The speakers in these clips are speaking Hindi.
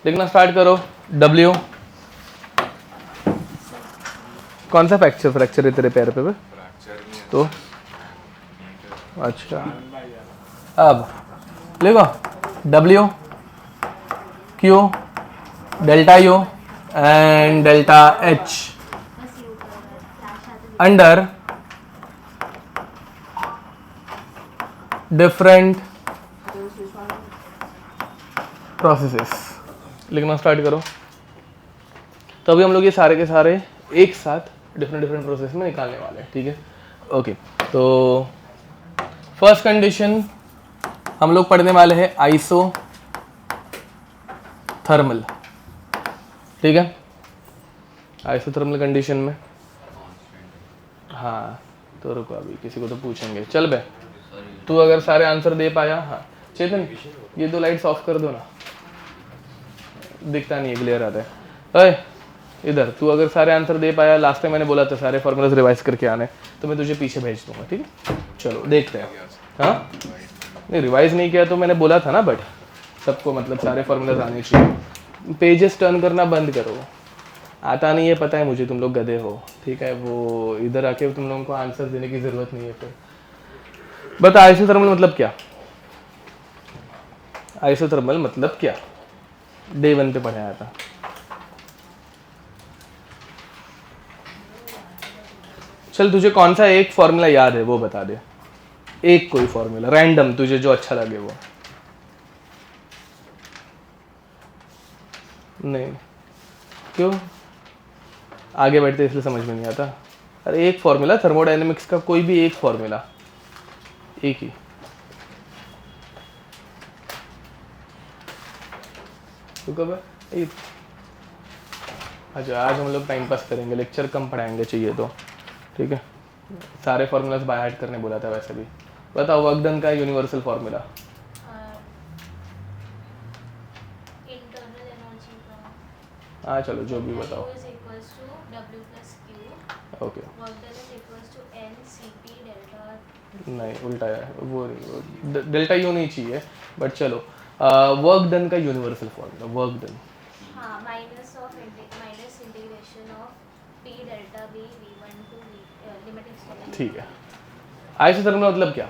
लिखना स्टार्ट करो। W कौन सा फ्रैक्चर है तेरे पैर पे? तो अच्छा, अब लिखो W Q delta U and delta H under different processes. लिखना स्टार्ट करो। तो अभी हम लोग ये सारे के सारे एक साथ डिफरेंट प्रोसेस में निकालने वाले हैं, ठीक है? ओके, तो फर्स्ट कंडीशन हम लोग पढ़ने वाले हैं आइसोथर्मल, ठीक है? आइसोथर्मल कंडीशन में हाँ, तो रुको अभी किसी को तो पूछेंगे। चल बे, तू अगर सारे आंसर दे पाया। हाँ चेतन, ये 2 लाइट्स ऑफ कर दो ना, दिखता नहीं है, क्लियर आता है। अरे इधर, तू अगर सारे आंसर दे पाया, लास्ट टाइम मैंने बोला था सारे फॉर्मूलाज रिवाइज करके आने, तो मैं तुझे पीछे भेज दूंगा, ठीक है? चलो देखते हैं। हाँ नहीं, रिवाइज नहीं किया तो मैंने बोला था ना, बट सबको मतलब सारे फॉर्मूलाज आने चाहिए। पेजेस टर्न करना बंद करो, आता नहीं है पता है मुझे, तुम लोग गधे हो, ठीक है? वो इधर आके तुम लोगों को आंसर देने की ज़रूरत नहीं है। फिर बता आइसोथर्मल मतलब क्या? आइसोथर्मल मतलब क्या? डे 1 पे पढ़ाया था। चल तुझे कौन सा एक फॉर्मूला याद है वो बता दे, एक कोई फॉर्मूला रैंडम तुझे जो अच्छा लगे वो। नहीं क्यों? आगे बैठते इसलिए समझ में नहीं आता। अरे एक फॉर्मूला थर्मोडायनेमिक्स का, कोई भी एक फॉर्मूला, एक ही। तो कब अच्छा, आज हम लोग टाइम पास करेंगे, लेक्चर कम पढ़ाएंगे चाहिए तो, ठीक है? सारे फॉर्मूलाज बाय हार्ट करने बोला था वैसे भी। बताओ वर्क डन का यूनिवर्सल फॉर्मूला। हाँ चलो जो भी बताओ। ओके नहीं, उल्टा है वो, डेल्टा यू नहीं चाहिए, बट चलो वर्क डन का यूनिवर्सल फॉर्मूला। वर्क डन ठीक है। आइसोथर्मल मतलब क्या?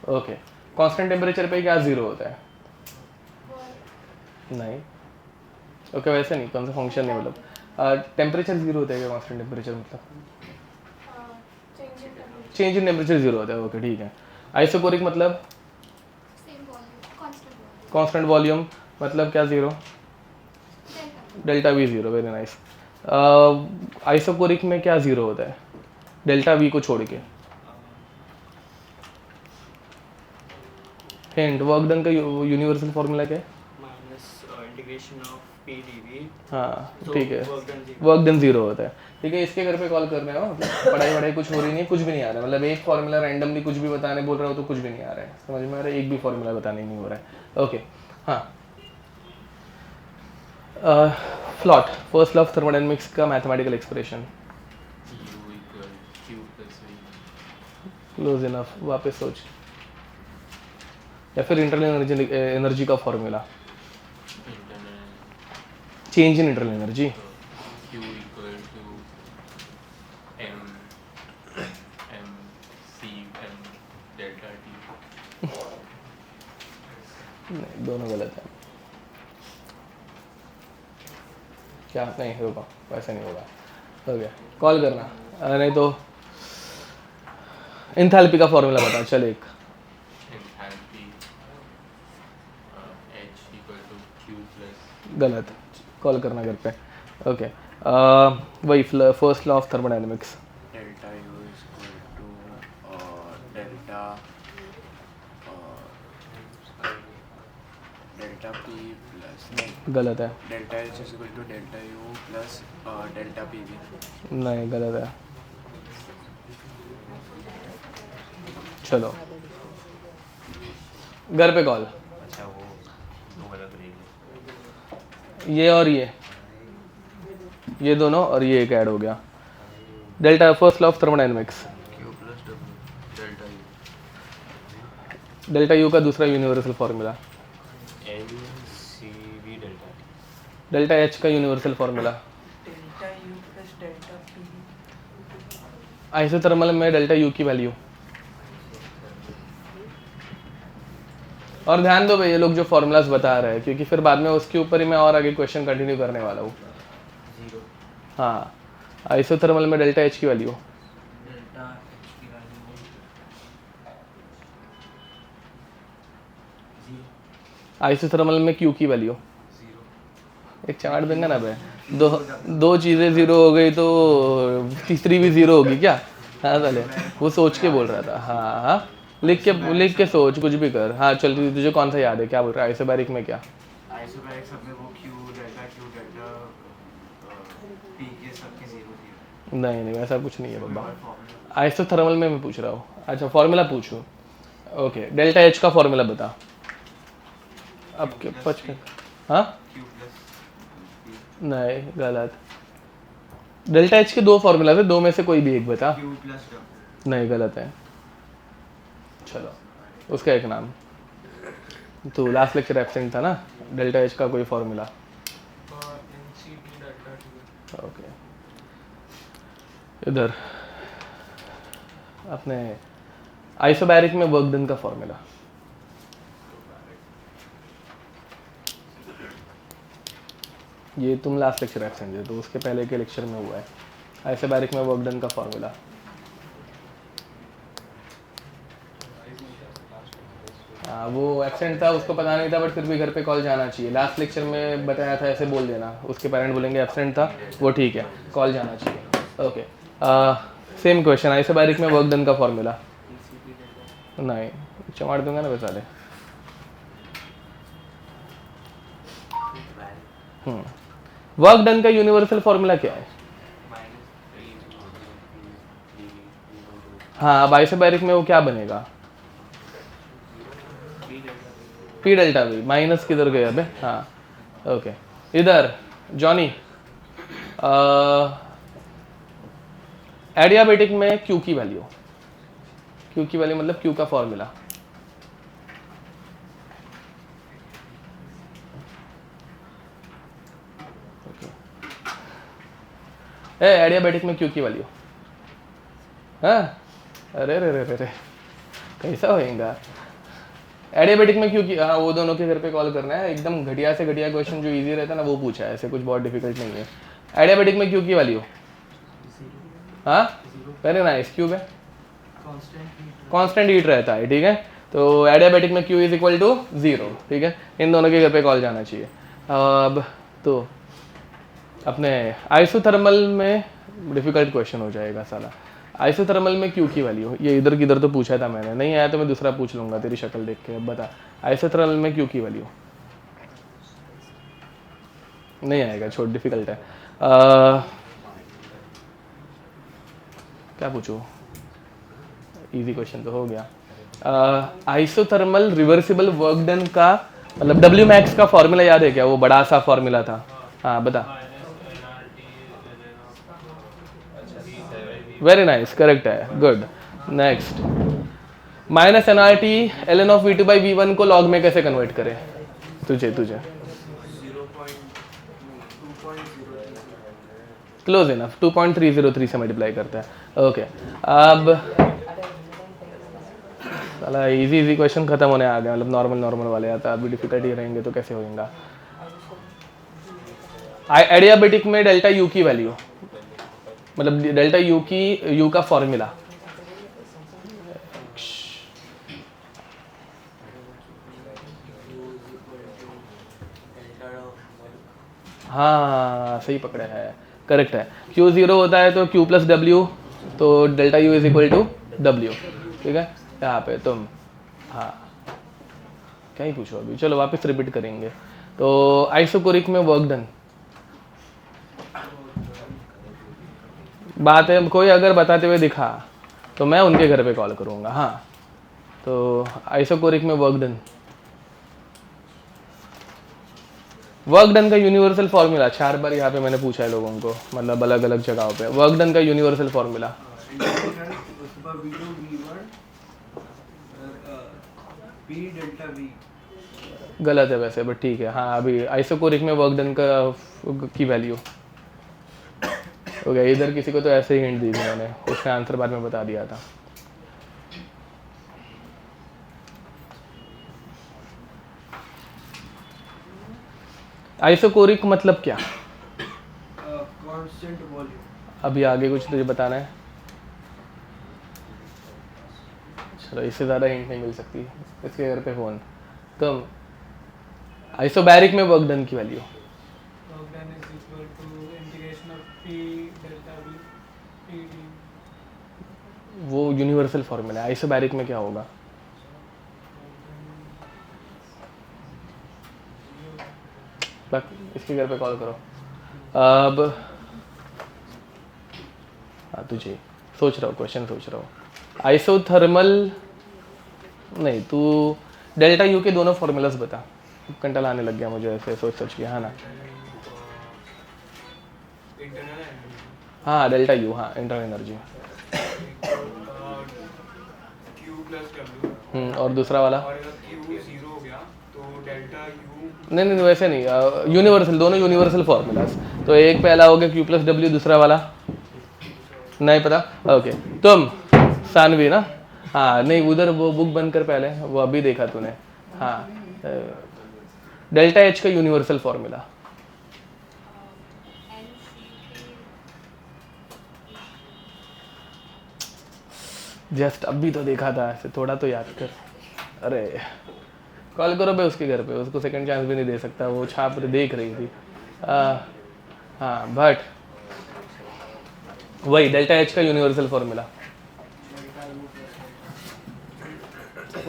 ओके, कांस्टेंट टेम्परेचर पे क्या जीरो होता है? नहीं, ओके वैसे नहीं, कौन सा फंक्शन नहीं, मतलब टेम्परेचर जीरो होता है क्या? कांस्टेंट टेम्परेचर मतलब चेंज इन टेम्परेचर जीरो होता है। ओके ठीक है। आइसोकोरिक मतलब कांस्टेंट वॉल्यूम, मतलब क्या? Zero, delta we zero. Very nice. Isochoric में क्या जीरो होता है डेल्टा वी को छोड़ के? हिंट, वर्क डन का यूनिवर्सल फॉर्मूला क्या है? हाँ ठीक है, वर्क डन जीरो होता है, ठीक है? इसके घर पे कॉल कर रहे हो, मतलब पढ़ाई वढ़ाई कुछ हो रही नहीं है, कुछ भी नहीं आ रहा है, मतलब एक फॉर्मूला रैंडमली कुछ भी बताने बोल रहा हो तो कुछ भी नहीं आ रहा है, समझ में आ रहा है? एक भी फॉर्मूला बताने नहीं हो रहा है। ओके हाँ, फ्लॉट, फर्स्ट लॉ ऑफ थर्मोडायनेमिक्स का मैथमेटिकल एक्सप्रेशन। क्लोज इनफ, वापस सोच। या फिर इंटरनल एनर्जी का formula, change in internal energy. नहीं, दोनों गलत है। क्या? नहीं रुको, वैसे नहीं होगा। हो गया, कॉल करना। नहीं तो एंथैल्पी का फॉर्मूला बता। चल एक, गलत, कॉल करना घर पे। ओके वही first law of thermodynamics. Delta U is equal to delta delta P plus, नहीं गलत है, delta H is equal to delta U plus delta P V. नहीं गलत है। चलो घर पे कॉल। अच्छा वो गलत रहेगी। ये और ये दोनों और ये एक ऐड हो गया। Delta, first law of thermodynamics. Q plus W delta delta U का दूसरा universal formula, NCV delta delta H का universal formula, delta U plus delta P isothermal में डेल्टा यू की वैल्यू। और ध्यान दो भाई ये लोग जो फॉर्मूलाज बता रहे हैं, क्योंकि फिर बाद में उसके ऊपर ही मैं और आगे क्वेश्चन कंटिन्यू करने वाला हूँ। 0 हाँ, आइसोथर्मल में डेल्टा एच की वैल्यू, डेल्टा एच की वैल्यू 0 आइसोथर्मल में क्यू की वैल्यू। 0 एक चार्ट देंगे ना भाई, दो चीज़ें जीरो हो गई तो तीसरी भी जीरो होगी क्या? हाँ चले, वो सोच के बोल रहा था। हाँ हाँ, लिख के सोच, कुछ भी कर। हाँ चल, तुझे कौन सा याद है, क्या बोल रहा है आइसोबैरिक में? क्या आइसोबैरिक सब में वो क्यू डेल्टा पी के सब के 0 0 नहीं नहीं, ऐसा कुछ नहीं है बाबा। आइसोथर्मल में मैं पूछ रहा हूँ। अच्छा फॉर्मूला पूछूँ? ओके, डेल्टा एच का फॉर्मूला बता। अब क्या 55? हाँ क्यू प्लस नहीं, गलत। डेल्टा एच के दो फॉर्मूला थे, दो में से कोई भी एक बता। क्यू प्लस डब्ल्यू नहीं, गलत है। चलो, उसका एक नाम। तो लास्ट लेक्चर एब्सेंट था ना, डेल्टा एच का कोई formula. NCP delta T okay, इधर अपने आइसोबैरिक में वर्क डन का फॉर्मूला। ये तुम लास्ट लेक्चर एब्सेंट थे, तो उसके पहले के लेक्चर में हुआ है। आइसोबैरिक में वर्क डन का फॉर्मूला। हाँ, वो एब्सेंट था, उसको पता नहीं था, बट फिर भी घर पे कॉल जाना चाहिए। लास्ट लेक्चर में बताया था, ऐसे बोल देना, उसके पेरेंट बोलेंगे एब्सेंट था, वो ठीक है, कॉल जाना चाहिए। ओके, सेम क्वेश्चन, आइसोबैरिक में वर्क डन का फॉर्मूला। एनसीपी डेल्टा नहीं, चमाड़ दूंगा ना बेचारे। वर्क डन का यूनिवर्सल फॉर्मूला क्या है? हाँ, अब आइसोबैरिक में वो क्या बनेगा? P delta we. माइनस किधर गए अबे? हाँ ओके, इधर जॉनी, एडियाबेटिक में क्यू की वैल्यू। क्यू की वैल्यू मतलब क्यू का फॉर्मूला। एडियाबेटिक में क्यू की वैल्यू। हाँ, अरे रे रे रे रे, कैसा होएगा? एडियाबेटिक में क्यों? हाँ, वो दोनों के घर पे कॉल करना है। एकदम घटिया से घटिया क्वेश्चन जो इजी रहता है ना, वो पूछा है, ऐसे कुछ बहुत डिफिकल्ट नहीं है। एडियाबेटिक में क्यू की वैल्यू। हाँ, वेरी नाइस। क्यूब है, कांस्टेंट हीट रहता है, ठीक है। तो एडियाबेटिक में क्यू इज इक्वल टू 0, ठीक है। इन दोनों के घर पे कॉल जाना चाहिए। अब तो अपने आइसोथर्मल में डिफिकल्ट क्वेश्चन हो जाएगा साला। आइसोथर्मल में क्यू की वैल्यू, ये इधर किधर तो पूछा था मैंने, नहीं आया तो मैं दूसरा पूछ लूंगा तेरी शक्ल देख के। अब बता, आइसोथर्मल में क्यू की वैल्यू। नहीं आएगा, छोड़, डिफिकल्ट है। क्या पूछूं? इजी क्वेश्चन तो हो गया। आइसोथर्मल रिवर्सिबल वर्क डन का मतलब डब्ल्यू मैक्स का फॉर्मूला याद है क्या? वो बड़ा सा फॉर्मूला था। हाँ बता। वेरी नाइस, करेक्ट है, good. Next, minus N R T L N of V two by V one को लॉग में कैसे कन्वर्ट करें? तुझे क्लोज इनफ, 2.303 से मल्टीप्लाई करता है। ओके, अब साला इजी क्वेश्चन खत्म होने आ गया, मतलब नॉर्मल वाले आता है। अभी डिफिकल्ट ही रहेंगे तो कैसे होगा? एडियाबेटिक में डेल्टा यू की वैल्यू, मतलब डेल्टा यू की, यू का फॉर्मूला। हाँ सही पकड़े है, करेक्ट है। Q 0 होता है तो Q प्लस डब्ल्यू, तो delta U is equal to W, ठीक है। यहाँ पे तुम, हाँ क्या ही पूछो अभी, चलो वापस रिपीट करेंगे। तो आइसोकोरिक में वर्क डन, बात है, कोई अगर बताते हुए दिखा तो मैं उनके घर पे कॉल करूँगा। हाँ, तो आइसोकोरिक में वर्क डन, वर्क डन का यूनिवर्सल फॉर्मूला 4 बार यहाँ पे मैंने पूछा है लोगों को, मतलब अलग अलग जगहों पे। वर्क डन का universal formula P delta V. गलत है वैसे, बट ठीक है। हाँ, अभी आइसोकोरिक में वर्क डन की वैल्यू हो गया। इधर किसी को तो ऐसे ही हिंट दी थी मैंने, उसका आंसर बाद में बता दिया था। आइसोकोरिक मतलब क्या? Constant volume. अभी आगे कुछ तुझे बताना है? चलो, इससे ज़्यादा हिंट नहीं मिल सकती। इसके घर पे फ़ोन। तुम आइसोबैरिक में वर्क डन की value Work done is equal to integration of P delta V P d. वो यूनिवर्सल फॉर्मूला है। आइसोबैरिक में क्या होगा? बस इसके घर पे कॉल करो। अब हाँ, तुझे सोच रहा हूँ, क्वेश्चन सोच रहा हूँ। आइसोथर्मल नहीं, तू डेल्टा यू के दोनों फॉर्मूलाज बता। कंटल आने लग गया मुझे ऐसे सोच सोच के। हाँ ना, Internal हाँ डेल्टा यू, हाँ internal energy. Q plus W. और दूसरा वाला? और अगर Q 0 हो गया तो डेल्टा U. नहीं नहीं वैसे नहीं, यूनिवर्सल, दोनों यूनिवर्सल फॉर्मूलाज। तो एक पहला हो गया क्यू प्लस डब्ल्यू, दूसरा वाला नहीं पता। ओके, तुम सानवी ना? हाँ नहीं, उधर वो बुक बंद कर पहले, वो अभी देखा तूने। हाँ, डेल्टा एच का यूनिवर्सल फॉर्मूला। जस्ट अभी तो देखा था ऐसे, थोड़ा तो याद कर। अरे कॉल करो भाई उसके घर पे, उसको सेकंड चांस भी नहीं दे सकता, वो छाप देख रही थी। हाँ बट वही डेल्टा एच का यूनिवर्सल फॉर्मूला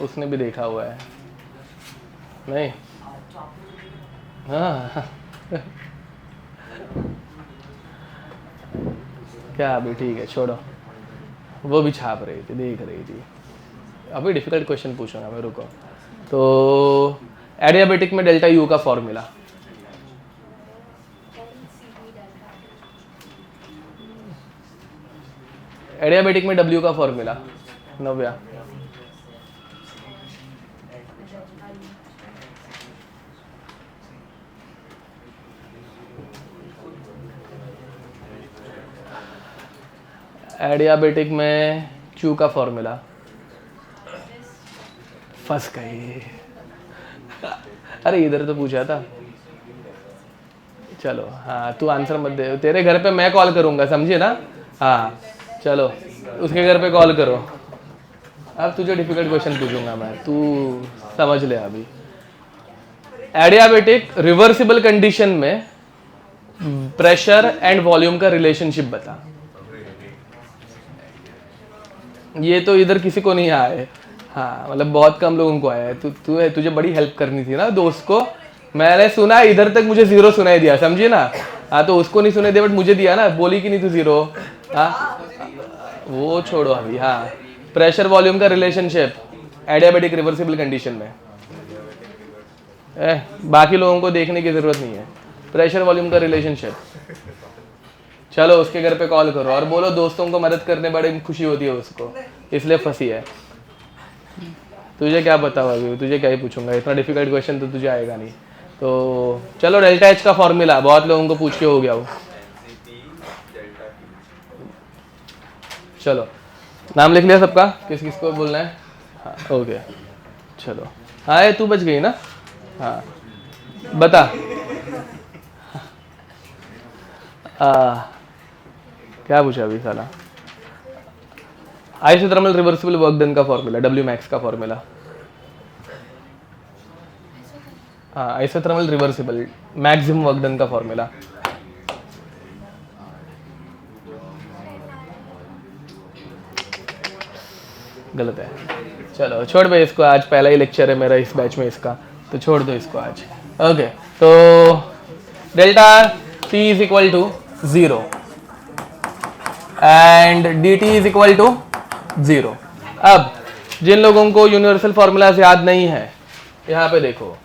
उसने भी देखा हुआ है। नहीं, हाँ क्या अभी, ठीक है छोड़ो, वो भी छाप रही थी, देख रही थी। अभी डिफिकल्ट क्वेश्चन पूछूंगा मैं, रुको। तो एडियाबेटिक में डेल्टा यू का फॉर्मूला? एडियाबेटिक में डब्ल्यू का फॉर्मूला? नव्या? एडियाबेटिक में क्यू का फॉर्मूला? फंस गए। अरे इधर तो पूछा था। चलो हाँ, तू आंसर मत दे, तेरे घर पे मैं कॉल करूंगा, समझे ना? हाँ चलो, उसके घर पे कॉल करो। अब तुझे डिफिकल्ट क्वेश्चन पूछूंगा मैं, तू समझ ले अभी। एडियाबेटिक रिवर्सिबल कंडीशन में प्रेशर एंड वॉल्यूम का रिलेशनशिप बता। ये तो इधर किसी को नहीं आया है। हाँ मतलब बहुत कम लोगों को आया है। तुझे बड़ी हेल्प करनी थी ना दोस्त को। मैंने सुना इधर तक, मुझे जीरो सुनाई दिया, समझी ना? हाँ तो उसको नहीं सुनाई दिया, बट मुझे दिया ना, बोली कि नहीं तू जीरो। हाँ वो छोड़ो अभी। हाँ, प्रेशर वॉल्यूम का रिलेशनशिप एडियाबेटिक रिवर्सिबल कंडीशन में। बाकी लोगों को देखने की जरूरत नहीं है, प्रेशर वॉल्यूम का रिलेशनशिप। चलो उसके घर पे कॉल करो और बोलो दोस्तों को मदद करने बड़ी खुशी होती है उसको, इसलिए फंसी है। तुझे क्या पता अभी, तुझे क्या ही पूछूंगा, इतना डिफिकल्ट क्वेश्चन तो तुझे आएगा नहीं। तो चलो डेल्टा एच का फॉर्मूला बहुत लोगों को पूछ के हो गया वो। चलो नाम लिख लिया सबका, किस किस को बोलना है? हाँ ओके चलो। हाँ ये तू बच गई ना? हाँ बता। क्या पूछा अभी साला? आइसोथर्मल रिवर्सिबल वर्क डन का फॉर्मूला, डब्ल्यू मैक्स का फॉर्मूला। हाँ isothermal reversible maximum work done का फॉर्मूला। गलत है। चलो छोड़ भाई इसको, आज पहला ही लेक्चर है मेरा इस बैच में इसका, तो छोड़ दो इसको आज। ओके तो delta T is equal to 0 and D T is equal to 0। अब जिन लोगों को यूनिवर्सल फॉर्मूलाज याद नहीं है, यहाँ पे देखो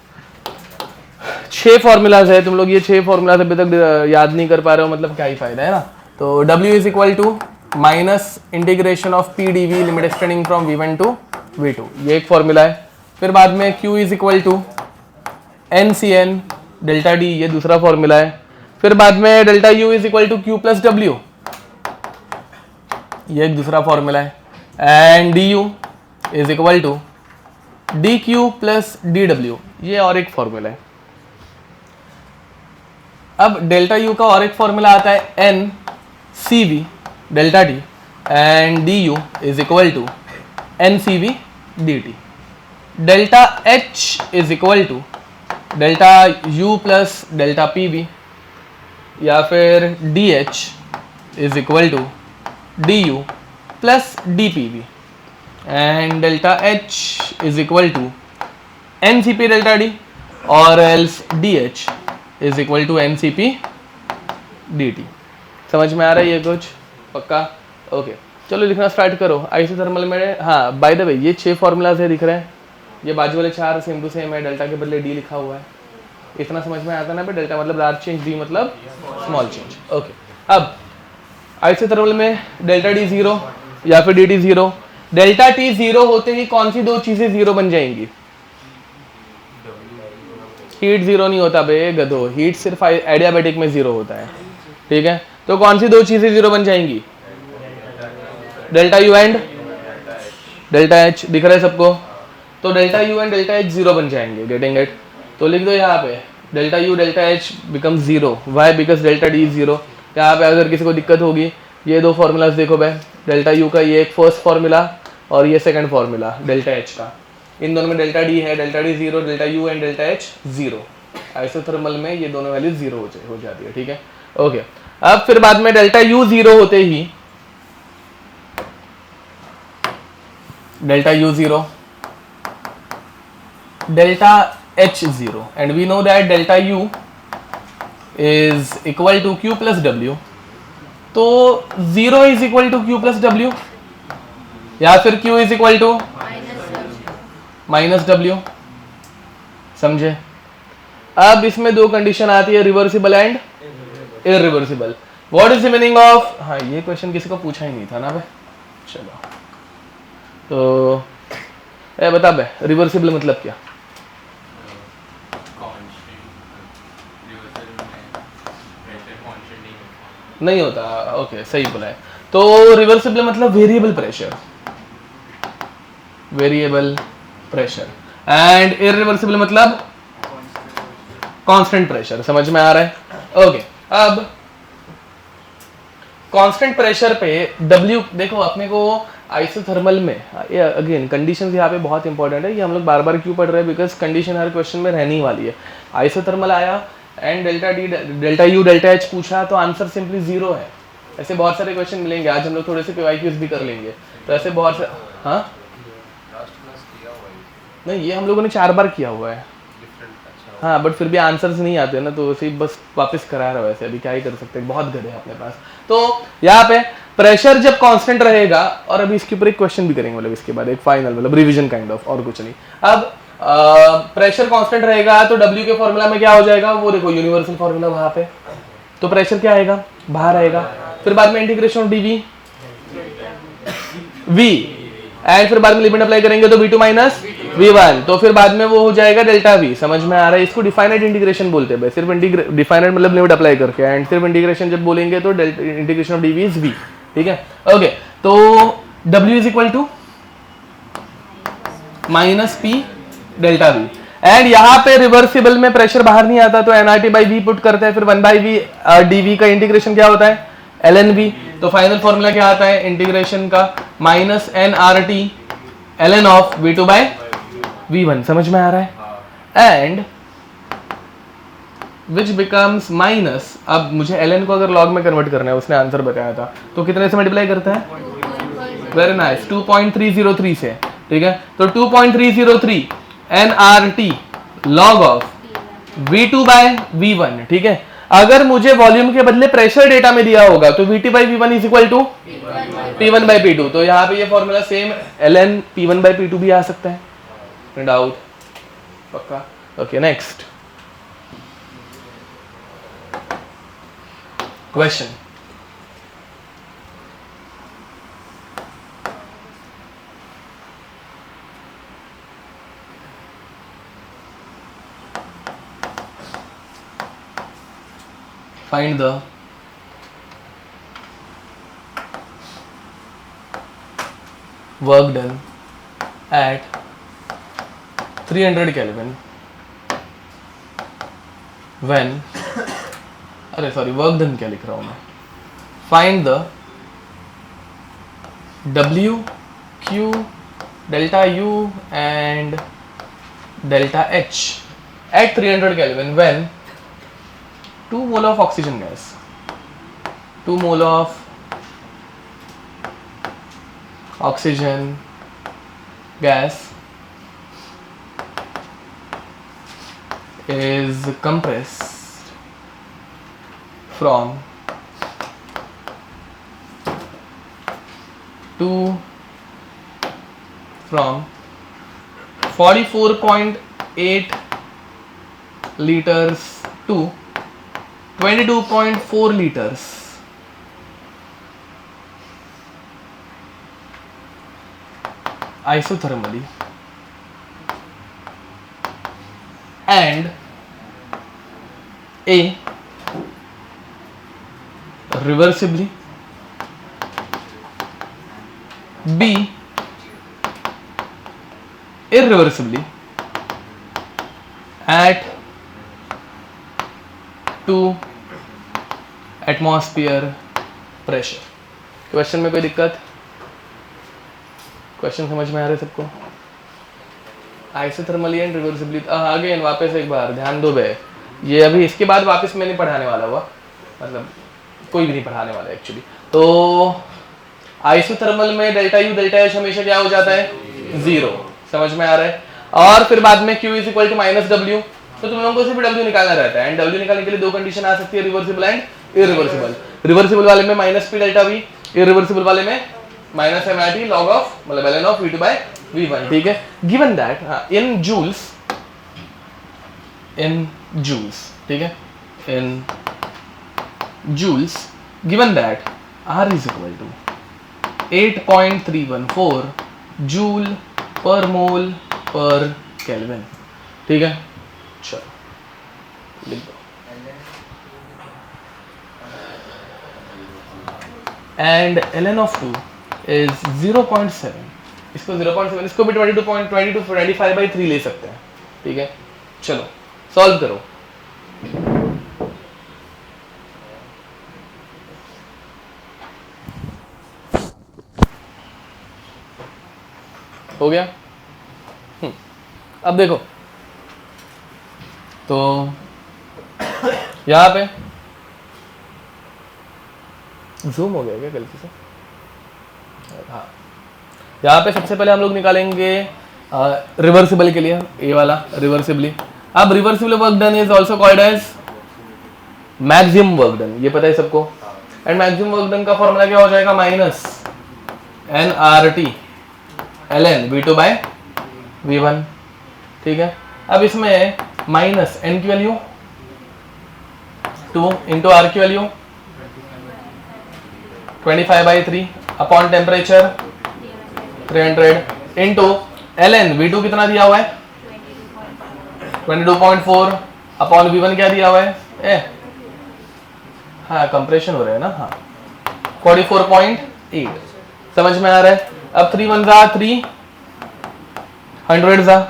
6 फॉर्मूलाज है, तुम लोग ये 6 फॉर्मूलाज अभी तक याद नहीं कर पा रहे हो, मतलब क्या ही फायदा है ना। तो W is equal to minus integration of P D V limit extending from V1 to V2, ये एक फॉर्मूला है। फिर बाद में Q is equal to NCN delta D, ये दूसरा फॉर्मूला है। फिर बाद में delta U is equal to Q plus W, ये एक दूसरा फॉर्मूला है। And DU is equal to DQ plus DW, ये और एक फॉर्मूला है। अब डेल्टा U का और एक फॉर्मूला आता है NCV delta D and DU is equal to NCV DT। Delta H is equal to delta U plus delta PV, या फिर DH is equal to DU plus DPV and delta H is equal to NCP delta D और else DH is equal to NCP DT। समझ में आ रहा है ये कुछ? पक्का? ओके, चलो लिखना स्टार्ट करो। आइसोथर्मल में, हाँ बाय द वे ये 6 फॉर्मूलाज है, दिख रहे हैं? ये बाजू वाले 4 सेम टू सेम है, डेल्टा के बदले D लिखा हुआ है। इतना समझ में आता ना पे, डेल्टा मतलब लार्ज चेंज, D मतलब स्मॉल चेंज। ओके, अब आइसोथर्मल में डेल्टा D 0 या फिर DT 0। डेल्टा T 0 होते ही कौन सी दो चीजें 0 बन जाएंगी? हीट 0 नहीं होता बे गधो, हीट सिर्फ एडियाबैटिक में 0 होता है, ठीक है? तो कौन सी दो चीजें 0 बन जाएंगी? Delta U and delta H, दिख रहा है सबको? तो delta U and delta H 0 बन जाएंगे, गेटिंग इट? तो लिख दो यहाँ पे delta U delta H become 0। Why? Because delta D is 0। यहाँ पे अगर किसी को दिक्कत होगी, ये दो फॉर्मूलाज देखो भाई, डेल्टा U का ये एक फर्स्ट फॉर्मूला और ये सेकंड फॉर्मूला डेल्टा H का, इन दोनों में डेल्टा D है, delta D 0, delta U and delta H 0। Isothermal में ये दोनों वैल्यू 0 हो जाती है, ठीक है? ओके, अब फिर बाद में डेल्टा U 0 होते ही delta U 0, delta H 0 and we know that delta U is equal to Q plus W। तो 0 is equal to Q plus W या फिर Q is equal to minus W। समझे? अब इसमें दो कंडीशन आती है, reversible and irreversible. What is the meaning of, हाँ ये क्वेश्चन किसी को पूछा ही नहीं था ना भाई। चलो तो बता बे, रिवर्सिबल मतलब क्या? नहीं होता। ओके, सही बोला है। तो रिवर्सिबल मतलब variable pressure, variable pressure, and irreversible मतलब कांस्टेंट प्रेशर। समझ में आ रहा है? ओके, अब कांस्टेंट प्रेशर पे W देखो, अपने को आइसोथर्मल में, ये अगेन कंडीशंस यहाँ पे बहुत इंपॉर्टेंट है। ये हम लोग बार बार क्यों पढ़ रहे हैं? बिकॉज कंडीशन हर क्वेश्चन में रहने वाली है। आइसोथर्मल आया and delta D delta U delta H पूछा तो आंसर सिंपली 0 है। ऐसे बहुत सारे क्वेश्चन मिलेंगे, आज हम लोग थोड़े से PYQs भी कर लेंगे। तो ऐसे बहुत से, हाँ नहीं ये हम लोगों ने 4 बार किया हुआ है, हाँ, बट फिर भी आंसर्स नहीं आते ना, तो उसे बस वापस करा रहा है। वैसे अभी क्या ही कर सकते हैं, बहुत गधे हैं अपने पास। तो यहाँ पे प्रेशर जब कांस्टेंट रहेगा, और अभी इसके ऊपर एक क्वेश्चन भी करेंगे, मतलब इसके बाद एक फाइनल मतलब रिवीजन काइंड ऑफ, और कुछ नहीं। अब प्रेशर कांस्टेंट रहेगा तो W के फॉर्मूला में क्या हो जाएगा? वो देखो यूनिवर्सल फॉर्मूला वहां पे, तो प्रेशर क्या आएगा? बाहर आएगा। फिर बाद में integration of dV V, and फिर बाद में लिमिट अप्लाई करेंगे तो V2 माइनस V1, तो फिर बाद में वो हो जाएगा डेल्टा V। समझ में आ रहा है? इसको डिफाइनाइट इंटीग्रेशन बोलते हैं भाई, सिर्फ डिफाइनाइट मतलब लिमिट अप्लाई करके, एंड सिर्फ इंटीग्रेशन जब बोलेंगे तो integration of dV is V, ठीक है? ओके, तो W is equal to minus P delta V, and यहाँ पे रिवर्सिबल में प्रेशर बाहर नहीं आता तो nRT by V पुट करते हैं, फिर 1/V dV का इंटीग्रेशन क्या होता है? ln V। तो फाइनल फॉर्मूला क्या आता है इंटीग्रेशन का? Minus nRT ln of V2 by V1। समझ में आ रहा है? एंड विच बिकम्स माइनस, अब मुझे ln को अगर log में कन्वर्ट करना है, उसने आंसर बताया था, तो कितने से मल्टीप्लाई करता है? वेरी नाइस, 2.303 से, ठीक है? तो 2.303 nRT log of V2 by V1, ठीक है? अगर मुझे वॉल्यूम के बदले प्रेशर डेटा में दिया होगा तो VT by V1 is equal to P1 by P2। तो यहाँ पे ये formula same ln P1 by P2 भी आ सकता है, डाउट? पक्का? Okay, next question. Find the work done at 300 Kelvin when, अरे सॉरी वर्क डन क्या लिख रहा हूँ मैं, find the W, Q, delta U and delta H at 300 Kelvin when 2 mole of oxygen gas, 2 mole of oxygen gas is compressed from 44.8 liters to 22.4 liters. Isothermally and A reversibly, B irreversibly at 2 atmosphere pressure. Question में कोई दिक्कत? क्वेश्चन समझ में आ रहा है सबको? आइसोथर्मली एंड रिवर्सिबली अगेन वापस एक बार ध्यान दो बे, ये अभी इसके बाद वापस मैं नहीं पढ़ाने वाला हुआ, मतलब कोई भी नहीं पढ़ाने वाला एक्चुअली। तो आइसोथर्मल में डेल्टा यू डेल्टा एच हमेशा क्या हो जाता है? 0। समझ में आ रहा है? और फिर बाद में Q is equal to minus W, तो तुम लोगों को सिर्फ W निकालना रहता है। एंड W निकालने के लिए दो कंडीशन आ सकती है, रिवर्सिबल एंड इरिवर्सिबल। रिवर्सिबल वाले में minus P delta V, irreversible वाले में minus M I T log of मतलब ln of V2 by V1। ठीक है, गिवन दैट इन जूल्स, ठीक है, in joules given that R is equal to 8.314 joule per mole पर केल्विन। ठीक है, चलो लिख दो। एंड ln ऑफ 2 इज 0.7, इसको 0.7, इसको भी 22.25/3 ले सकते हैं। ठीक है, चलो सॉल्व करो। हो गया? अब देखो तो यहां पे जूम हो गया क्या गलती से? हाँ, यहाँ पे सबसे पहले हम लोग निकालेंगे रिवर्सिबल के लिए, ए वाला रिवर्सिबली। अब reversible work done is also called as maximum work done, ये पता है सबको। एंड मैक्सिमम वर्क डन का फॉर्मूला क्या हो जाएगा? Minus nRT ln V2 by V1। ठीक है, अब इसमें माइनस n की वैल्यू 2 इंटू आर की value 25/3 upon temperature 300 into ln V2 कितना दिया हुआ है? 22.4 अपॉन V1 क्या दिया हुआ है? हाँ कंप्रेशन हो रहा है ना, हाँ 44.8। समझ में आ रहा है? अब 3 1 जा 3 100 जा,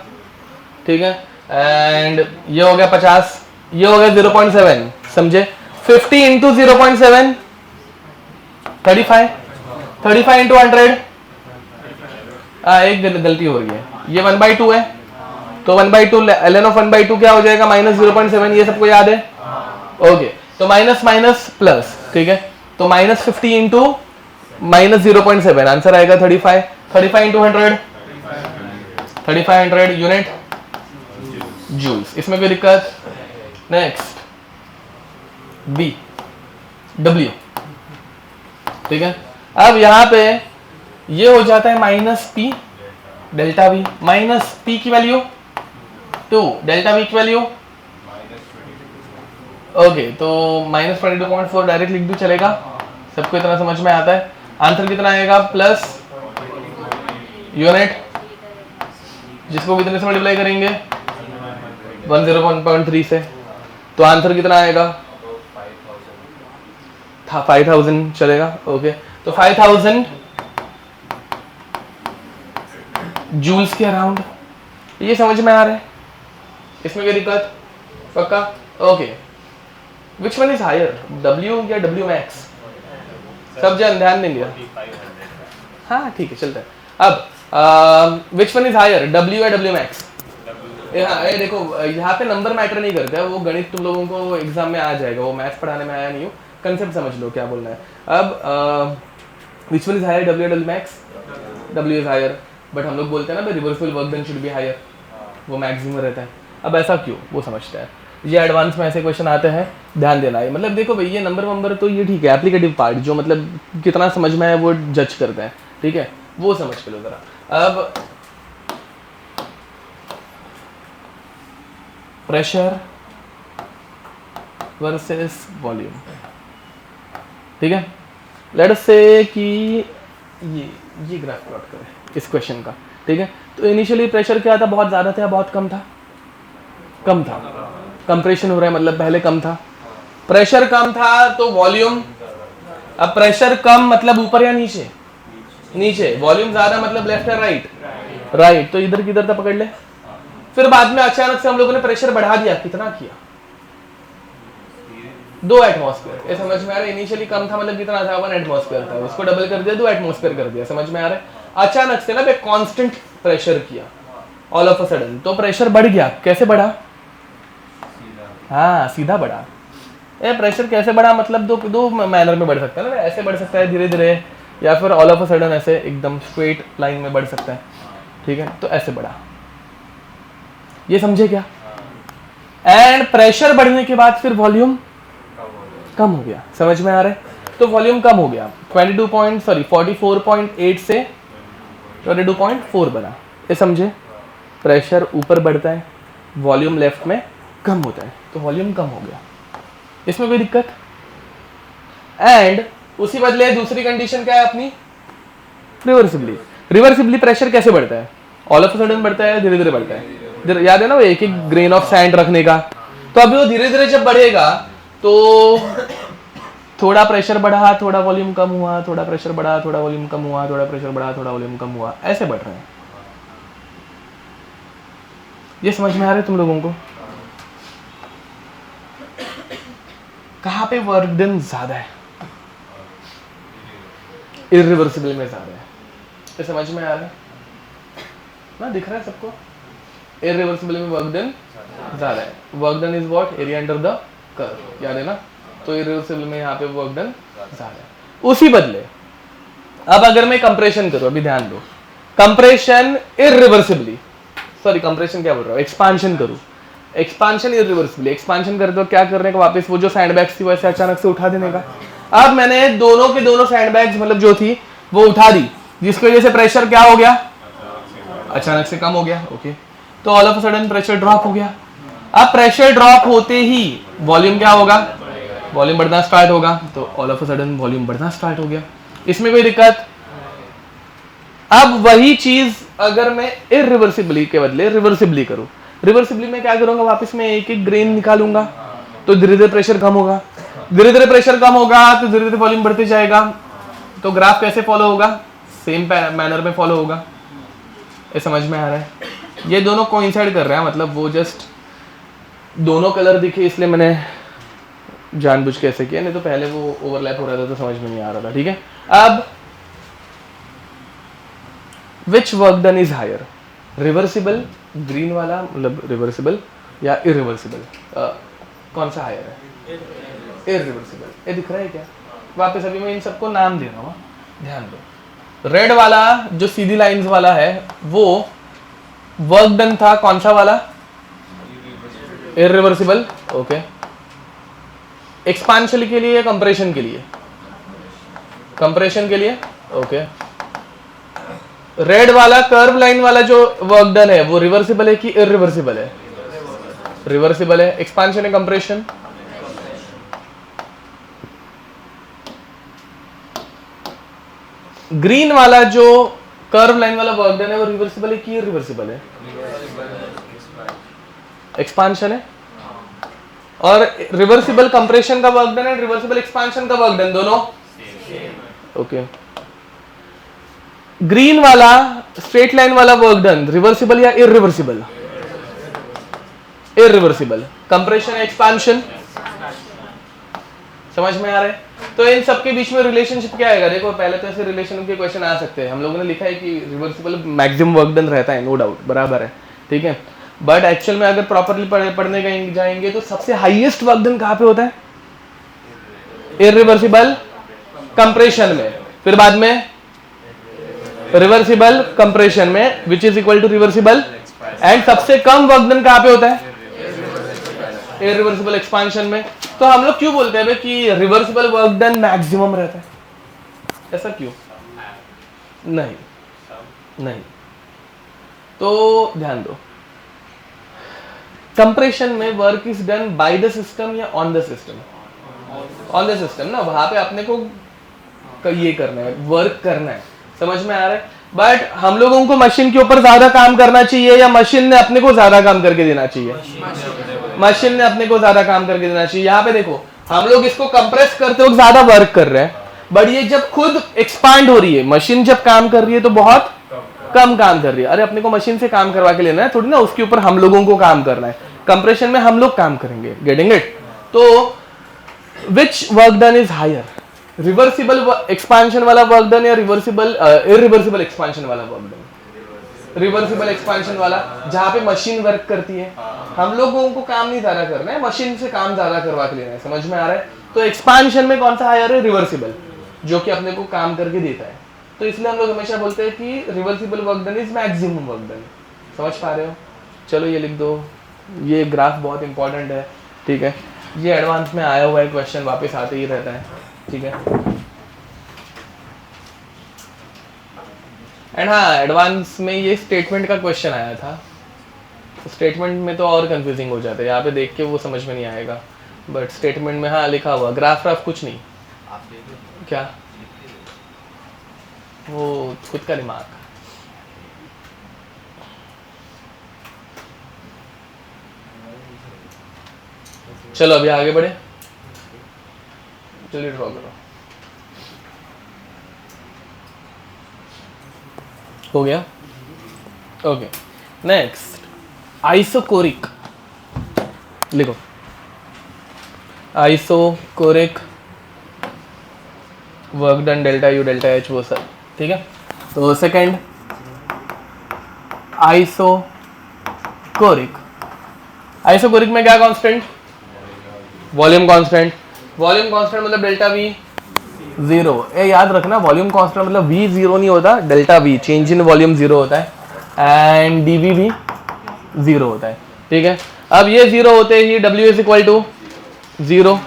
ठीक है, एंड ये हो गया 50, ये हो गया 0.7, समझे? 50 इंटू 0.7 35 इंटू 100, एक गलती हो रही है, ये 1/2 है, तो 1/2 ln ऑफ 1/2 क्या हो जाएगा? माइनस 0.7, ये सबको याद है? ओके, तो माइनस माइनस प्लस, ठीक है, तो माइनस 50 इंटू माइनस 0.7, आंसर आएगा 35 इंटू 100 3500 यूनिट जूल्स। इसमें कोई दिक्कत? नेक्स्ट बी डब्ल्यू, ठीक है। अब यहां पे ये हो जाता है minus P delta we, minus P की वैल्यू 2 डेल्टा वी की वैल्यू ओके, तो माइनस 22.4 डायरेक्ट लिख भी चलेगा, सबको इतना समझ में आता है। आंसर कितना आएगा? प्लस यूनिट, जिसको कितने से मल्टीप्लाई करेंगे? 101.3 से, तो आंसर कितना आएगा? था 5000 चलेगा, ओके। तो 5000 जूल्स के अराउंड, ये समझ में आ रहा है? इसमें कोई दिक्कत? पक्का? Okay. Which one is higher, W या W मैक्स? सब जन ध्यान देंगे। हाँ ठीक है, चलता है। अब which one is higher, W या W मैक्स? ये देखो, यहाँ पे नंबर मैटर नहीं करता है, वो गणित तुम लोगों को एग्जाम में आ जाएगा, वो मैथ्स पढ़ाने में आया नहीं हूँ, कंसेप्ट समझ लो क्या बोलना है। अब which one is higher, W या W max? W is higher, but हम लोग बोलते हैं ना reversible work done should be higher, वो मैक्सिमम रहता है। अब ऐसा क्यों, वो समझता है। ये एडवांस में ऐसे क्वेश्चन आते हैं, ध्यान देना है। मतलब देखो भाई, ये नंबर वंबर तो ये ठीक है, एप्लीकेटिव पार्ट जो मतलब कितना समझ में है वो जज करते हैं, ठीक है, वो समझ के लो जरा। अब प्रेशर वर्सेस वॉल्यूम, ठीक है। लेट अस से कि ये ग्राफ प्लॉट करें इस क्वेश्चन का, ठीक है। तो इनिशियली प्रेशर क्या था, बहुत ज़्यादा था या बहुत कम था? कम था। कंप्रेशन हो रहा है मतलब पहले कम था, प्रेशर कम था तो वॉल्यूम, अब प्रेशर कम मतलब ऊपर या नीचे? नीचे। वॉल्यूम ज़्यादा मतलब लेफ्ट या राइट? राइट। तो इधर किधर था पकड़ ले। फिर बाद में अचानक से हम लोगों ने प्रेशर बढ़ा दिया, कितना किया? 2 एटमॉस्फेयर। ये समझ में आ रहा है? इनिशियली कम था मतलब कितना था? 1 एटमॉस्फेयर था, उसको डबल कर दिया, 2 एटमॉस्फेयर कर दिया। समझ में आ रहा है? अचानक से ना एक कांस्टेंट प्रेशर किया ऑल ऑफ अ सडन, तो प्रेशर बढ़ गया। कैसे बढ़ा? हाँ सीधा बढ़ा। ये प्रेशर कैसे बढ़ा मतलब दो मैनर में बढ़ सकता है ना, ऐसे बढ़ सकता है धीरे धीरे, या फिर ऑल ऑफ अ सडन ऐसे एकदम स्ट्रेट लाइन में बढ़ सकता है, ठीक है। तो ऐसे बढ़ा, ये समझे क्या? एंड प्रेशर बढ़ने के बाद फिर वॉल्यूम कम हो गया। समझ में आ रहा है? तो वॉल्यूम कम हो गया, 44.8 से 22.4 बना। ये समझे? प्रेशर ऊपर बढ़ता है, वॉल्यूम लेफ्ट में कम होता है, तो वॉल्यूम कम हो गया। इसमें कोई दिक्कत? एंड उसी बदले दूसरी कंडीशन क्या है अपनी? रिवर्सिबली। रिवर्सिबली प्रेशर कैसे बढ़ता है? ऑल ऑफ अ सडन बढ़ता है, धीरे धीरे बढ़ता है। याद है ना वो एक एक ग्रेन ऑफ सैंड रखने का, तो अभी वो धीरे धीरे जब बढ़ेगा तो थोड़ा प्रेशर बढ़ा, थोड़ा वॉल्यूम कम हुआ, थोड़ा प्रेशर बढ़ा, थोड़ा वॉल्यूम कम हुआ, थोड़ा प्रेशर बढ़ा, थोड़ा वॉल्यूम कम हुआ, ऐसे बढ़ रहे हैं। ये समझ में आ रहा है तुम लोगों को? कहाँ पे वर्क डन ज्यादा है? इरिवर्सिबल में ज्यादा है। ये समझ में आ रहा है ना? दिख रहा है सबको? इरिवर्सिबल में वर्क डन ज्यादा है। Work done is what? Area under the curve, याद है ना? तो इरिवर्सिबल में यहाँ पे वर्क डन ज्यादा है। उसी बदले अब अगर मैं कंप्रेशन करूं, अभी ध्यान दो, कंप्रेशन इरिवर्सिबली, सॉरी कंप्रेशन क्या बोल रहा हूँ, एक्सपांशन करूं, एक्सपांशन इरिवर्सिबली। एक्सपांशन करते हो क्या करने का? वापस वो जो सैंडबैग्स थी वैसे अचानक से उठा देने का। अब मैंने दोनों के दोनों सैंडबैग्स मतलब जो थी वो उठा दी, जिसकी वजह से प्रेशर क्या हो गया? अचानक से कम हो गया, ओके। तो all of a sudden pressure drop हो गया। अब प्रेशर ड्रॉप होते ही वॉल्यूम क्या होगा? वॉल्यूम बढ़ना स्टार्ट होगा, तो all of a sudden volume बढ़ना स्टार्ट हो गया। इसमें कोई दिक्कत? अब वही चीज अगर मैं इरिवर्सिबली के बदले रिवर्सिबली करूं, रिवर्सिबली में क्या करूंगा? वापस में एक एक ग्रेन निकालूंगा, तो धीरे धीरे प्रेशर कम होगा, धीरे धीरे प्रेशर कम होगा तो धीरे धीरे वॉल्यूम बढ़ते जाएगा। तो ग्राफ कैसे फॉलो होगा? सेम मैनर में फॉलो होगा। ये समझ में आ रहा है? ये दोनों कोइंसाइड कर रहे हैं, मतलब वो जस्ट दोनों कलर दिखे इसलिए मैंने जानबूझ के ऐसे किया, नहीं तो पहले वो ओवरलैप हो रहा था तो समझ में नहीं आ रहा था, ठीक है। अब which work done is higher? Reversible green वाला मतलब रिवर्सिबल या इरिवर्सिबल, कौन सा हायर है? इरिवर्सिबल। ये दिख रहा है क्या? वापस अभी मैं इन सबको नाम दे रहा हूँ, ध्यान दो। रेड वाला जो सीधी लाइंस वाला है वो वर्क डन था, कौन सा वाला? Irreversible, okay. एक्सपांशन के लिए या कंप्रेशन के लिए? कंप्रेशन के लिए, ओके। रेड वाला कर्व लाइन वाला जो वर्क डन है वो रिवर्सिबल है कि इरिवर्सिबल है? रिवर्सिबल है। एक्सपांशन है कंप्रेशन? ग्रीन वाला जो कर्व लाइन वाला वर्क डन है वो रिवर्सिबल है कि इरिवर्सिबल है? एक्सपांशन है। और रिवर्सिबल कंप्रेशन का work done and reversible expansion का वर्क डन दोनों ओके। ग्रीन वाला स्ट्रेट लाइन वाला वर्क डन रिवर्सिबल या इरिवर्सिबल? इरिवर्सिबल। कंप्रेशन एक्सपांशन समझ में आ रहा है? तो इन सबके बीच में रिलेशनशिप क्या आएगा? देखो पहले तो ऐसे रिलेशन के क्वेश्चन आ सकते हैं। हम लोगों ने लिखा है कि रिवर्सिबल मैक्सिमम वर्क डन रहता है, नो डाउट, बराबर है, ठीक है। बट एक्चुअल में अगर प्रॉपरली पढ़ने जाएंगे तो सबसे हाईएस्ट वर्क डन कहाँ पे होता है? इरिवर्सिबल कंप्रेशन में, फिर बाद में रिवर्सिबल कंप्रेशन में which is equal to reversible, and सबसे कम वर्क डन कहाँ पे होता है? इरिवर्सिबल एक्सपांशन में। तो हम लोग क्यों बोलते हैं कि रिवर्सिबल वर्क डन मैक्सिमम रहता है? ऐसा क्यों? नहीं, तो ध्यान दो, कंप्रेशन में work is done by the system या on the system? On the system ना, वहां पे अपने को ये करना है, वर्क करना है, समझ में आ रहा है? बट हम लोगों को मशीन के ऊपर ज्यादा काम करना चाहिए या मशीन ने अपने को ज्यादा काम करके देना चाहिए? मशीन ने अपने को ज्यादा काम करके देना चाहिए। यहाँ पे देखो, हम लोग इसको कंप्रेस करते वक्त ज्यादा वर्क कर रहे हैं, बट ये जब खुद एक्सपांड हो रही है, मशीन जब काम कर रही है तो बहुत कम काम कर रही है। अरे अपने को मशीन से काम करवा के लेना है थोड़ी ना, उसके ऊपर हम लोगों को काम करना है। कंप्रेशन में हम लोग काम करेंगे, गेटिंग इट? तो which work done is higher, reversible expansion वाला वर्क डन या इरिवर्सिबल एक्सपांशन वाला वर्क डन? रिवर्सिबल एक्सपांशन वाला, जहां पे मशीन वर्क करती है। हम लोगों को काम नहीं ज्यादा करना है, मशीन से काम ज्यादा करवा के लेना है, समझ में आ रहा है? तो एक्सपांशन में कौन सा हायर है? रिवर्सिबल, जो कि अपने को काम करके देता है। तो इसलिए हम लोग हमेशा बोलते हैं कि reversible work done is maximum work done. समझ पा रहे हो? चलो ये लिख दो, ये ग्राफ बहुत इंपॉर्टेंट है, ठीक है। ये एडवांस में आया हुआ है क्वेश्चन, वापस आते ही रहता है, ठीक है। एंड हाँ, एडवांस में ये स्टेटमेंट का क्वेश्चन आया था। स्टेटमेंट में तो और कंफ्यूजिंग हो जाता है, यहाँ पे देख के वो समझ में नहीं आएगा, बट स्टेटमेंट में हाँ लिखा हुआ, ग्राफ व्राफ कुछ नहीं। क्या? वो खुद का दिमाग। चलो अभी आगे बढ़े, चलिए ड्रॉ करो। हो गया? ओके, नेक्स्ट आइसोकोरिक लिखो। Isochoric work done delta U delta H वो सब, ठीक है। तो सेकंड आइसोकोरिक, आइसोकोरिक में क्या constant? Volume constant. Volume constant मतलब डेल्टा वी जीरो। ये याद रखना, वॉल्यूम कांस्टेंट मतलब वी जीरो नहीं होता, delta we change in volume zero होता है, एंड डीवी भी जीरो होता है, ठीक है। अब ये जीरो होते ही W is equal to zero.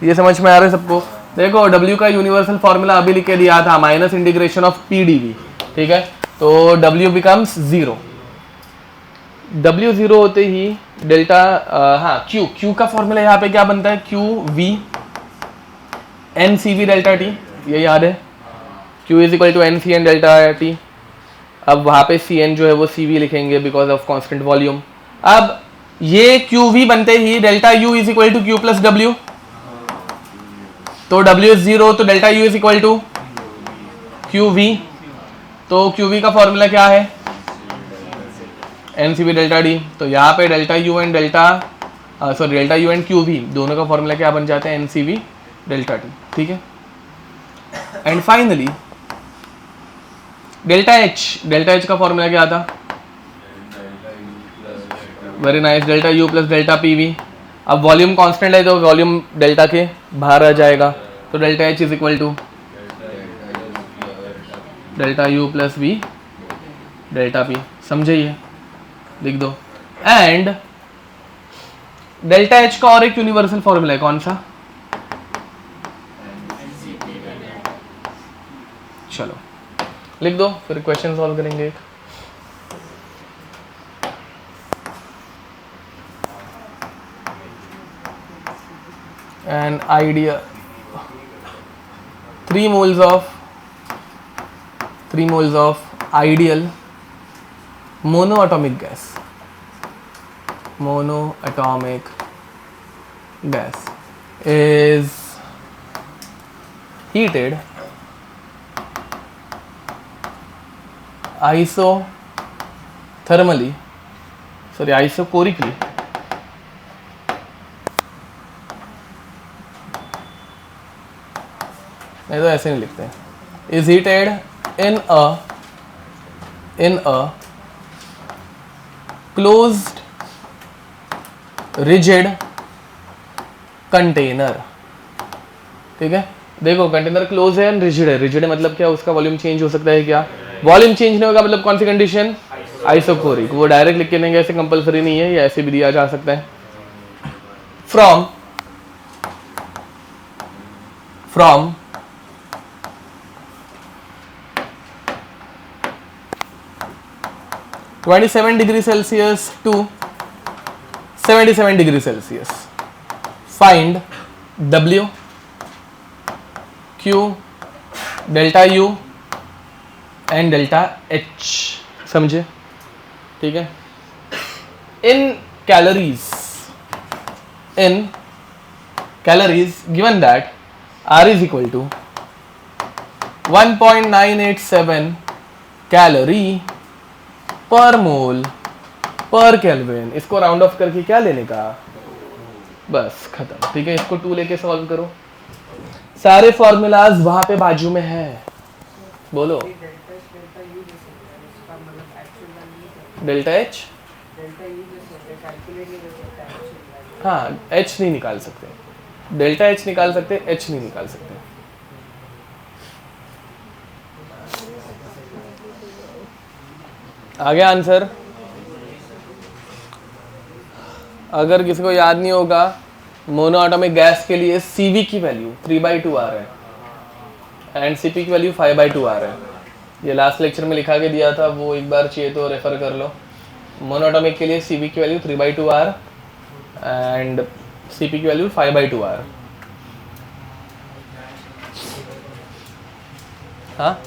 ये समझ में आ रहा है सबको? देखो डब्ल्यू का यूनिवर्सल फॉर्मूला अभी लिख के दिया था, minus integration of P D V, ठीक है। तो W becomes zero. W zero होते ही डेल्टा हाँ क्यू का फॉर्मूला यहाँ पे क्या बनता है? Q V N C V delta T, ये याद है? Q is equal to N C N delta T. अब वहाँ पे सी एन जो है वो सी वी लिखेंगे बिकॉज ऑफ कॉन्स्टेंट वॉल्यूम। अब ये क्यू वी बनते ही delta U is equal to Q plus W, तो डब्ल्यू इज जीरो, तो delta U is equal to Q V. तो क्यू वी का फॉर्मूला क्या है? N C V delta D. तो यहाँ पे delta U and delta U and Q V दोनों का फॉर्मूला क्या बन जाता है? N C V delta T, ठीक है। एंड फाइनली डेल्टा एच का फॉर्मूला क्या था? Very nice, delta U plus delta P V. अब वॉल्यूम कांस्टेंट है तो वॉल्यूम डेल्टा के बाहर आ जाएगा, तो delta H is equal to delta U plus V delta P. समझे? ये लिख दो। एंड डेल्टा एच का और एक यूनिवर्सल फॉर्मूला है, कौन सा? चलो लिख दो, फिर क्वेश्चन सॉल्व करेंगे। an idea 3 moles of ideal monoatomic gas gas is heated isocorically नहीं तो ऐसे नहीं लिखते हैं, is heated in a closed rigid container. ठीक है, देखो कंटेनर क्लोज है एंड रिजिड है। रिजिड है मतलब क्या, उसका वॉल्यूम चेंज हो सकता है क्या? वॉल्यूम चेंज नहीं होगा मतलब कौन सी कंडीशन? आइसोकोरिक। वो डायरेक्ट लिख के देंगे, ऐसे कंपलसरी नहीं है, या ऐसे भी दिया जा सकता है। From 27 degree Celsius to 77 degree Celsius. Find W, Q, delta U and delta H. समझे? ठीक है। In calories given that R is equal to 1.987 calorie पर मोल पर केल्विन। इसको राउंड ऑफ करके क्या लेने का? बस खत्म। ठीक है, इसको 2 लेके सॉल्व करो। सारे फॉर्मूलाज वहां पे बाजू में है। बोलो डेल्टा एच, हाँ एच नहीं निकाल सकते, डेल्टा एच निकाल सकते, एच नहीं निकाल सकते। आ गया आंसर? अगर किसी को याद नहीं होगा, मोनोएटॉमिक गैस के लिए CV की वैल्यू 3/2R है एंड CP की वैल्यू 5/2R है। ये लास्ट लेक्चर में लिखा के दिया था, वो एक बार चाहिए तो रेफर कर लो। मोनोएटॉमिक के लिए CV की वैल्यू 3/2R एंड CP की वैल्यू 5/2R। हाँ,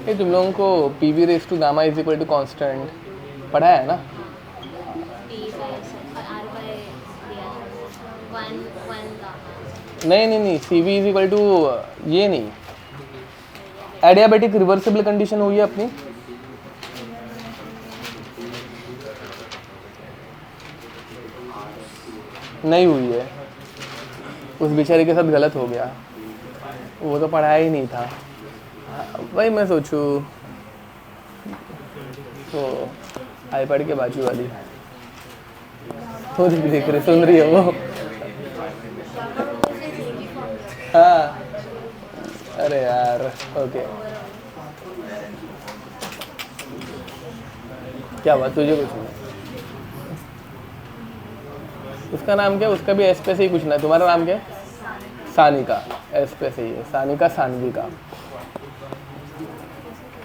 ये तुम लोगों को PV raise to gamma is equal to constant पढ़ा है ना? नहीं, CV इज इक्वल टू ये नहीं, एडियाबेटिक रिवर्सिबल कंडीशन हुई है अपनी। नहीं हुई है, उस बेचारे के साथ गलत हो गया, वो तो पढ़ाया ही नहीं था। वही मैं सोचूं तो आईपैड के बाजू वाली वो देख रहे, सुन रही है वो। हाँ अरे यार, ओके क्या बात, तुझे कुछ नहीं? उसका नाम क्या? उसका भी एस पे से ही पूछना है। तुम्हारा नाम क्या है? सानिका, एस पे से ही है, सानिका सानवी का।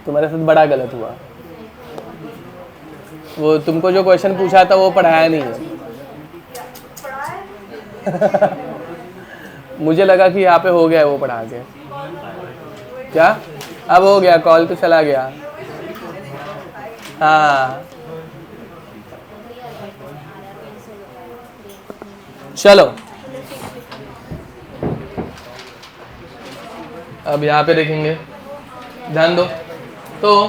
तुम्हारे साथ बड़ा गलत हुआ, वो तुमको जो क्वेश्चन पूछा था वो पढ़ाया नहीं है। मुझे लगा कि यहाँ पे हो गया है वो पढ़ा के। क्या? अब हो गया, कॉल तो चला गया। हाँ चलो, अब यहाँ पे देखेंगे, ध्यान दो। तो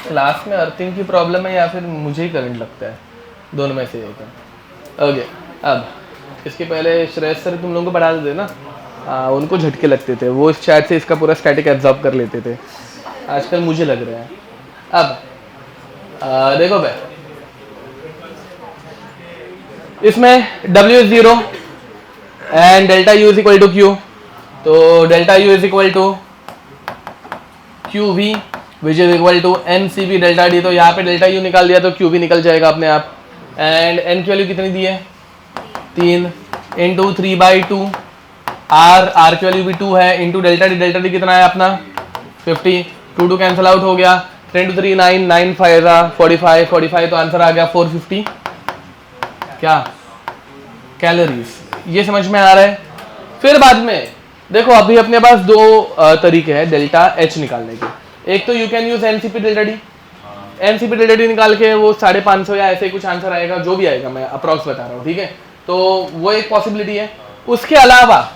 क्लास में अर्थिंग की प्रॉब्लम है या फिर मुझे ही करंट लगता है, दोनों में से एक है। ओके, अब इसके पहले श्रेयस सर तुम लोगों को पढ़ा देते ना, उनको झटके लगते थे, वो इस चैट से इसका पूरा स्टैटिक एब्जॉर्ब कर लेते थे। आजकल मुझे लग रहा है। अब देखो भाई, इसमें W is 0 and delta U is equal to Q, तो delta U is equal to QV which is equal to NCV delta D, तो यहाँ पे डेल्टा U निकाल दिया तो QV निकल जाएगा अपने आप। एंड N की वैल्यू कितनी दी है 3 इंटू 3/2, R की वैल्यू भी 2 है, इंटू डेल्टा D कितना है अपना 50, 2 कैंसिल आउट हो गया, 10 to 3 9, 9 5 45, तो आंसर आ गया 450 क्या कैलोरीज। ये समझ में आ रहा है। फिर बाद में देखो अभी अपने पास दो तरीके हैं डेल्टा H निकालने के। एक तो you can use NCP delta D, NCP delta D निकाल के वो 550 या ऐसे कुछ आंसर आएगा, जो भी आएगा मैं अप्रॉक्स बता रहा हूँ, ठीक है। तो वो एक पॉसिबिलिटी है। उसके अलावा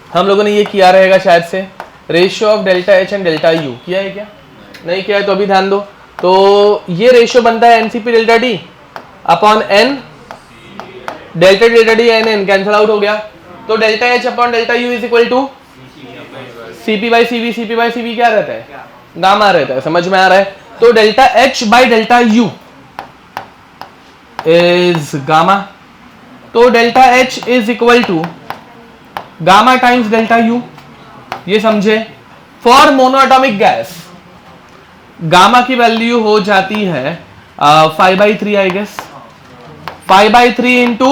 हम लोगों ने ये किया रहेगा शायद से, ratio of delta H and delta you किया है क्या, नहीं किया है तो अभी ध्यान दो। तो ये रेशियो बनता है NCP delta D upon N, delta D N N cancel out हो गया, तो delta H upon delta U is equal to CP by CV, CP by CV क्या रहता है गामा रहता है, समझ में आ रहा है। तो delta H by delta U is gamma, तो delta H is equal to gamma times delta U, ये समझे। फॉर मोनोएटॉमिक गैस गामा की वैल्यू हो जाती है 5/3 आई गेस, 5/3 इंटू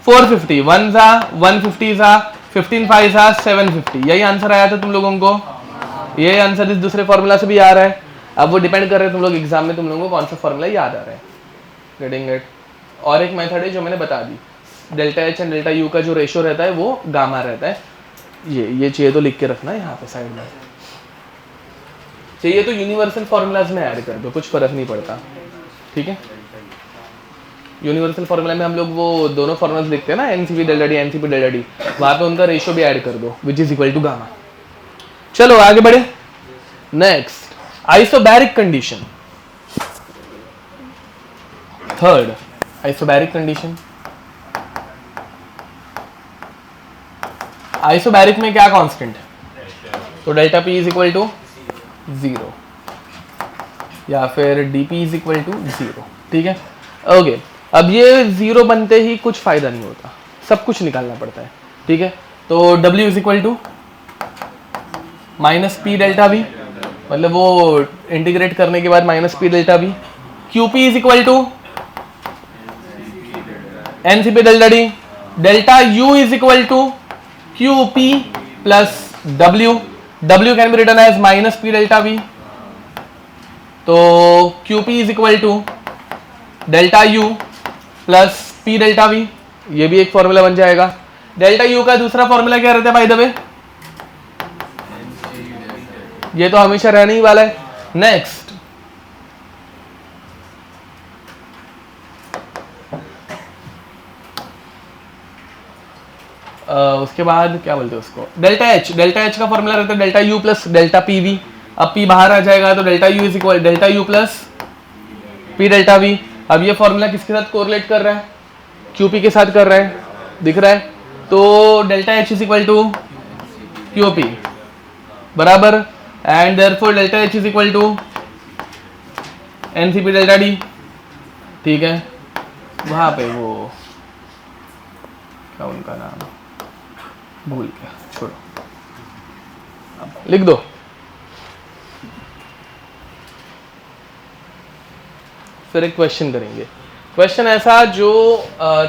450, 1 जा 150 जा 15 5 जा 750, यही आंसर आया था तुम लोगों को। ये आंसर इस दूसरे फॉर्मूला से भी आ रहा है। अब वो डिपेंड कर रहे हैं तुम लोग एग्जाम में तुम लोगों को कौन सा फॉर्मूला याद आ रहा है। Getting it. और एक मेथड है जो मैंने बता दी, delta H and delta U का जो रेशियो रहता है वो गामा रहता है। ये चाहिए तो लिख के रखना यहाँ पे साइड में, चाहिए तो यूनिवर्सल फॉर्मूलाज में ऐड कर दो, कुछ फर्क नहीं पड़ता, ठीक है। यूनिवर्सल फॉर्मूला में हम लोग वो दोनों फॉर्मूलाज लिखते हैं ना, NCP delta D, NCP delta D, वहां पे उनका रेशियो भी ऐड कर दो which is equal to gamma. चलो आगे बढ़े। Next isobaric condition, third isobaric condition. Isobaric में क्या कांस्टेंट है, तो delta P is equal to 0 या फिर डीपी इज इक्वल टू 0, ठीक है। ओके, अब ये 0 बनते ही कुछ फायदा नहीं होता, सब कुछ निकालना पड़ता है, ठीक है। तो W is equal to minus P delta V, मतलब वो इंटीग्रेट करने के बाद minus P delta V. QP is equal to NCP delta D, delta U is equal to QP plus W, W can be written as minus P delta V, तो QP is equal to delta U plus P delta V, ये भी एक फॉर्मूला बन जाएगा। डेल्टा U का दूसरा फॉर्मूला क्या रहता है बाय द वे, ये तो हमेशा रहने ही वाला है। नेक्स्ट उसके बाद क्या बोलते हैं उसको, डेल्टा एच। डेल्टा एच का फॉर्मूला रहता है delta U plus delta P V. अब पी बाहर आ जाएगा तो delta U is equal delta U plus P delta we. अब ये फॉर्मूला किसके साथ कोरिलेट कर रहा है, क्यूपी के साथ कर रहा है, दिख रहा है। तो delta H is equal to Q P बराबर, and therefore delta H is equal to NCP delta D, ठीक है। वहां पे वो क्या उनका नाम भूल गया, छोड़ो, लिख दो। फिर एक क्वेश्चन करेंगे, क्वेश्चन ऐसा जो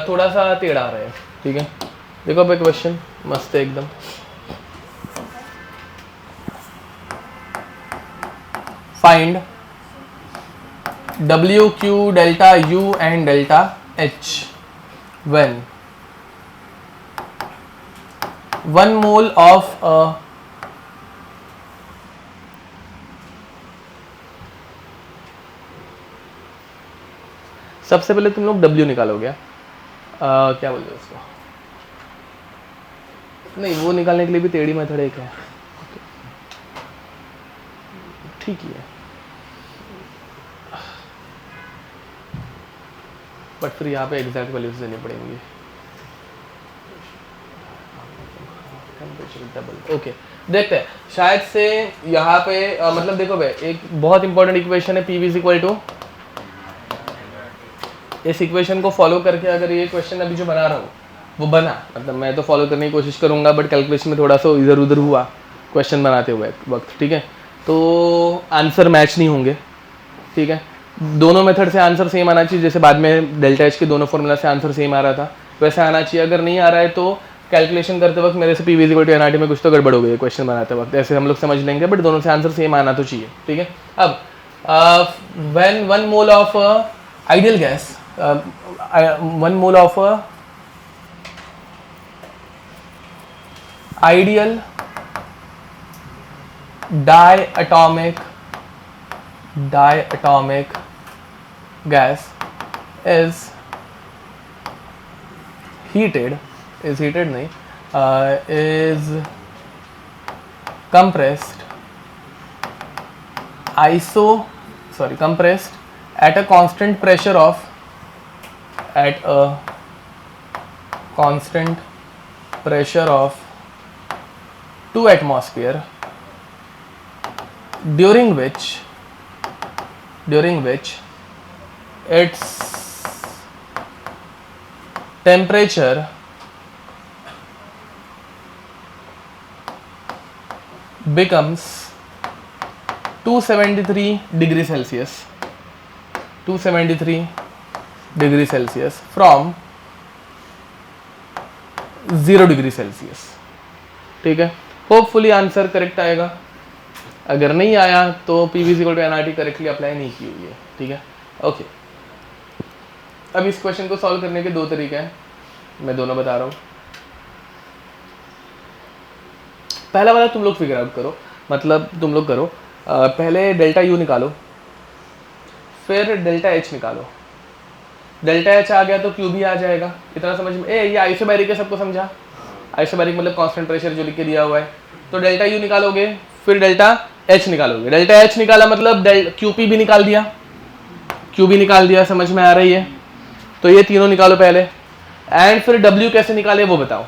थोड़ा सा टेढ़ा रहे, ठीक है। देखो भाई क्वेश्चन मस्त है एकदम। Find W, Q, delta U and delta H when 1 mole of a सबसे पहले तुम लोग W निकालोगे, क्या बोलते हैं उसको, नहीं वो निकालने के लिए भी टेढ़ी मेथड एक है, ठीक ही है, बट फिर यहाँ पे एग्जैक्ट वैल्यूज देनी पड़ेंगी। डबल ओके, देखते हैं शायद से यहाँ पे मतलब देखो भाई एक बहुत इंपॉर्टेंट इक्वेशन है, P V is equal to इस इक्वेशन को फॉलो करके अगर ये क्वेश्चन अभी जो बना रहा हूँ वो बना, मतलब मैं तो फॉलो करने की कोशिश करूँगा बट कैलकुलेशन में थोड़ा सा इधर उधर हुआ क्वेश्चन बनाते हुए वक्त, ठीक है, तो आंसर मैच नहीं होंगे, ठीक है। दोनों मेथड से आंसर सेम आना चाहिए, जैसे बाद में डेल्टा एच के दोनों फॉर्मूला से आंसर सेम आ रहा था वैसे आना चाहिए। अगर नहीं आ रहा है तो कैलकुलेशन करते वक्त मेरे से P V N R T में कुछ तो गड़बड़ हो गई है क्वेश्चन बनाते वक्त, ऐसे हम लोग समझ लेंगे, बट दोनों से आंसर सेम आना तो चाहिए, ठीक है। अब when 1 mole of ideal gas 1 mole of ideal diatomic gas is heated नहीं is compressed at a constant pressure of 2 atmosphere during which its temperature becomes 273 degree Celsius from 0 degree Celsius, ठीक है। होपफुली आंसर करेक्ट आएगा, अगर नहीं आया तो P V N R T correctly apply नहीं की हुई है, ठीक है, ओके। अब इस क्वेश्चन को सॉल्व करने के 2 तरीके हैं, मैं दोनों बता रहा हूँ। पहला वाला तुम लोग फिगर आउट करो, मतलब तुम लोग करो पहले डेल्टा यू निकालो, फिर डेल्टा एच निकालो। डेल्टा एच आ गया तो क्यू भी आ जाएगा, इतना समझ में। ये आइसोबैरिक है, सबको समझा? आइसोबैरिक मतलब कांस्टेंट प्रेशर जो लिख के दिया हुआ है। तो डेल्टा यू निकालोगे, फिर डेल्टा एच निकालोगे। डेल्टा एच निकाला मतलब क्यूपी भी निकाल दिया, क्यू भी निकाल दिया, समझ में आ रही है? तो ये तीनों निकालो पहले, एंड फिर डब्ल्यू कैसे निकाले वो बताओ।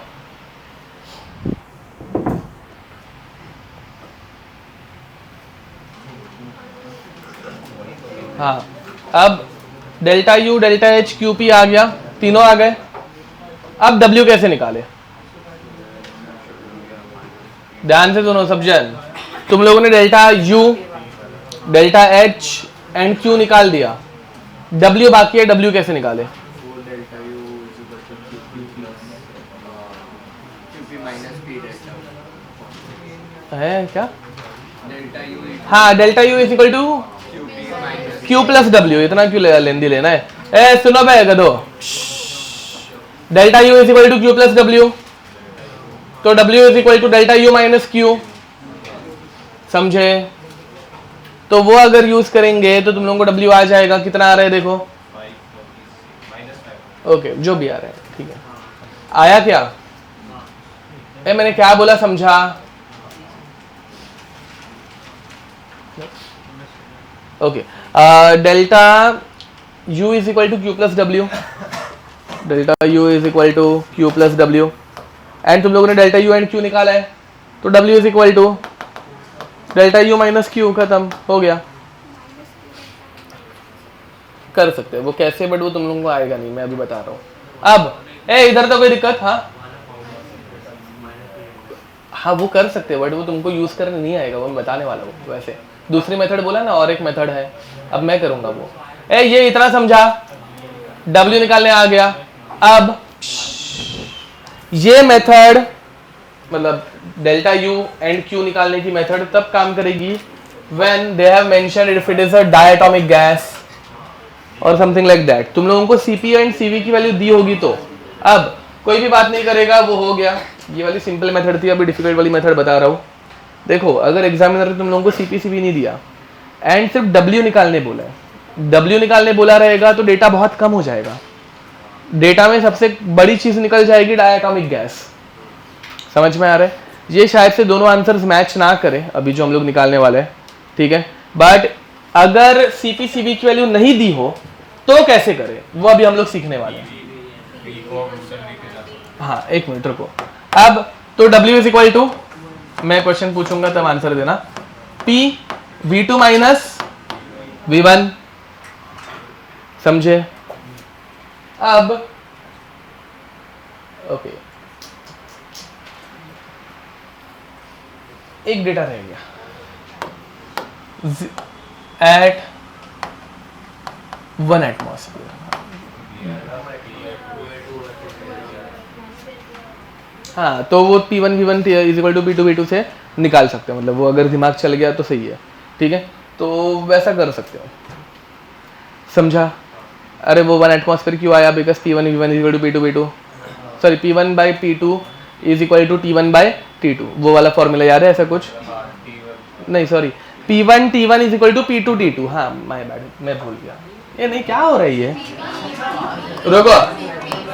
हाँ, अब delta U, delta H, Q P आ गया, तीनों आ गए। अब डब्ल्यू कैसे निकाले? ध्यान से दोनों सब जन, तुम लोगों ने delta U, delta H and Q निकाल दिया, डब्ल्यू बाकी है, डब्ल्यू कैसे निकाले? Delta U QP minus P delta है क्या? डेल्टा यू हाँ, delta U is equal to QP minus Q plus W. इतना क्यों लेंदी लेना है? ए सुनो भाई गधो, delta U is equal to Q plus W, तो W is equal to delta U minus Q, समझे? तो वो अगर यूज करेंगे तो तुम लोगों को डब्ल्यू आ जाएगा, कितना आ रहा है देखो, ओके जो भी आ रहा है, ठीक है। आया क्या? मैंने क्या बोला समझा? Okay, delta U is equal to Q plus W, delta U is equal to Q plus W, and तुम लोगों ने डेल्टा यू एंड क्यू निकाला है, तो W is equal to delta U minus Q, खत्म हो गया। कर सकते हैं वो कैसे, बट वो तुम लोगों को आएगा नहीं, मैं अभी बता रहा हूँ। अब इधर तो कोई दिक्कत? हाँ वो कर सकते हैं, बट वो तुमको यूज करने नहीं आएगा, वो मैं बताने वाला हूँ। वैसे दूसरी मेथड बोला ना, और एक मेथड है, अब मैं करूंगा वो। ये इतना समझा, W निकालने आ गया। अब ये मेथड मतलब डेल्टा यू एंड क्यू निकालने की मेथड तब काम करेगी when they have mentioned if it is a diatomic gas और समथिंग लाइक दैट। तुम लोगों को सीपी एंड सीवी की वैल्यू दी होगी तो अब कोई भी बात नहीं करेगा, वो हो गया। ये वाली सिंपल मेथड थी, अभी डिफिकल्ट वाली मेथड बता रहा हूँ। देखो अगर एग्जामिनर ने तुम लोगों को सीपी सीवी नहीं दिया एंड सिर्फ डब्ल्यू निकालने बोला है, डब्ल्यू निकालने बोला रहेगा तो डेटा बहुत कम हो जाएगा। डेटा में सबसे बड़ी चीज निकल जाएगी डायटोमिक गैस। समझ में आ रहा है? ये शायद से दोनों आंसर्स मैच ना करें अभी जो हम लोग निकालने वाले हैं, ठीक है। बट अगर सीपी सीवी की वैल्यू नहीं दी हो तो कैसे करें, वो अभी हम लोग सीखने वाले हैं। हाँ एक मिनट रुको। अब तो W इज इक्वल टू, मैं क्वेश्चन पूछूंगा तब आंसर देना, P V2 माइनस V1, समझे? अब ओके, एक डेटा रह गया एट 1 एटमॉस्फेयर। हाँ, तो वो P1 V1 is equal to P2 V2 से निकाल सकते हो, मतलब वो अगर दिमाग चल गया तो सही है, ठीक है, तो वैसा कर सकते हो, समझा? अरे वो 1 एटमॉस्फेयर क्यों आया? Because P1 V1 is equal to P2 V2, sorry P1 by P2 is equal to T1 by T2, वो वाला फॉर्मूला याद है ऐसा कुछ? नहीं sorry, P1 T1 is equal to P2 T2, हाँ माय बैड, मैं भूल गया। ये नहीं, क्या हो रहा है ये? रुको,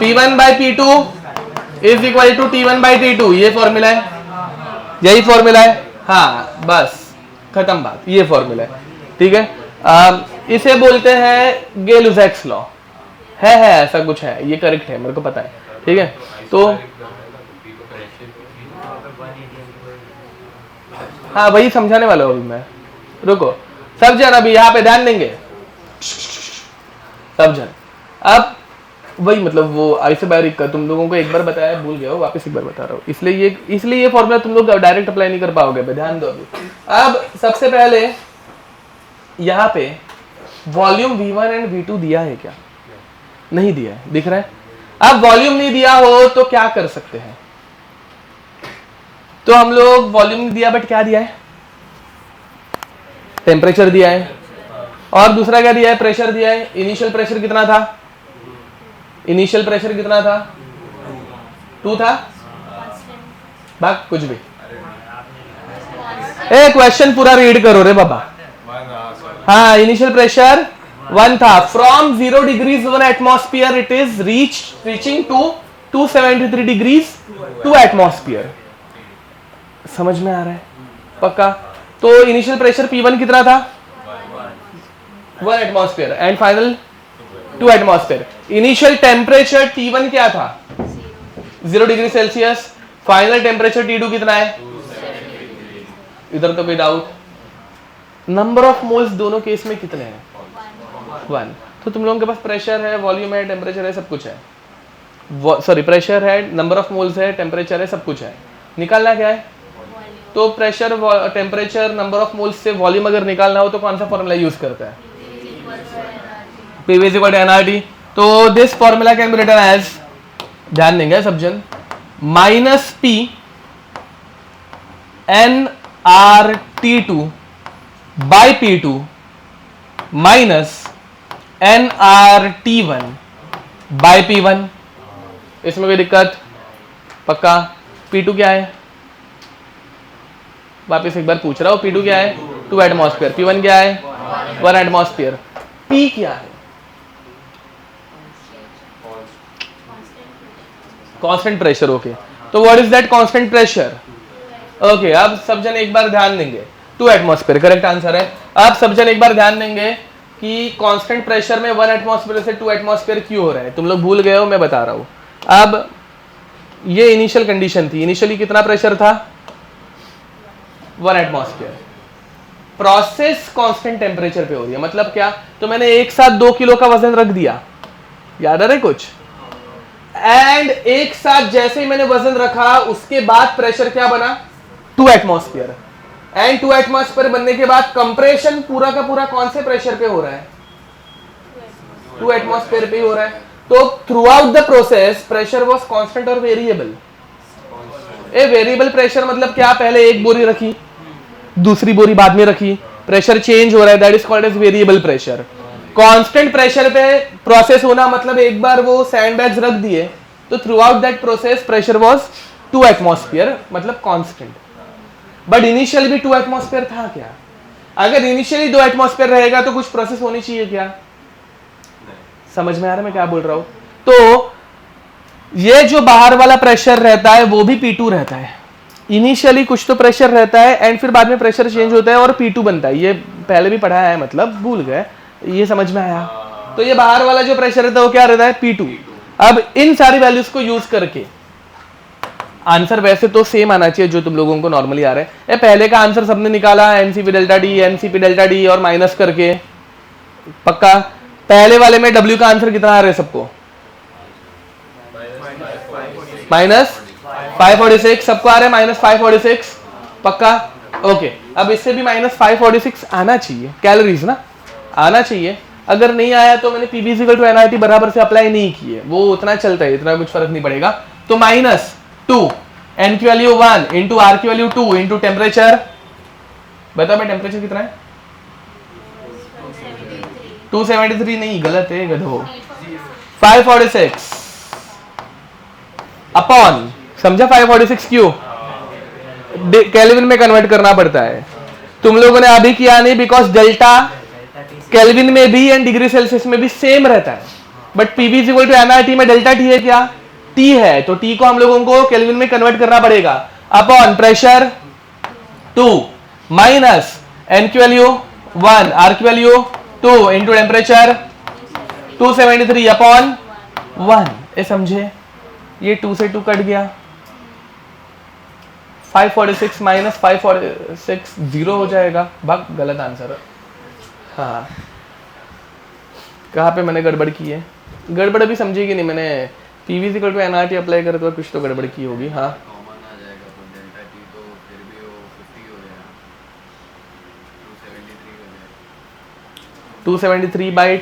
P1 by P2 is equal to T1 by T2, ये फॉर्मूला है, यही फॉर्मूला है, हाँ बस खत्म बात, ये फॉर्मूला है, ठीक है। इसे बोलते हैं गेल-लुजैक्स लॉ, है ऐसा कुछ है, ये करेक्ट है, मेरे को पता है, ठीक है। तो हाँ वही समझाने वाला हूँ अभी मैं, रुको सब जन अभी यहाँ पे ध्यान देंगे सब जन। अब वही मतलब वो आइसोबैरिक का तुम लोगों को एक बार बताया, भूल गया हो, वापस एक बार बता रहा हूँ, इसलिए ये फॉर्मूला तुम लोग डायरेक्ट अप्लाई नहीं कर पाओगे, ध्यान दो अभी। अब सबसे पहले यहाँ पे वॉल्यूम V1 एंड V2 दिया है क्या? नहीं दिया है, दिख रहा है? अब वॉल्यूम नहीं दिया हो तो क्या कर सकते हैं? तो हम लोग वॉल्यूम नहीं दिया बट क्या दिया है? टेम्परेचर दिया है, और दूसरा क्या दिया है? प्रेशर दिया है। इनिशियल प्रेशर कितना था? इनिशियल प्रेशर कितना था? 2 था? बात कुछ भी, ए क्वेश्चन पूरा रीड करो रे बाबा। हाँ, इनिशियल प्रेशर 1 था, from 0 degrees 1 atmosphere it is reaching to 273 degrees 2 atmosphere. समझ में आ रहा है पक्का? तो इनिशियल प्रेशर P1 कितना था? 1 atmosphere and final 2 atmosphere. Initial temperature T1 क्या था? 0 degree Celsius. Final temperature T2 कितना है? इधर तो कोई डाउट? नंबर ऑफ मोल्स दोनों केस में कितने हैं? 1। तो तुम लोगों के पास प्रेशर है, वॉल्यूम है, टेम्परेचर है, सब कुछ है, सॉरी प्रेशर है, नंबर ऑफ मोल्स है, टेम्परेचर है, सब कुछ है। निकालना क्या है? तो pressure, temperature, number of moles से वॉल्यूम अगर निकालना हो तो कौन सा फॉर्मूला यूज करता है? PV is equal to nRT। तो this formula can be written as, ध्यान देंगे सब जन, minus P nRT2 by P2 minus nRT1 by P1। इसमें कोई दिक्कत? पक्का? P2 क्या है? वापस एक बार पूछ रहा हूं, P2 क्या है? 2 एटमॉस्फेयर। P1 क्या है? 1 एटमॉस्फेयर। P क्या है? Constant pressure. ओके, तो what is that constant pressure? Okay, अब सब जन एक बार ध्यान देंगे, 2 एटमॉस्फेयर करेक्ट आंसर है। अब सब जन एक बार ध्यान देंगे कि कांस्टेंट प्रेशर में 1 एटमॉस्फेयर से 2 एटमॉस्फेयर क्यों हो रहा है? तुम लोग भूल गए हो, मैं बता रहा हूं। अब ये इनिशियल कंडीशन थी, इनिशियली कितना प्रेशर था? 1 एटमॉस्फेयर। प्रोसेस कांस्टेंट टेम्परेचर पे हो रही है, मतलब क्या? तो मैंने एक साथ 2 किलो का वजन रख दिया, याद आ रहा है कुछ? एंड एक साथ जैसे ही मैंने वजन रखा उसके बाद प्रेशर क्या बना? 2 एटमॉस्फेयर। एंड 2 एटमॉस्फेयर बनने के बाद कंप्रेशन पूरा का पूरा कौन से प्रेशर पे हो रहा है? 2 एटमॉस्फेयर पे ही हो रहा है। तो through out the process pressure was constant और वेरिएबल। ए वेरिएबल प्रेशर मतलब क्या? पहले एक बोरी रखी, दूसरी बोरी बाद में रखी, प्रेशर चेंज हो रहा है, that is called as variable pressure. Constant pressure पे प्रोसेस होना मतलब एक बार वो सैंडबैग्स रख दिए तो throughout that process pressure was 2 atmosphere, मतलब कांस्टेंट। बट इनिशियली भी 2 एटमॉस्फेयर था क्या? अगर इनिशियली 2 एटमॉस्फेयर रहेगा तो कुछ प्रोसेस होनी चाहिए क्या? समझ में आ रहा है मैं क्या बोल रहा हूं? तो ये जो बाहर वाला प्रेशर रहता है वो भी P2 रहता है। इनिशियली कुछ तो प्रेशर रहता है एंड फिर बाद में प्रेशर चेंज होता है और P2 बनता है। ये पहले भी पढ़ा है, मतलब भूल गए, ये समझ में आया? तो ये बाहर वाला जो प्रेशर रहता है वो क्या रहता है? P2। अब इन सारी वैल्यूज को यूज करके आंसर वैसे तो सेम आना चाहिए जो तुम लोगों को नॉर्मली आ रहा है। ये पहले का आंसर सबने निकाला NCP delta D, NCP delta D और माइनस करके। पक्का? पहले वाले में W का आंसर कितना आ रहा है सबको? माइनस 546, सबको आ रहा है माइनस 546 पक्का? ओके, अब इससे भी माइनस 546 आना चाहिए, कैलोरीज ना आना चाहिए। अगर नहीं आया तो मैंने पीवी इक्वल टू एनआरटी बराबर से अप्लाई नहीं किए, वो उतना चलता है, इतना कुछ फर्क नहीं पड़ेगा। तो माइनस 2 एन की वैल्यू 1 इंटू आर की वैल्यू 2 इंटू टेम्परेचर, बताओ मैं टेम्परेचर कितना है? 273 नहीं, गलत है गधो, 546 अपॉन, समझा 546 क्यों? केल्विन में कन्वर्ट करना पड़ता है, तुम लोगों ने अभी किया नहीं, बिकॉज डेल्टा केल्विन में भी एंड डिग्री सेल्सियस में भी सेम रहता है, but PV equal to NRT में डेल्टा टी है क्या? टी है, तो टी को हम लोगों को केल्विन में कन्वर्ट करना पड़ेगा, अपॉन प्रेशर 2 माइनस एन की वैल्यू 1 आर की वैल्यू 2 इंटू टेम्परेचर 273 अपॉन 1। ये समझे, ये 2 से 2 कट गया, 546 माइनस 546 जीरो हो जाएगा, भाग गलत आंसर है। हाँ, कहाँ पे मैंने गड़बड़ की है? गड़बड़ अभी समझेगी नहीं, मैंने PV equal to NRT apply करे तो कुछ तो गड़बड़ की होगी। हाँ, कॉमन आ जाएगा तो डेल्टा टी तो फिर भी वो 50 हो जाएगा, 273 हो जाएगा। 273 बाई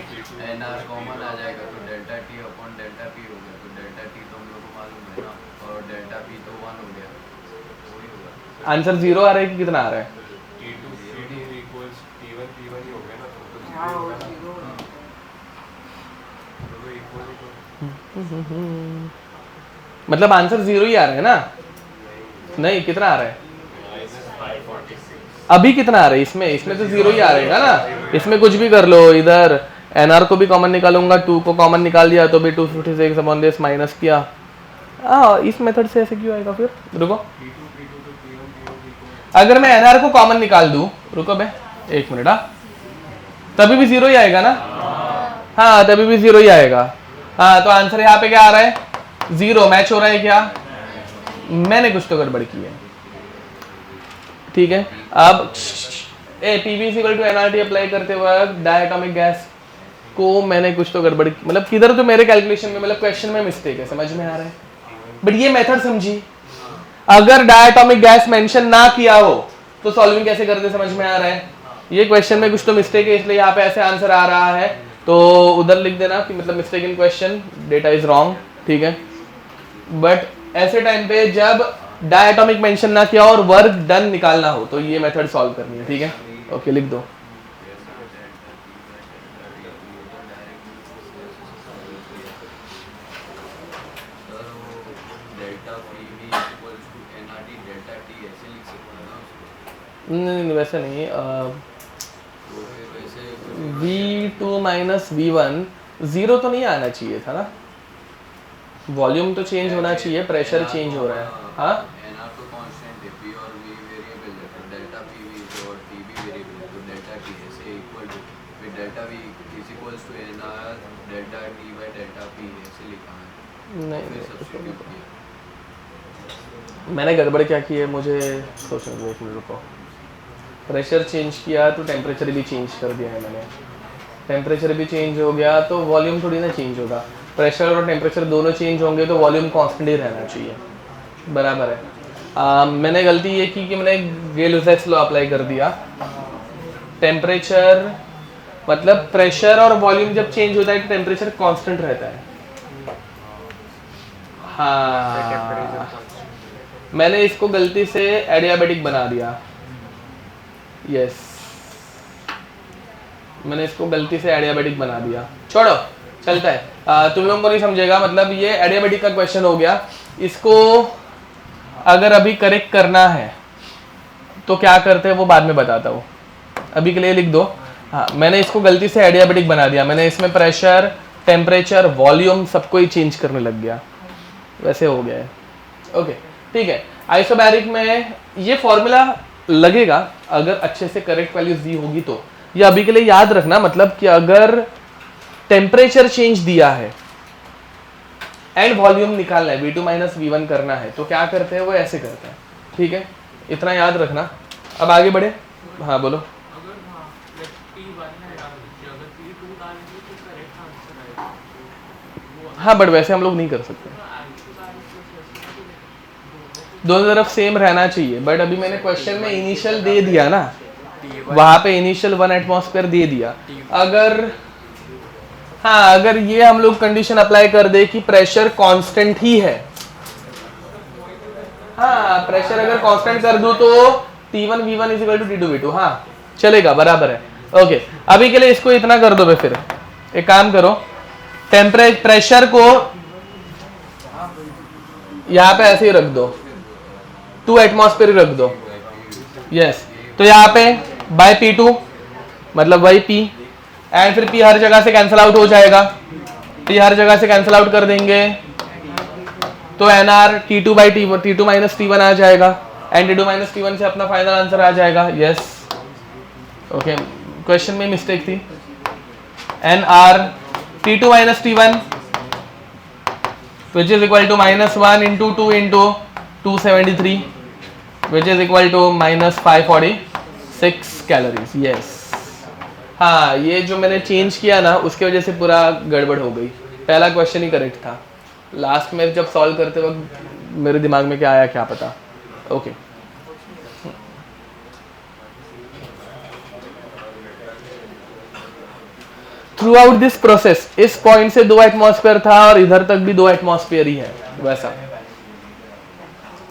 एनआर कॉमन आ जाएगा तो delta T upon delta P हो गया, तो डेल्टा टी तो हम लोग को मालूम है ना, और डेल्टा पी तो 1 हो गया, वही होगा। आंसर जीरो आ रहा है कि कितना आ रहा है? मतलब आंसर जीरो ही आ रहा है ना? नहीं, कितना आ रहा है अभी? कितना आ रहा है इसमें? इसमें तो जीरो ही आ रहेगा ना, इसमें कुछ भी कर लो, इधर एनआर को भी कॉमन निकालूंगा, 2 को कॉमन निकाल दिया तो भी 256 अपॉन दिस माइनस किया। इस मेथड से ऐसे क्यों आएगा फिर? रुको, अगर मैं एनआर को कॉमन निकाल दूं, रुको बे एक मिनट, तभी भी जीरो ही आएगा ना? हाँ, तभी भी जीरो ही आएगा। हाँ, तो आंसर यहाँ पे क्या आ रहा है? जीरो। मैच हो रहा है क्या? मैंने कुछ तो गड़बड़ की है, ठीक है। अब PV equal to NRT apply करते वक्त डायटोमिक गैस को मैंने कुछ तो गड़बड़ की, मतलब किधर तो मेरे कैलकुलेशन में, मतलब क्वेश्चन में मिस्टेक है, समझ में आ रहा है? बट ये मेथड समझी, अगर डायटोमिक गैस मेंशन ना किया हो तो सॉल्विंग कैसे करते, समझ में आ रहा है? ये क्वेश्चन में कुछ तो मिस्टेक है, इसलिए यहाँ पे ऐसे आंसर आ रहा है, तो उधर लिख देना कि मतलब mistake in question, data is wrong, ठीक है। बट ऐसे टाइम पे जब डायटोमिक मेंशन ना किया और वर्क डन निकालना हो तो ये मेथड सॉल्व करनी है, ठीक है। ओके, लिख दो। नहीं, वैसे नहीं, V2 माइनस V1 जीरो तो नहीं आना चाहिए था ना, वॉल्यूम तो चेंज होना चाहिए, प्रेशर चेंज हो रहा है। हाँ, एनआर तो कांस्टेंट है, पी और वी वेरिएबल है, तो डेल्टा पीवी और टीवी वेरिएबल है, तो डेल्टा टी ऐसे इक्वल टू फिर delta V is equals to NR delta T by delta P ऐसे लिखा है। नहीं, सब्स्टिट्यूट किया, मैंने गड़बड़ क्या की है, मुझे सोचने दो एक मिनट, रुको। प्रेशर चेंज किया तो टेम्परेचर भी चेंज कर दिया है मैंने, टेम्परेचर भी चेंज हो गया तो वॉल्यूम थोड़ी ना चेंज होगा, प्रेशर और टेम्परेचर दोनों चेंज होंगे तो वॉल्यूम कांस्टेंट ही रहना चाहिए, बराबर है। मैंने गलती ये की कि मैंने गेल-लुसाइस लॉ अप्लाई कर दिया, टेम्परेचर मतलब प्रेशर और वॉल्यूम जब चेंज होता है तो टेम्परेचर कांस्टेंट रहता है। हाँ, मैंने इसको गलती से एडियाबेटिक बना दिया, यस, मैंने इसको गलती से एडियाबेटिक बना दिया, छोड़ो चलता है। तुम लोगों को नहीं समझेगा, मतलब ये एडियाबेटिक का क्वेश्चन हो गया, इसको अगर अभी करेक्ट करना है तो क्या करते हैं वो बाद में बताता हूँ, अभी के लिए लिख दो। हाँ, मैंने इसको गलती से एडियाबेटिक बना दिया, मैंने इसमें प्रेशर, टेम्परेचर, वॉल्यूम सबको ही चेंज करने लग गया, वैसे हो गया है। ओके, ठीक है। आइसोबैरिक में ये फॉर्मूला लगेगा अगर अच्छे से करेक्ट वैल्यूज दी होगी तो, ये अभी के लिए याद रखना, मतलब कि अगर टेम्परेचर चेंज दिया है एंड वॉल्यूम निकालना है, V2 माइनस V1 करना है, तो क्या करते हैं वो ऐसे करते हैं, ठीक है, इतना याद रखना। अब आगे बढ़े। हाँ बोलो। हाँ, बट वैसे हम लोग नहीं कर सकते, दोनों तरफ सेम रहना चाहिए, बट अभी मैंने क्वेश्चन में इनिशियल दे दिया ना, वहां पे इनिशियल 1 एटमॉस्फेयर दे दिया। अगर हाँ, अगर ये हम लोग कंडीशन अप्लाई कर दे कि प्रेशर कांस्टेंट ही है, हाँ प्रेशर अगर कांस्टेंट कर दूं तो T1 V1 is equal to T2 V2, हाँ चलेगा, बराबर है। ओके, अभी के लिए इसको इतना कर दो। फिर एक काम करो, टेम्परेचर प्रेशर को यहाँ पे ऐसे ही रख दो, 2 एटमॉस्फेयर रख दो, यस। तो यहाँ पे बाय P2 मतलब वही P, एंड फिर P हर जगह से कैंसिल आउट हो जाएगा, P हर जगह से कैंसिल आउट कर देंगे तो NR T2 by T2 minus T1 आ जाएगा, एंड T2 माइनस T1 से अपना फाइनल आंसर आ जाएगा, यस। ओके, क्वेश्चन में मिस्टेक थी। NR T2 minus T1 which is equal to -1 into 2 into 273 which is equal to -546 calories, yes. हाँ, ये जो मैंने चेंज किया ना उसके वजह से पूरा गड़बड़ हो गई। पहला क्वेश्चन ही करेक्ट था, लास्ट में जब सॉल्व करते वक्त मेरे दिमाग में क्या आया क्या पता। Okay, through out this process, इस पॉइंट से 2 एटमॉस्फेयर था और इधर तक भी 2 एटमॉस्फेयर ही है, वैसा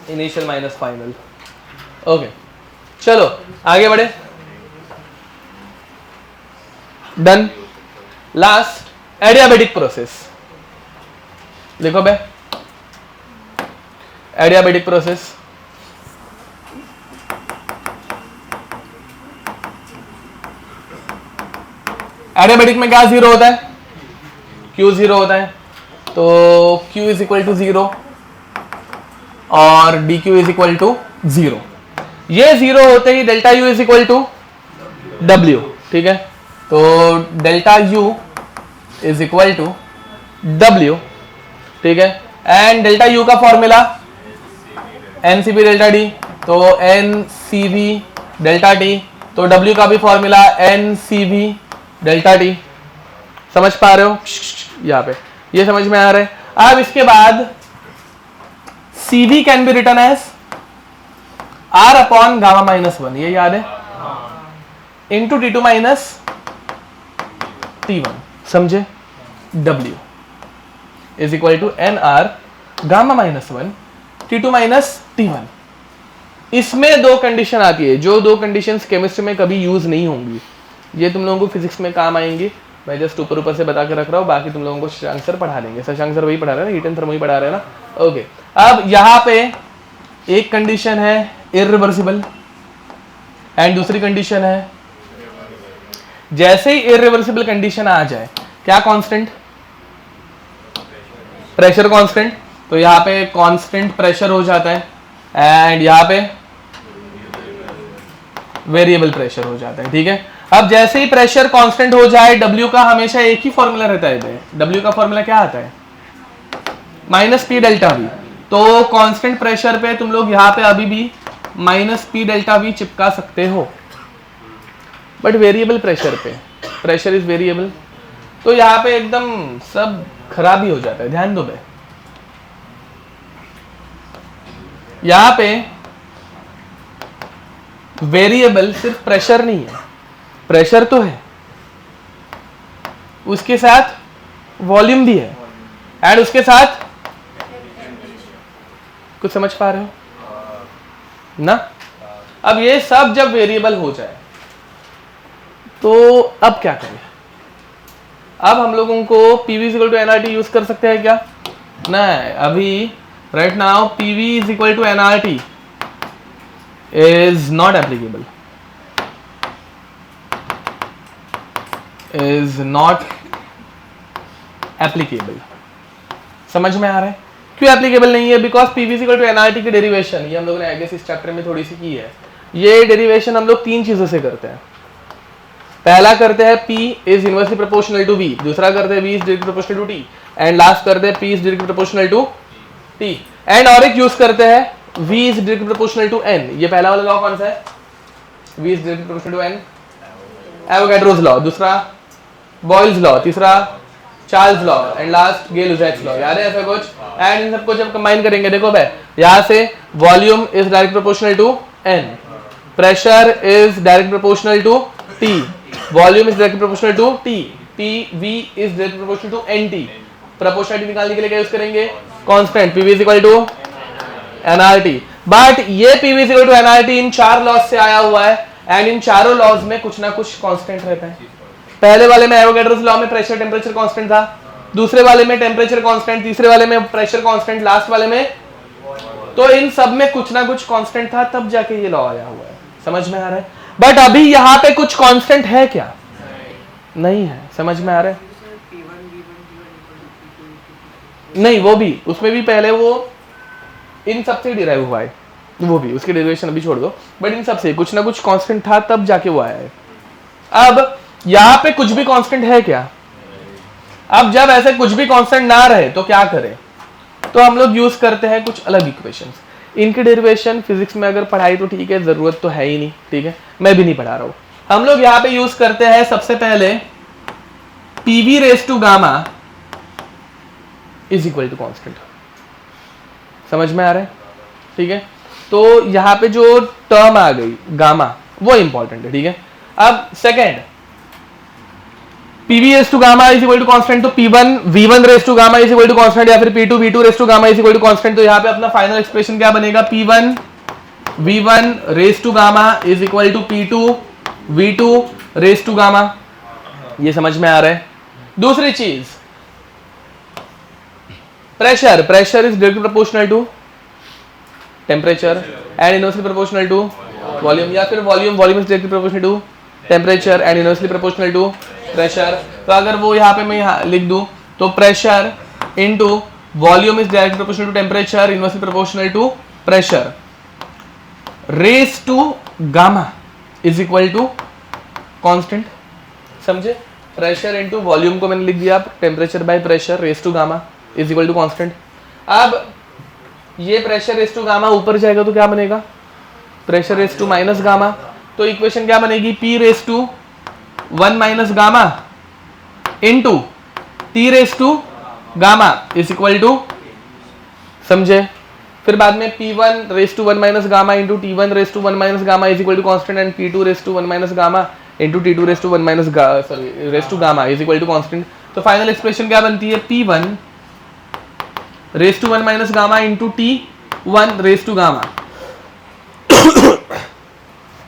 इनिशियल माइनस फाइनल। ओके, चलो आगे बढ़े, डन। लास्ट एडियाबेटिक प्रोसेस, देखो बे, एडियाबेटिक प्रोसेस एडियाबेटिक में क्या 0 होता है, Q 0 होता है, तो Q इज इक्वल टू 0 और dq इज इक्वल टू 0। ये 0 होते ही delta U is equal to W, ठीक है। तो delta U is equal to W, ठीक है। एंड डेल्टा U का फॉर्मूला NCV डेल्टा D, तो NCV डेल्टा T, तो W का भी फॉर्मूला NCV डेल्टा T। समझ पा रहे हो यहाँ पे, ये समझ में आ रहा है। अब इसके बाद CV can be written as R upon gamma minus 1, ये याद है, इंटू T2 माइनस T1, समझे। W is equal to NR gamma minus 1 T2 minus T1। इसमें 2 कंडीशन आती है, जो 2 कंडीशंस केमिस्ट्री में कभी यूज नहीं होंगी, ये तुम लोगों को फिजिक्स में काम आएंगी। मैं जस्ट ऊपर से बता के रख रहा हूँ, बाकी तुम लोगों को शशांक सर पढ़ा देंगे। शशांक सर वही पढ़ा रहे हैं ना, हीट एंड थर्मो ही पढ़ा रहे हैं ना। ओके, अब यहाँ पे एक कंडीशन है इररिवर्सिबल एंड दूसरी कंडीशन है, जैसे ही इररिवर्सिबल कंडीशन आ जाए, क्या कांस्टेंट, प्रेशर कांस्टेंट, तो यहाँ पे कांस्टेंट प्रेशर हो जाता है एंड यहाँ पे वेरिएबल प्रेशर हो जाता है, ठीक है। अब जैसे ही प्रेशर कांस्टेंट हो जाए, W का हमेशा एक ही फॉर्मूला रहता है। W का फॉर्मूला क्या आता है, -P डेल्टा V। तो कांस्टेंट प्रेशर पे तुम लोग यहाँ पे अभी भी -P डेल्टा V चिपका सकते हो, बट वेरिएबल प्रेशर पे, प्रेशर इज वेरिएबल, तो यहाँ पे एकदम सब खराब ही हो जाता है। ध्यान दो बे, यहाँ पे वेरिएबल सिर्फ प्रेशर नहीं है, प्रेशर तो है, उसके साथ वॉल्यूम भी है, एंड उसके साथ कुछ समझ पा रहे हो ना। अब ये सब जब वेरिएबल हो जाए तो अब क्या करें, अब हम लोगों को PV equal to NRT use कर सकते हैं क्या, नहीं। अभी right now PV is equal to NRT is not applicable, is not applicable। समझ में आ रहा है क्यों एप्लीकेबल नहीं है, because PV equal to NRT की डेरिवेशन, ये हम लोगों ने आई गेस इस चैप्टर में थोड़ी सी की है। ये डेरिवेशन हम लोग 3 चीजों से करते हैं। पहला करते हैं P is inversely proportional to V, दूसरा करते हैं V is directly proportional to T, and last करते हैं P is directly proportional to T, and और एक यूज करते हैं V is directly proportional to N। ये पहला वाला लॉ कौन सा है, V is directly proportional to N, Avogadro's law, दूसरा बॉयल्स लॉ, तीसरा Charles law and last Gay Lussac's law, याद है ऐसा कुछ? एंड इन सबको जब कंबाइन करेंगे, देखो भाई यहाँ से volume is direct proportional to n, pressure is direct proportional to T, volume is direct proportional to T, PV is direct proportional to NT। Proportionality निकालने के लिए क्या यूज करेंगे? Constant PV is equal to nRT। But ये PV is equal to nRT इन 4 लॉज से आया हुआ है एंड इन चारों लॉज में कुछ ना कुछ कांस्टेंट रहता है। पहले वाले में एवोगैड्रोस लॉ में प्रेशर टेम्परेचर कांस्टेंट था, दूसरे वाले में टेम्परेचर कांस्टेंट, तीसरे वाले में प्रेशर कांस्टेंट, लास्ट वाले में, तो इन सब में कुछ ना कुछ कांस्टेंट था, तब जाके ये लॉ आया हुआ है। समझ में आ रहा है? बट अभी यहाँ पे कुछ कांस्टेंट है क्या? नहीं है। समझ में आ रहा है? नहीं, वो भी उसमें भी पहले वो इन सब से डिराइव हुआ है, वो भी उसकी डेरिवेशन अभी छोड़ दो, बट इन सब से कुछ ना कुछ कांस्टेंट था, तब जाके वो आया है। अब यहाँ पे कुछ भी कांस्टेंट है क्या? अब जब ऐसे कुछ भी कांस्टेंट ना रहे तो क्या करें? तो हम लोग यूज करते हैं कुछ अलग इक्वेशंस। इनकी डेरिवेशन फिजिक्स में अगर पढ़ाई तो ठीक है, जरूरत तो है ही नहीं, ठीक है, मैं भी नहीं पढ़ा रहा हूं। हम लोग यहाँ पे यूज करते हैं सबसे पहले PV raise to gamma is equal to constant. समझ में आ रहा है? ठीक है, तो यहाँ पे जो टर्म आ गई गामा वो इंपॉर्टेंट है, ठीक है। अब second PV raise to gamma is equal to constant, तो P1 V1 raise to gamma is equal to constant, या फिर P2 V2 raise to gamma is equal to constant. तो यहाँ पे अपना फाइनल एक्सप्रेशन क्या बनेगा? P1 V1 raise to gamma is equal to P2 V2 raise to gamma. ये समझ में आ रहा है? दूसरी चीज, pressure is directly proportional to temperature and inversely proportional to volume, या फिर volume is directly proportional to temperature and inversely proportional to pressure. तो अगर वो यहाँ पे मैं यहाँ लिख दूं तो pressure into volume is directly proportional to temperature inversely proportional to pressure raise to gamma is equal to constant. समझे? प्रेशर इनटू वॉल्यूम को मैंने लिख दिया temperature by pressure raise to gamma is equal to constant. अब ये प्रेशर रेज टू गामा ऊपर जाएगा तो क्या बनेगा? Pressure raise to minus gamma. तो इक्वेशन क्या बनेगी? P raise to 1 minus gamma into T raise to gamma is equal to, समझे? फिर बाद में P1 raise to 1 minus gamma into T1 raise to 1 minus gamma is equal to constant and P2 raise to 1 minus gamma into T2 raise to 1 minus raise to gamma is equal to constant. तो फाइनल एक्सप्रेशन क्या बनती है? P1 raise to 1 minus gamma into T1 raise to gamma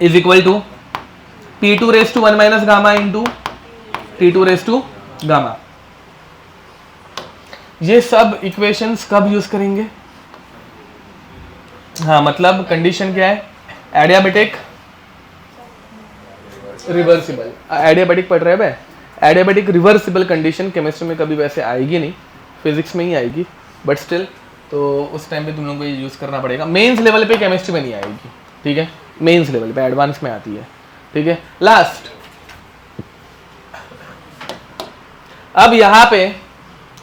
is equal to P2 raise to 1 minus gamma into T2 raise to gamma. ये सब इक्वेशंस कब यूज करेंगे? हाँ, मतलब कंडीशन क्या है? Adiabatic reversible. एडियाबेटिक पढ़ रहे हैं भाई? एडियाबेटिक रिवर्सिबल कंडीशन केमिस्ट्री में कभी वैसे आएगी नहीं, फिजिक्स में ही आएगी, बट स्टिल तो उस टाइम पे तुम लोगों को ये यूज करना पड़ेगा। मेंस लेवल पे केमिस्ट्री में नहीं आएगी, ठीक है, मेंस लेवल पे, एडवांस में आती है, ठीक है। लास्ट, अब यहाँ पे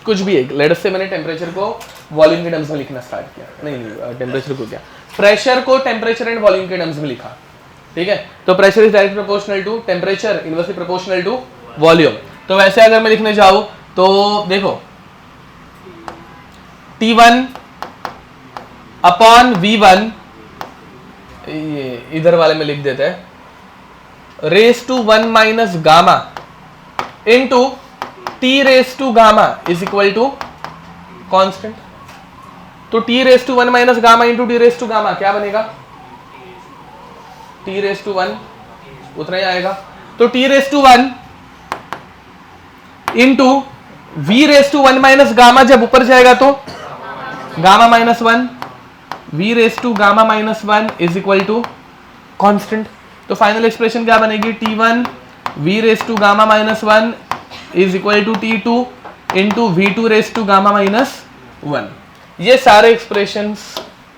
कुछ भी एक लेट्स से मैंने टेम्परेचर को वॉल्यूम के टर्म्स में लिखना स्टार्ट किया, नहीं टेम्परेचर को क्या, प्रेशर को टेम्परेचर एंड वॉल्यूम के टर्म्स में लिखा, ठीक है। तो pressure is directly proportional to temperature, inversely proportional to volume. तो वैसे अगर मैं लिखने जाऊं तो देखो T1 अपॉन V1, ये इधर वाले में लिख देते हैं, raise to 1 minus gamma into T raise to gamma is equal to constant. तो T raise to 1 minus gamma into T raise to gamma क्या बनेगा? T रेस टू 1 उतना ही आएगा। तो T raise to 1 into V raise to 1 minus gamma, जब ऊपर जाएगा तो gamma minus 1, V raise to gamma minus 1 is equal to constant. तो फाइनल एक्सप्रेशन क्या बनेगी? T1 V raise to gamma minus 1 is equal to T2 into V2 raise to gamma minus 1। ये सारे एक्सप्रेशंस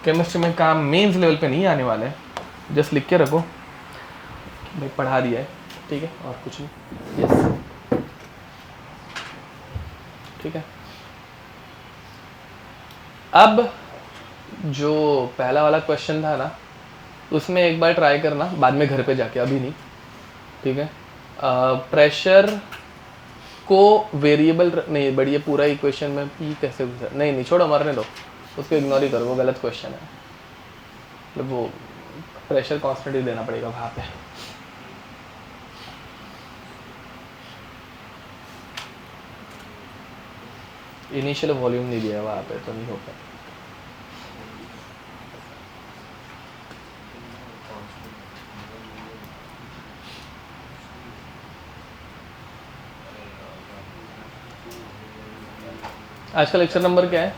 केमिस्ट्री में काम मेंस लेवल पे नहीं आने वाले हैं, जस्ट लिख के रखो, मैं पढ़ा दिया है, ठीक है, और कुछ नहीं। यस, ठीक है। अब जो पहला वाला क्वेश्चन था ना, उसमें एक बार ट्राई करना, बाद में घर पे जाके, अभी नहीं, ठीक है। प्रेशर को वेरिएबल नहीं, बट ये पूरा इक्वेशन में पी कैसे नहीं छोड़ो, मरने दो, उसको इग्नोर ही करो, वो गलत क्वेश्चन है। मतलब वो प्रेशर कांस्टेंट ही देना पड़ेगा वहाँ पे। इनिशियल वॉल्यूम नहीं दिया वहाँ पे, तो नहीं हो पाए। आज का लेक्चर नंबर क्या है?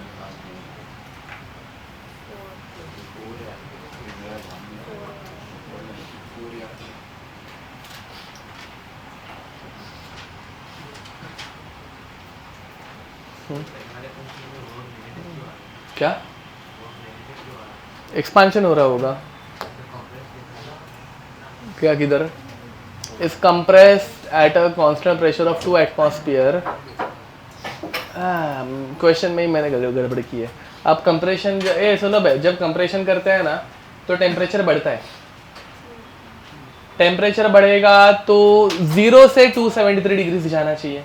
क्या एक्सपांशन हो रहा होगा क्या? किधर? Is compressed at a constant pressure of 2 atmosphere. Question में ही मैंने गड़बड़ की है। अब कंप्रेशन सुनो भाई, जब कंप्रेशन करते हैं ना तो टेम्परेचर बढ़ता है। टेम्परेचर बढ़ेगा तो 0 से 273 डिग्री से जाना चाहिए।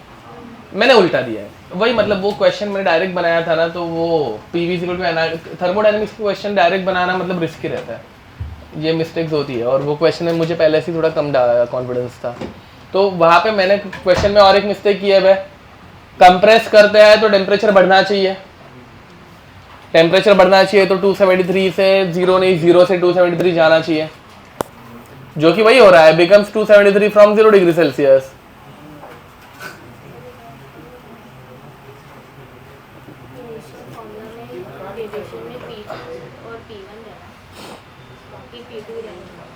मैंने उल्टा दिया है, वही मतलब वो क्वेश्चन मैंने डायरेक्ट बनाया था ना, तो वो पीवी थर्मोडायनेमिक्स क्वेश्चन डायरेक्ट बनाना मतलब रिस्की रहता है, ये मिस्टेक्स होती है। और वो क्वेश्चन में मुझे पहले से थोड़ा कम कॉन्फिडेंस था, तो वहाँ पे मैंने क्वेश्चन में और एक मिस्टेक की है भाई। कंप्रेस करते हैं तो टेम्परेचर बढ़ना चाहिए, टेम्परेचर बढ़ना चाहिए तो 273 से 0 नहीं 0 से 273 जाना चाहिए, जो कि वही हो रहा है, बिकम्स 273 फ्रॉम 0 डिग्री सेल्सियस।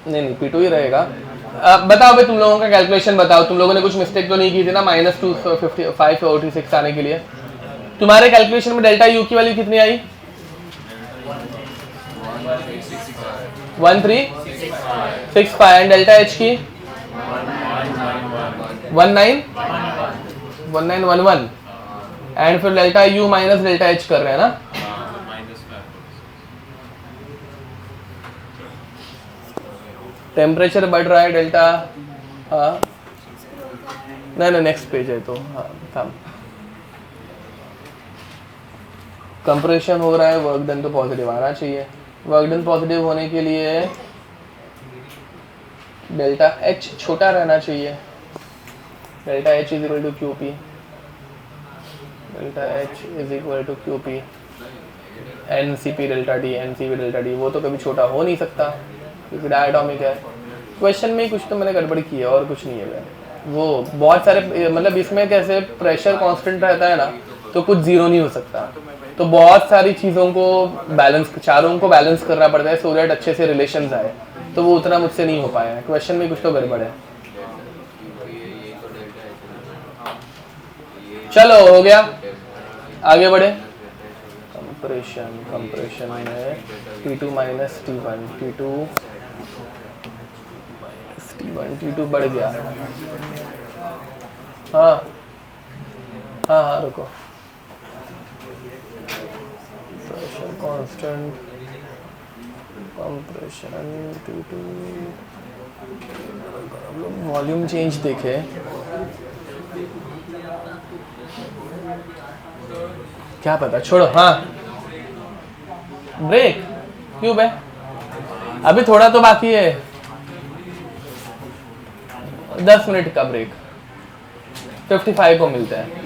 नहीं P2 ही रहेगा। बताओ भाई, तुम लोगों का कैलकुलेशन बताओ, तुम लोगों ने कुछ मिस्टेक तो नहीं की थी ना -255 आने के लिए? तुम्हारे कैलकुलेशन में डेल्टा यू की वैल्यू कितनी आई? 1365 एंड डेल्टा एच की 1911 एंड फिर delta U minus delta H कर रहे हैं ना। टेम्परेचर बढ़ रहा है डेल्टा, हाँ नहीं नेक्स्ट पेज है तो हाँ। कंप्रेशन हो रहा है, वर्क डन तो पॉजिटिव आना चाहिए। वर्क डन पॉजिटिव होने के लिए डेल्टा एच छोटा रहना चाहिए। Delta H is equal to Q P, delta H is equal to Q P N C P delta D, N C P delta D. वो तो कभी छोटा हो नहीं सकता क्योंकि डायटोमिक है। क्वेश्चन में कुछ तो मैंने गड़बड़ की है और कुछ नहीं है। वो बहुत सारे मतलब इसमें कैसे प्रेशर कांस्टेंट रहता है ना, तो कुछ जीरो नहीं हो सकता, तो बहुत सारी चीज़ों को बैलेंस, चारों को बैलेंस करना पड़ता है सो दैट अच्छे से रिलेशंस आए, तो वो उतना मुझसे नहीं हो पाया है। क्वेश्चन में कुछ तो गड़बड़ है। चलो हो गया, आगे बढ़े। कंप्रेशन में T2 माइनस T1, T2 बढ़ गया। हाँ रुको, pressure constant, compression T2, volume change देखे, क्या पता, छोड़ो। हाँ ब्रेक क्यों बे, अभी थोड़ा तो बाकी है, 10 मिनट का ब्रेक, 55 को मिलता है।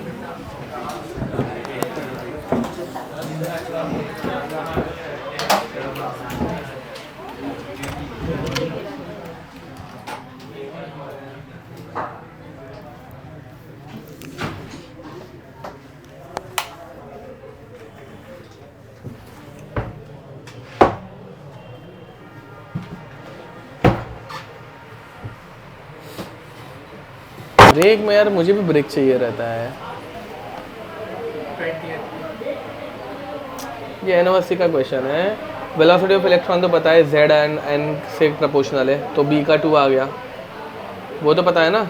ब्रेक में यार मुझे भी ब्रेक चाहिए रहता है। ये एनओएससी का क्वेश्चन है। वेलोसिटी ऑफ इलेक्ट्रॉन तो पता है, Z एंड N से प्रोपोर्शनल है, तो B का 2 आ गया, वो तो पता है ना।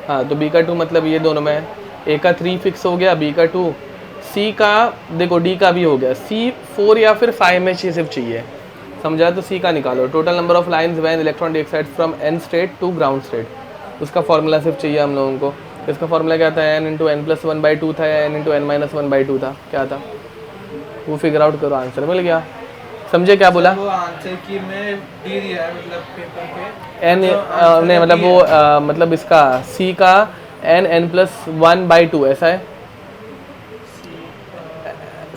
हाँ तो B का 2 मतलब ये दोनों में है, A का 3 फिक्स हो गया, B का 2, C का देखो D का भी हो गया, C 4 या फिर 5 में सिर्फ चाहिए, समझा। तो C का निकालो, total number of lines when electron takes from N state to ground state, उसका फॉर्मूला सिर्फ चाहिए हम लोगों को। इसका फॉर्मूला क्या था, n इंटू एन प्लस 1/2 था या n इंटू एन माइनस 1/2 था, क्या था वो फिगर आउट करो, आंसर मिल गया। समझे क्या बोला? वो आंसर की में डी दिया है मतलब पेपर पे n नहीं मतलब वो मतलब इसका c का n प्लस 1/2 ऐसा है,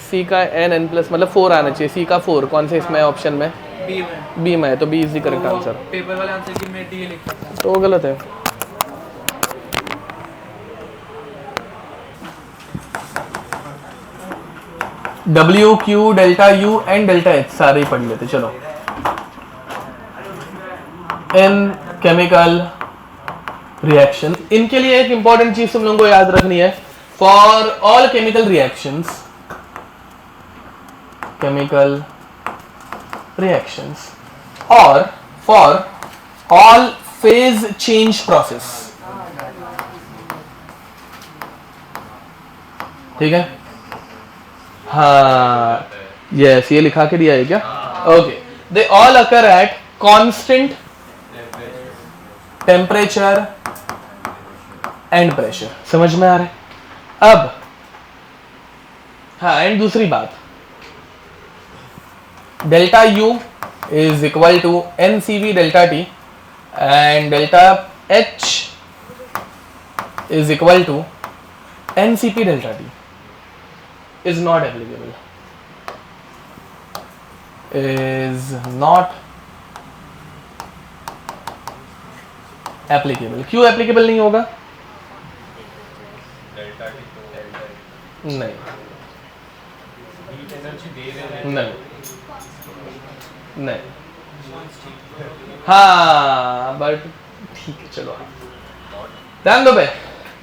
c का n प्लस मतलब 4 आना चाहिए, c का 4 कौन से इसमें ऑप्शन में, बी में। बी में है, तो B is the correct answer. Paper वाले आंसर की में डी लिखा था। तो वो गलत है। W Q delta U and delta H सारे ही पढ़ लेते चलो। इन केमिकल रिएक्शन, इनके लिए एक इंपॉर्टेंट चीज तुम लोगों को याद रखनी है, for all chemical reactions, chemical reactions और for all phase change process, ठीक है? हाँ यस, ये लिखा के दिया है क्या? Okay, they all occur at constant temperature and pressure, समझ में आ रहा है? अब हाँ, एंड दूसरी बात, delta U is equal to NCV delta T and delta H is equal to NCP delta T is not applicable, is not applicable। क्यों applicable नहीं होगा? नहीं नहीं नहीं, हाँ बट ठीक है चलो ध्यान दो भाई।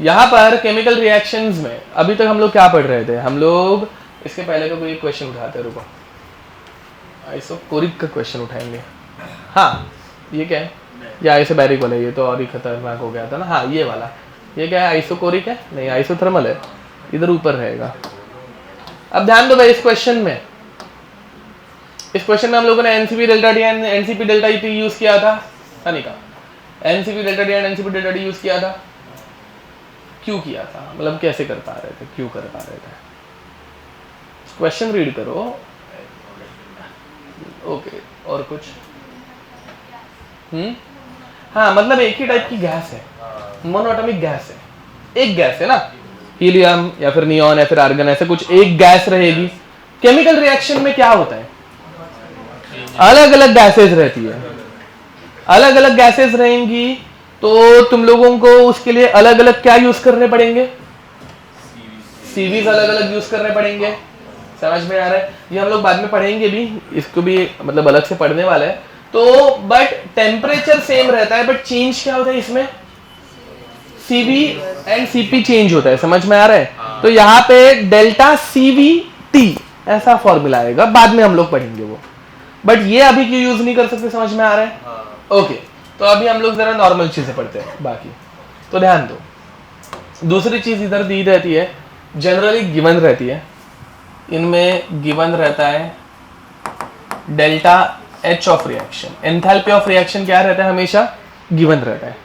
यहाँ पर केमिकल रिएक्शंस में अभी तक हम लोग क्या पढ़ रहे थे, हम लोग इसके पहले का कोई क्वेश्चन उठाते हैं, रुको आइसोकोरिक का क्वेश्चन उठाएंगे। हाँ ये क्या है, ये आइसोबैरिक वाला, ये तो और ही खतरनाक हो गया था ना। हाँ ये वाला, ये क्या है, आइसोकोरिक है? नहीं, आइसोथर्मल है, इधर ऊपर रहेगा। अब ध्यान दो भाई, इस क्वेश्चन में हम लोगों ने NCP delta D and NCP delta T use किया था, Anika NCP delta D and NCP delta T use किया था, क्यों किया था, मतलब कैसे कर पा रहे थे, क्यों कर पा रहे थे? क्वेश्चन रीड करो। ओके और कुछ? हाँ मतलब एक ही टाइप की गैस है, मोनोएटॉमिक गैस है, एक गैस है ना, हीलियम या फिर नियॉन या फिर आर्गन, ऐसे कुछ एक गैस रहेगी। केमिकल रिएक्शन में क्या होता है, अलग अलग गैसेस रहती है, अलग अलग गैसेस रहेंगी, तो तुम लोगों को उसके लिए अलग अलग क्या यूज करने पड़ेंगे, सीवीज अलग अलग यूज करने पड़ेंगे। समझ में आ रहा है? ये हम लोग बाद में पढ़ेंगे भी, इसको भी मतलब अलग से पढ़ने वाला है। तो बट टेम्परेचर सेम रहता है, बट चेंज क्या होता है इसमें, सीवी एंड सीपी चेंज होता है। समझ में आ रहा है? तो यहाँ पे डेल्टा सीवी टी ऐसा फॉर्मूला आएगा, बाद में हम लोग पढ़ेंगे वो, बट ये अभी क्यों यूज नहीं कर सकते, समझ में आ रहा है? ओके तो अभी हम लोग जरा नॉर्मल चीजें पढ़ते हैं बाकी। तो ध्यान दो, दूसरी चीज इधर दी रहती है, जनरली गिवन रहती है, इनमें गिवन रहता है delta H of reaction, enthalpy of reaction क्या रहता है, हमेशा गिवन रहता है।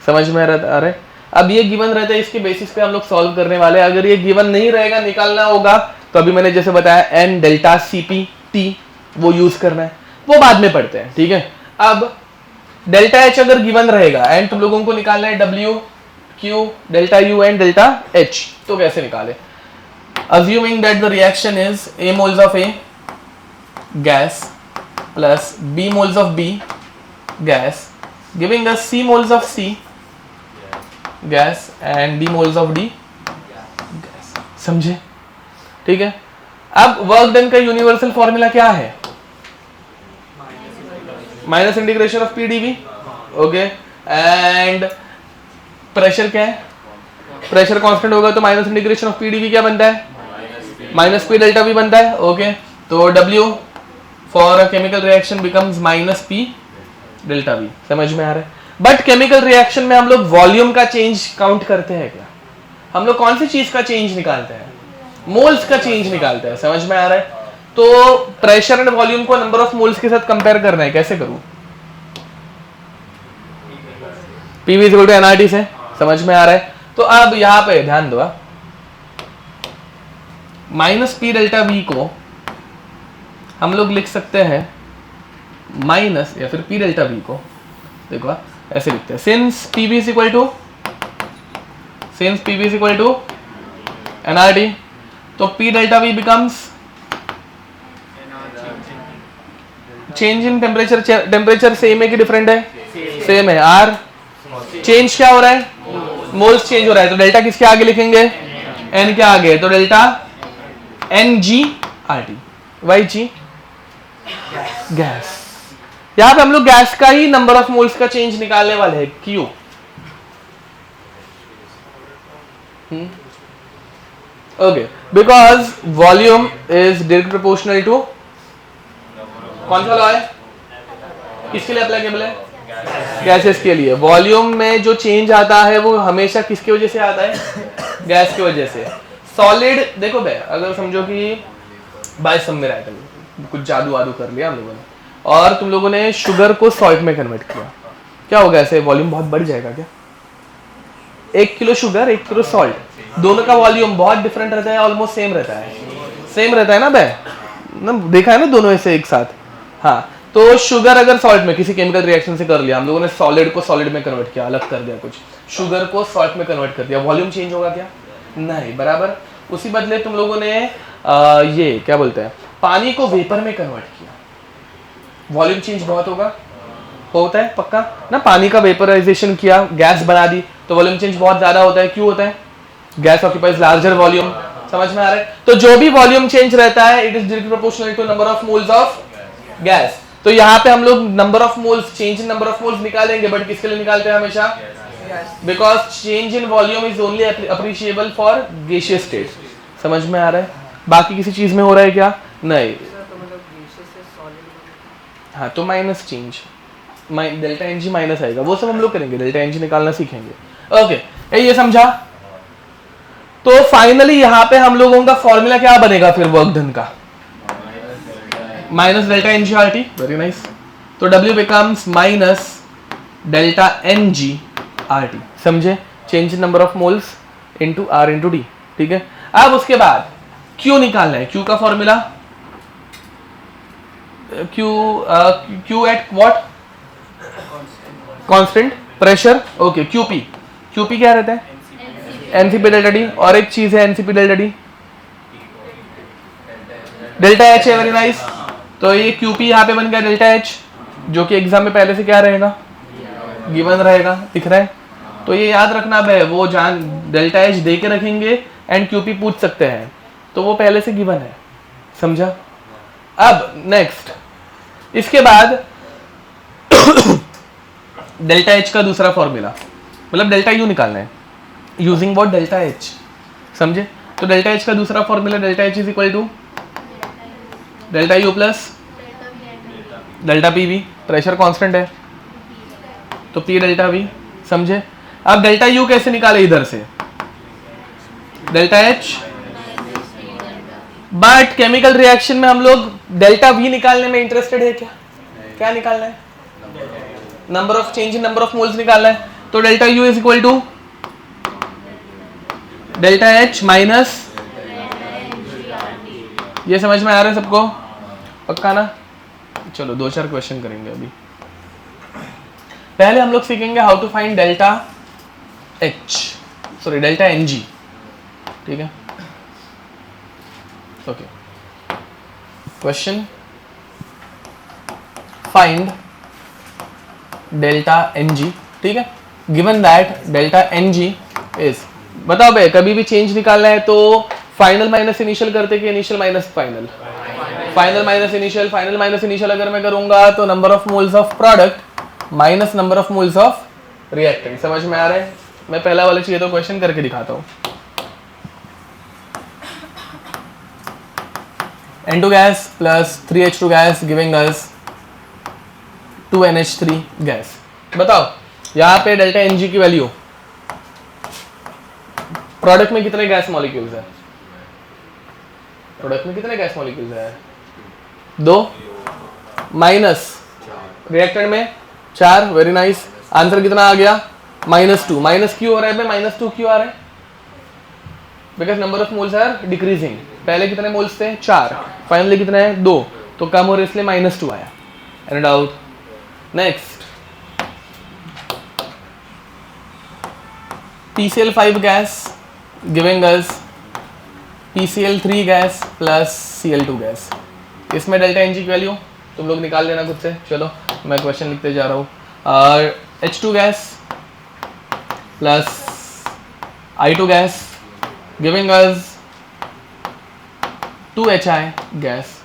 समझ में आ रहा है? अब ये गिवन रहता है, इसके बेसिस पे हम लोग सॉल्व करने वाले हैं। अगर ये गिवन नहीं रहेगा, निकालना होगा, तो अभी मैंने जैसे बताया एन डेल्टा सीपी टी वो यूज करना है, वो बाद में पढ़ते हैं, ठीक है? अब डेल्टा एच अगर गिवन रहेगा एंड तुम लोगों को निकालना है W Q delta U and delta H, तो कैसे निकाले? Assuming that the reaction is A moles of A gas plus B moles of B gas giving us C moles of C gas and D moles of D gas। समझे? ठीक है? अब वर्क डन का यूनिवर्सल फॉर्मूला क्या है? Minus integration of PdV, okay, and pressure क्या है? प्रेशर कांस्टेंट होगा तो माइनस इंटीग्रेशन ऑफ PdV क्या बनता है? माइनस पी डेल्टा वी बनता है, ओके। तो W for a chemical reaction becomes minus P delta we. समझ में आ रहा है? बट केमिकल रिएक्शन में हम लोग वॉल्यूम का चेंज काउंट करते हैं क्या? हम लोग कौन सी चीज का चेंज निकालते हैं? मोल्स का चेंज निकालते हैं। समझ में आ रहा है? तो प्रेशर एंड वॉल्यूम को नंबर ऑफ मोल्स के साथ कंपेयर करना है, कैसे करूं? PV इक्वल टू nRT से। समझ में आ रहा है? तो तो अब यहां पे ध्यान दो, माइनस पी डेल्टा वी को हम लोग लिख सकते हैं माइनस, या फिर पी डेल्टा वी को देखो ऐसे लिखते हैं, since PV is equal to NRT, तो P delta V becomes change in temperature, temperature same है कि डिफरेंट है? सेम है। आर चेंज क्या हो रहा है? मोल्स चेंज हो रहा है, तो डेल्टा किसके आगे लिखेंगे? एन के आगे, तो delta N G R T, why G gas. यहां पे हम लोग गैस का ही नंबर ऑफ मोल्स का चेंज निकालने वाले हैं, Q. Okay, because volume is direct proportional to, कौन सा लॉ है? किसके लिए अप्लीकेबल है? गैसेस के लिए। वॉल्यूम में जो चेंज आता है वो हमेशा किसकी वजह से आता है? गैस की वजह से। सॉलिड देखो भाई, अगर समझो कि बाय सम में रहता है, कुछ जादू वादू कर लिया हम लोगों ने, और तुम लोगों ने शुगर को सॉल्ट में कन्वर्ट किया, क्या होगा? ऐसे वॉल्यूम बहुत बढ़ जाएगा क्या? 1 किलो शुगर 1 किलो सॉल्ट, दोनों का वॉल्यूम बहुत डिफरेंट रहता है, ऑलमोस्ट सेम रहता है, सेम रहता है ना भाई, ना देखा है ना दोनों ऐसे एक साथ। हाँ, तो शुगर अगर सॉल्ट में किसी केमिकल रिएक्शन से कर लिया, हम लोगों ने सॉलिड को सॉलिड में कन्वर्ट किया, अलग कर दिया कुछ, शुगर को सॉल्ट में कन्वर्ट कर दिया, वॉल्यूम चेंज होगा क्या? नहीं, बराबर। उसी बदले तुम लोगों ने ये क्या बोलते हैं, पानी को वेपर में कन्वर्ट किया, वॉल्यूम चेंज बहुत होता है पक्का ना। पानी का वेपराइजेशन किया, गैस बना दी, तो वॉल्यूम चेंज बहुत ज्यादा होता है। क्यों होता है? Gas occupies larger volume. समझ में आ रहा है? तो जो भी वॉल्यूम चेंज रहता है, it is directly proportional to number of moles of gas. तो यहाँ पे हम लोग number of moles, change in number of moles निकालेंगे, बट किसके लिए निकालते हैं हमेशा? Because change in volume is only appreciable for gaseous state. समझ में आ रहा है? बाकी किसी चीज में हो रहा है क्या? नहीं। हाँ, तो minus change, delta N G minus आएगा, वो सब हम लोग करेंगे, डेल्टा एन जी निकालना सीखेंगे। ओके, ये समझा? तो फाइनली यहाँ पे हम लोगों का फॉर्मूला क्या बनेगा फिर वर्क डन का? Minus delta N G R T, very nice. तो W becomes minus delta N G R T, समझे? Change in number of moles into R into D, ठीक है। अब उसके बाद Q निकालना है। Q का formula Q at what? Constant pressure. Okay, QP क्या रहता है? एनसीपी डेल्टा डी, और एक चीज है NCP delta D, delta H है, वेरी नाइस। तो ये QP यहाँ पे बन गया डेल्टा एच, जो कि एग्जाम में पहले से क्या रहेगा? गिवन रहेगा, दिख रहा है? तो ये याद रखना भाई, वो जान डेल्टा एच दे के रखेंगे एंड QP पूछ सकते हैं, तो वो पहले से गिवन है, समझा? अब नेक्स्ट, इसके बाद डेल्टा एच का दूसरा फॉर्मूला, मतलब डेल्टा यू निकालना है यूजिंग व्हाट? डेल्टा एच, समझे? तो डेल्टा एच का दूसरा formula, delta H is equal to delta U plus delta P V, pressure constant है तो पी डेल्टा वी, समझे? अब डेल्टा यू कैसे निकाले? इधर से delta H, but chemical reaction में हम लोग डेल्टा वी निकालने में इंटरेस्टेड है क्या? क्या निकालना है? Number of change in number of moles निकालना है। तो delta U is equal to delta H minus, ये समझ में आ रहा है सबको? पक्का ना? चलो 2-4 क्वेश्चन करेंगे अभी। पहले हम लोग सीखेंगे how to find delta H, sorry delta N G, ठीक है? Okay, question, find delta N G, ठीक है? Given that delta N G is, बताओ भाई, कभी भी चेंज निकालना है तो फाइनल माइनस इनिशियल करते कि initial minus final? Final minus initial. Final minus initial अगर मैं करूंगा तो number of moles of product minus number of moles of reactant. समझ में आ रहा है? मैं पहला वाला चाहिए तो क्वेश्चन करके दिखाता हूं। N2 gas plus 3H2 gas giving us 2NH3 gas. बताओ यहाँ पे डेल्टा एन जी की वैल्यू, प्रोडक्ट में कितने गैस मॉलिक्यूल्स है? प्रोडक्ट में कितने गैस मॉलिक्यूल्स है? 2 माइनस रिएक्टेंट में 4, वेरी नाइस। आंसर कितना आ गया? -2 माइनस क्यों हो रहा है? -2 क्यों आ रहा है? Because number of moles are decreasing. पहले कितने मोल्स थे? 4, फाइनली कितना है? 2, तो कम हो रहा है इसलिए -2 आया। Any doubt? Next, PCl5 gas giving us PCl3 gas plus Cl2 gas. इसमें डेल्टा एन जी की वैल्यू तुम लोग निकाल लेना खुद से। चलो मैं क्वेश्चन लिखते जा रहा हूँ। H2 gas plus I2 gas giving us 2HI gas,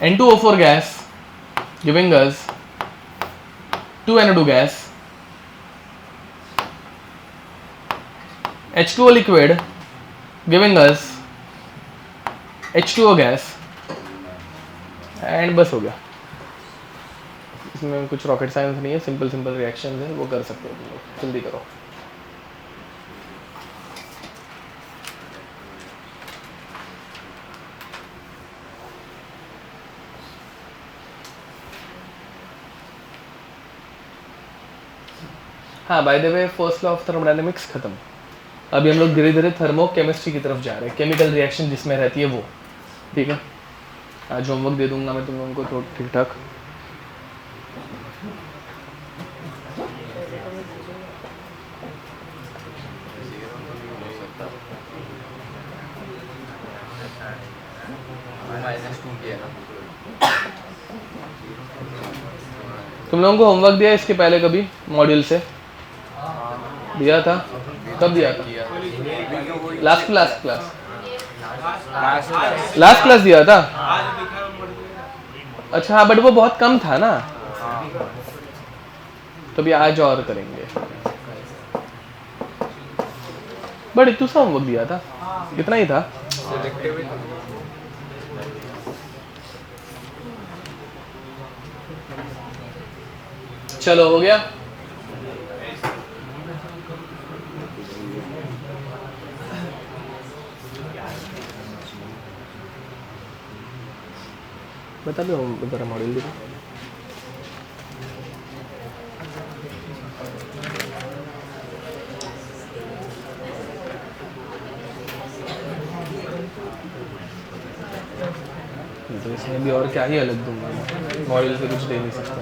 N2O4 gas giving us 2NO2 gas, H2O liquid giving us H2O gas, and बस हो गया। इसमें कुछ रॉकेट साइंस नहीं है, सिंपल सिंपल रिएक्शन है, वो कर सकते हो तुम लोग। जल्दी करो। हाँ, by the way first law of thermodynamics खत्म। अभी हम लोग धीरे धीरे थर्मोकेमिस्ट्री की तरफ जा रहे हैं, केमिकल रिएक्शन जिसमें रहती है वो। ठीक है, आज होमवर्क दे दूंगा मैं तुम लोगों को तो ठीक ठाक। तुम लोगों को होमवर्क दिया इसके पहले कभी मॉड्यूल से? दिया था? कब दिया था? लास्ट क्लास दिया था? अच्छा हाँ, बट वो बहुत कम था ना, तो अभी आज और करेंगे। बट इतना सा होमवर्क दिया था, इतना ही था। चलो हो गया। बता दो जरा मॉडल देखो। तो इसमें भी और क्या ही अलग दूंगा, मॉडल से कुछ दे नहीं सकता।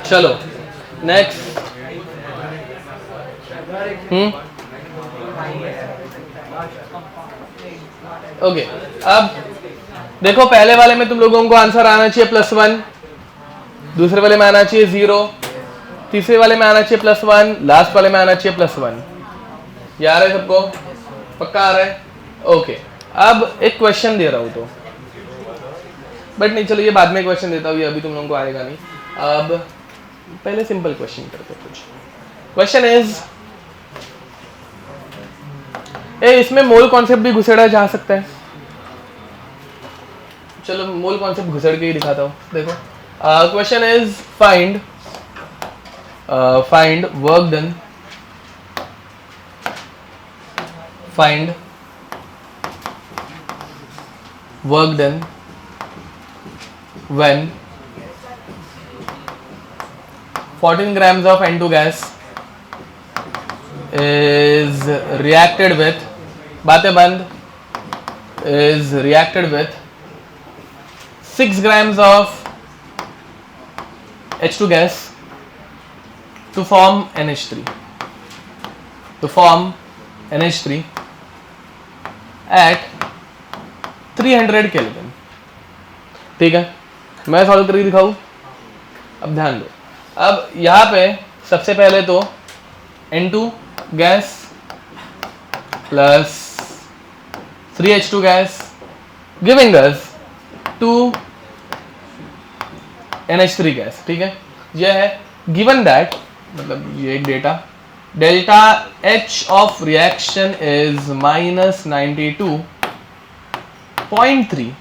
चलो नेक्स्ट। ओके, अब देखो पहले वाले में तुम लोगों को आंसर आना चाहिए +1, दूसरे वाले में आना चाहिए 0, तीसरे वाले में आना चाहिए +1, लास्ट वाले में आना चाहिए +1। ये आ रहा है सबको? पक्का आ रहा है? ओके, अब एक क्वेश्चन दे रहा हूं तो, बट नहीं चलो ये बाद में क्वेश्चन देता हूँ, ये अभी तुम लोगों को आएगा नहीं। अब पहले सिंपल क्वेश्चन करते हैं। कुछ क्वेश्चन इज, इसमें मोल कॉन्सेप्ट भी घुसेड़ा जा सकता है। चलो मोल कॉन्सेप्ट घुसेड़ के ही दिखाता हूँ। देखो question is find work done, find work done when 14 grams of N2 gas is reacted with, बातें बंद, is reacted with 6 grams of H2 gas to form NH3, at 300 Kelvin। ठीक है, मैं सॉल्व करके दिखाऊं? अब ध्यान दो। अब यहाँ पे सबसे पहले तो N2 gas plus 3H2 gas giving us 2 NH3 gas. ठीक है, यह है गिवन दैट, मतलब ये एक delta H of reaction is -92 0.3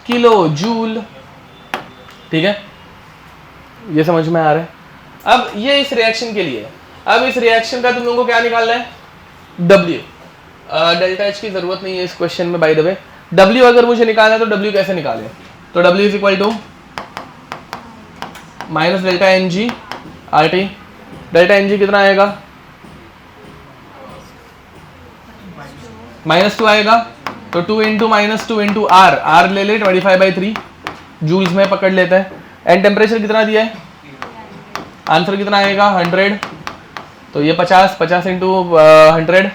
kilo joule. ठीक है, ये समझ में आ रहा है। अब ये इस रिएक्शन के लिए है। अब इस रिएक्शन का तुम लोगों को क्या निकालना है? W। डेल्टा H की जरूरत नहीं है इस क्वेश्चन में बाय द वे। W अगर मुझे निकालना है तो W कैसे निकालें? तो W is equal to minus delta NG RT। Delta NG कितना आएगा? -2 आएगा, तो 2 इंटू -2 इंटू R ले ले 25/3 जूल्स में पकड़ लेते हैं। एंड टेम्परेचर कितना दिया है? आंसर कितना आएगा? 100। तो ये 50 इंटू 100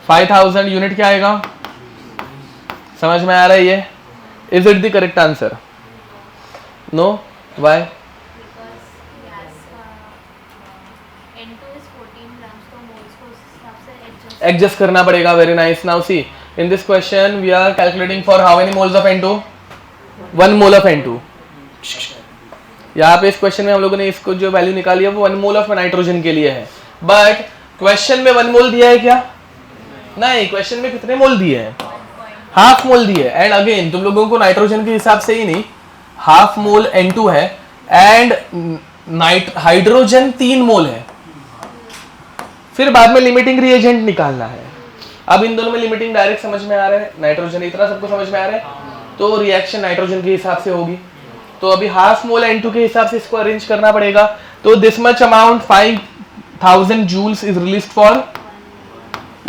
5000 यूनिट क्या आएगा? समझ में आ रहा है ये? Is it the correct answer? No, why? Adjust करना पड़ेगा। Very nice. Now see in this question we are calculating for how many moles of N2? 1 mole of N2। यहाँ पे इस क्वेश्चन में हम लोगों ने इसको जो वैल्यू निकाली है वो 1 मोल ऑफ नाइट्रोजन के लिए है। बट क्वेश्चन में 1 मोल दिया है क्या? नहीं, क्वेश्चन में कितने मोल दिए हैं? हाफ मोल दिए। एंड अगेन तुम लोगों को नाइट्रोजन के हिसाब से ही नहीं, हाफ मोल N2 है एंड हाइड्रोजन 3 मोल है। फिर बाद में लिमिटिंग रिएजेंट निकालना है। अब इन दोनों में लिमिटिंग डायरेक्ट समझ में आ रहा है, नाइट्रोजन इतना सबको समझ में आ रहा है, तो रिएक्शन नाइट्रोजन के हिसाब से होगी। तो अभी हाफ मोल N2 के हिसाब से इसको अरेंज करना पड़ेगा। तो this much amount 5000 joules is released for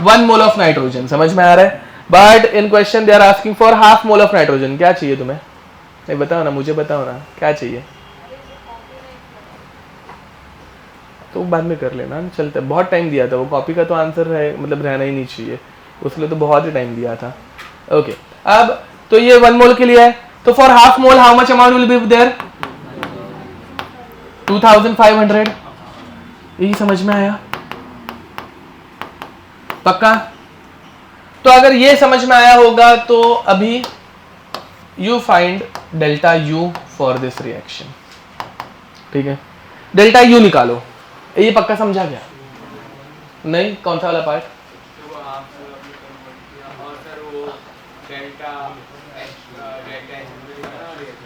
1 mole of nitrogen. समझ में आ रहा है? But in question they are asking for half mole of nitrogen. क्या चाहिए तुम्हें? नहीं बताओ ना, मुझे बताओ ना क्या चाहिए। तो बाद में कर लेना, चलता है। बहुत टाइम दिया था वो कॉपी का, तो आंसर है मतलब रहना ही नहीं चाहिए, उसके तो बहुत ही टाइम दिया था। ओके, अब तो ये 1 मोल के लिए है। तो for half mole how much amount will be there? 2500। यही समझ में आया? पक्का? तो अगर ये समझ में आया होगा तो अभी you find delta U for this reaction. ठीक है, डेल्टा U निकालो। ये पक्का समझा गया? नहीं, कौन सा वाला पार्ट?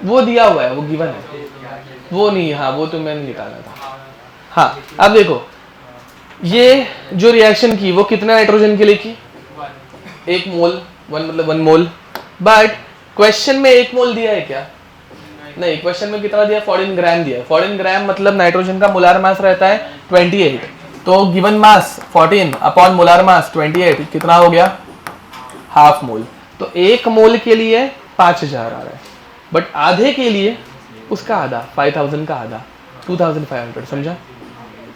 वो दिया हुआ है, वो गिवन है, वो नहीं। हाँ, वो तो मैंने निकाला था। हाँ, अब देखो ये जो रिएक्शन की वो कितना नाइट्रोजन के लिए की? 1 मोल, 1 मतलब 1 मोल। बट क्वेश्चन में 1 मोल दिया है क्या? नहीं, क्वेश्चन में कितना दिया? 14 ग्राम दिया है। 14 ग्राम मतलब नाइट्रोजन का मोलार मास रहता है 28। तो given mass 14 upon molar mass 28 कितना हो गया? Half mole. तो 1 मोल के लिए 5000 आ रहा है, बट आधे के लिए उसका आधा, 5000 का आधा, 2500। समझा?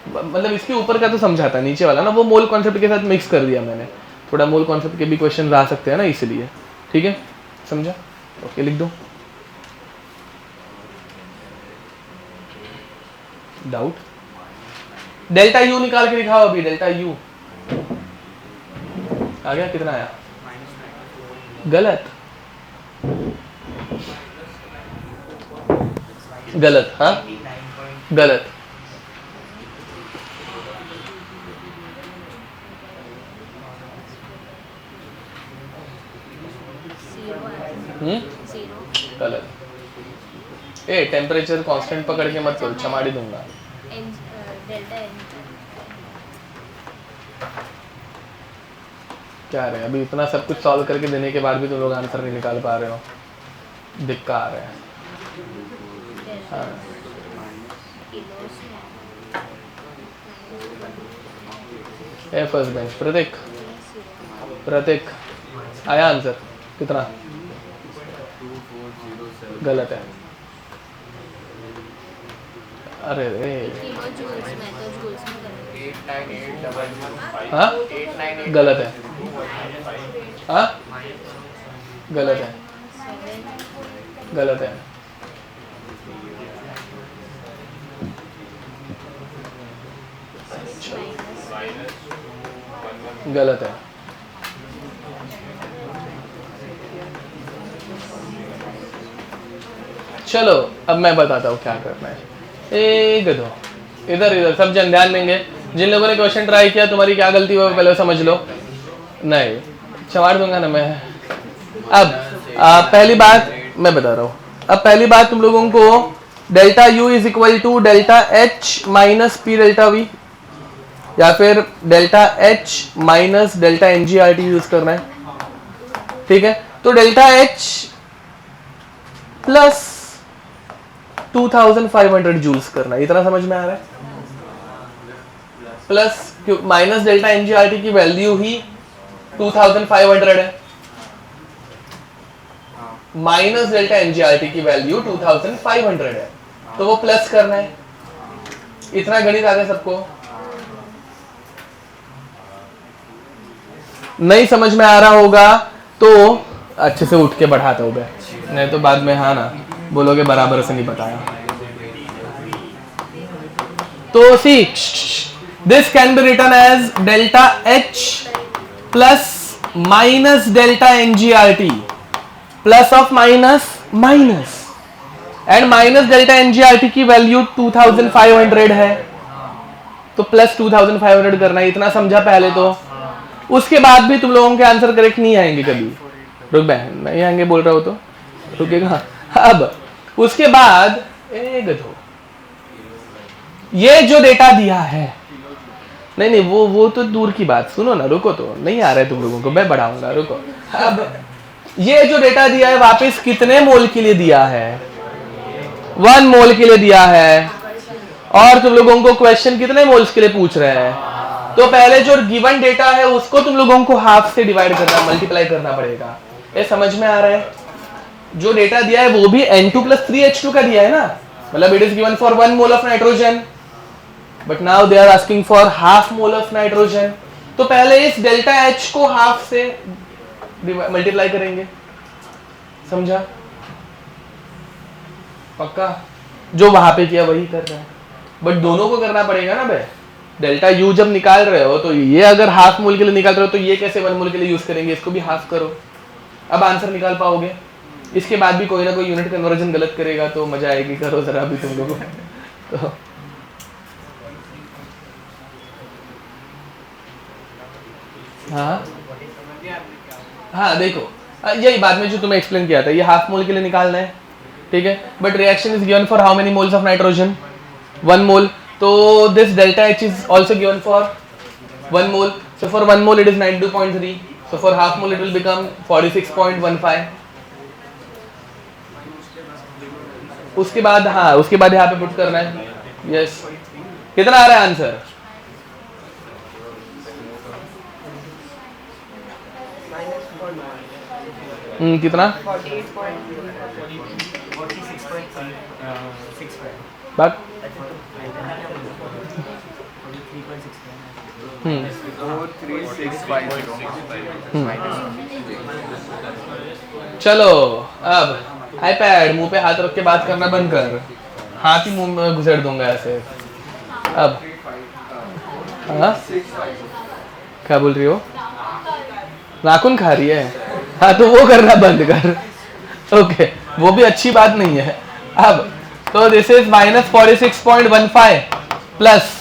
मतलब इसके ऊपर का तो समझा था, नीचे वाला ना वो मोल कॉन्सेप्ट के साथ मिक्स कर दिया मैंने। थोड़ा मोल कॉन्सेप्ट के भी क्वेश्चन आ सकते हैं ना, इसलिए। ठीक है, समझा? ओके, लिख दो। डाउट? डेल्टा U निकाल के दिखाओ अभी। डेल्टा U आ गया? कितना आया? गलत, गलत। हाँ, गलत। गलत। ए टेम्परेचर कांस्टेंट पकड़ के मत करो, चमाड़ी दूंगा। क्या रहे अभी इतना सब कुछ सॉल्व करके देने के बाद भी तुम लोग आंसर नहीं निकाल पा रहे हो, दिक्कत आ रहा है। हाँ, ए फर्स्ट बेंच प्रतीक, प्रतीक आया आंसर कितना? गलत है। अरे रे, हाँ गलत है। हाँ गलत है, गलत है। गलत है। चलो अब मैं बताता हूँ क्या करना है। ए गधो, इधर इधर सब जन ध्यान देंगे। जिन लोगों ने क्वेश्चन ट्राई किया तुम्हारी क्या गलती हुआ पहले समझ लो। नहीं चमाड़ दूंगा ना मैं। अब पहली बात मैं बता रहा हूँ। अब पहली बात तुम लोगों को delta U is equal to delta H minus P delta V, या फिर delta H minus delta N G R T use करना है, ठीक है। तो डेल्टा एच प्लस 2500 जूल्स करना है, इतना समझ में आ रहा है। Plus minus delta N G R T की वैल्यू ही 2500 है, minus delta N G R T की वैल्यू 2500 है, तो वो प्लस करना है। इतना गणित आ गया सबको? नहीं समझ में आ रहा होगा तो अच्छे से उठ के बढ़ाते हो गए, नहीं तो बाद में हाँ ना बोलोगे बराबर से नहीं बताया। तो see this can be written as delta H plus minus delta N G R T plus of minus minus, and minus delta N G R T की वैल्यू 2500 है, तो प्लस 2500 करना है। इतना समझा पहले तो? उसके बाद भी तुम लोगों के आंसर करेक्ट नहीं आएंगे कभी। रुक बहन, नहीं आएंगे बोल रहा हो तो रुकेगा। अब उसके बाद ये जो डेटा दिया है, नहीं वो तो दूर की बात, सुनो ना, रुको तो, नहीं आ रहा है तुम लोगों को, मैं बढ़ाऊंगा, रुको। अब ये जो डेटा दिया है वापस कितने मोल के लिए दिया है? 1 मोल के लिए दिया है। और तुम लोगों को क्वेश्चन कितने मोल्स के लिए पूछ रहे हैं? तो पहले जो गिवन डेटा है उसको तुम लोगों को हाफ से डिवाइड करना, मल्टीप्लाई करना पड़ेगा। ये समझ में आ रहा है? जो डेटा दिया है वो भी N2 + 3H2 का दिया है ना, मतलब it is given for 1 mole of nitrogen, but now they are asking for half mole of nitrogen. तो पहले इस डेल्टा H को हाफ से मल्टीप्लाई करेंगे, समझा? पक्का? जो वहां पे किया वही कर रहा है, बट दोनों को करना पड़ेगा ना भाई। डेल्टा यू जब निकाल रहे हो तो ये अगर हाफ मोल के लिए निकाल रहे हो तो ये कैसे 1 मोल के लिए यूज करेंगे? इसको भी हाफ करो, अब आंसर निकाल पाओगे। इसके बाद भी कोई ना कोई यूनिट कन्वर्जन गलत करेगा तो मजा आएगी, करो जरा अभी तुम लोगों तो हाँ देखो, यही बाद में जो तुम्हें एक्सप्लेन किया था, ये हाफ मोल के लिए निकालना है, ठीक है। But reaction is given for how many moles of nitrogen? 1 मोल। तो this delta H is also given for 1 mole. So for 1 mole it is 92.3. So for half mole it will become 46.15. उसके बाद हाँ, उसके बाद यहाँ पे पुट करना है। यस, कितना आ रहा है आंसर? कितना? 46.65 बात। चलो अब आईपैड मुंह पे हाथ रख के बात करना बंद कर, हाथ ही मुंह में घुसेड़ दूंगा ऐसे। अब हाँ क्या बोल रही हो? नाखून खा रही है? हाँ तो वो करना बंद कर, ओके, वो भी अच्छी बात नहीं है। अब तो दिस इज -46.15 प्लस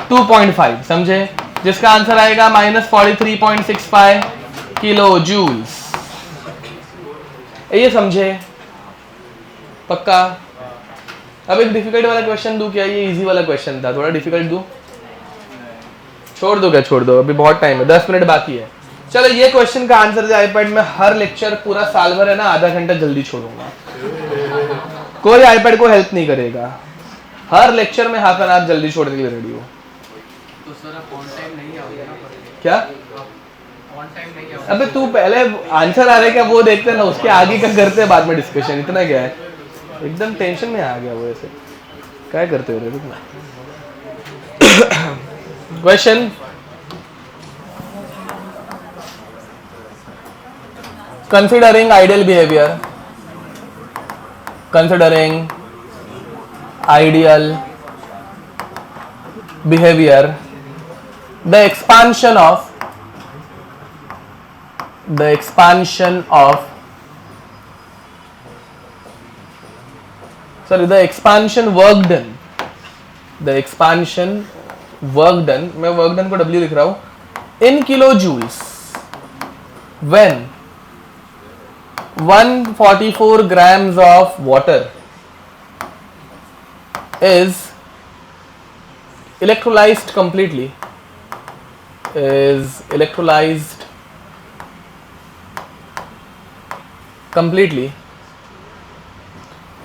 2.5, समझे? जिसका आंसर आएगा -43.65 किलो जूल्स। ये समझे? पक्का? अब एक डिफिकल्ट वाला क्वेश्चन दूं क्या? ये इजी वाला क्वेश्चन था, थोड़ा डिफिकल्ट दूं? छोड़ दो क्या? छोड़ दो, अभी बहुत टाइम है, 10 मिनट बाकी है। चलो ये क्वेश्चन का आंसर जो आईपैड में हर लेक्चर पूरा साल भर है ना, आधा घंटा जल्दी छोड़ूंगा, कोई आईपैड को हेल्प नहीं करेगा। हर लेक्चर में हाफ एन आवर जल्दी छोड़ने के लिए रेडी हो। तो सर आप ऑन टाइम नहीं आओगे ना? क्या ऑन टाइम नहीं आओगे? अबे तू पहले आंसर आ रहा है क्या वो देखते ना, उसके आगे का करते हैं बाद में डिस्कशन। इतना क्या है, एकदम टेंशन में आ गया वो, ऐसे क्या करते हो? Question considering ideal behavior, considering ideal behavior, the expansion of sorry, the expansion work done, मैं work done को W लिख रहा हूं, in kilojoules when 144 grams of water is electrolyzed completely,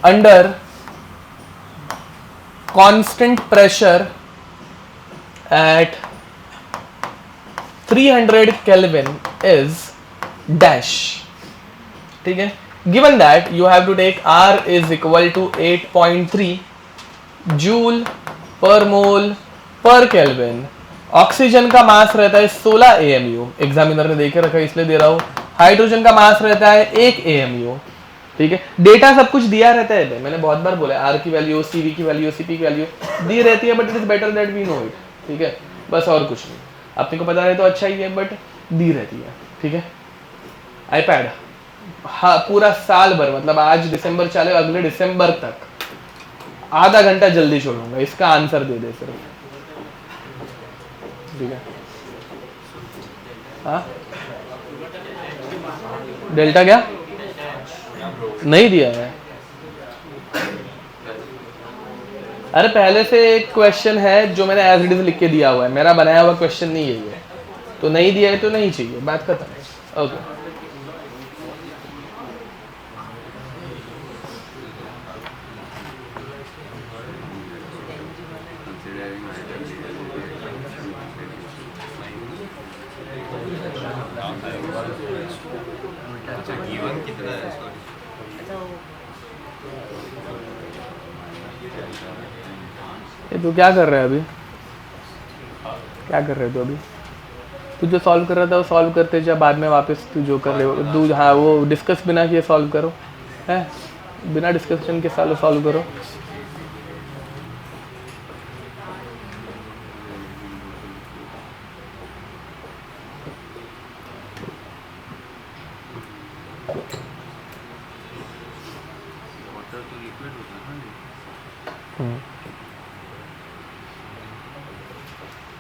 under constant pressure at 300 Kelvin is dash. ठीक है, given that you have to take R is equal to 8.3 joule per mole पर केल्विन। ऑक्सीजन का मास रहता है 16 AMU, एग्जामिनर ने देखे रखा है इसलिए दे रहा हूं। हाइड्रोजन का मास रहता है 1 AMU। ठीक है, डेटा सब कुछ दिया रहता है, मैंने बहुत बार बोला आर की वैल्यू, CV की वैल्यू, CP की वैल्यू दी रहती है, but it is better that we know it. ठीक है, बस और कुछ नहीं, अपने को पता है तो अच्छा ही है, बट दी रहती है। ठीक है, iPad हाँ पूरा साल भर, मतलब आज दिसंबर चले, अगले दिसंबर तक आधा घंटा जल्दी छोड़ूंगा, इसका आंसर दे दे सिर्फ। ठीक है, हाँ डेल्टा क्या नहीं दिया है? अरे पहले से एक क्वेश्चन है जो मैंने एज इट इज लिख के दिया हुआ है, मेरा बनाया हुआ क्वेश्चन नहीं है ये, तो नहीं दिया है तो नहीं चाहिए, बात खत्म। ओके, अच्छा गिवन कितना है? ये तू क्या कर रहा है अभी? क्या कर रहे हो तू अभी? तू जो सॉल्व कर रहा था वो सॉल्व करते जा, बाद में वापस तू जो कर रहे हो तू, हाँ वो डिस्कस बिना किए सॉल्व करो, है बिना डिस्कशन के सॉल्व करो। वाटर तो लिक्विड होता है ना।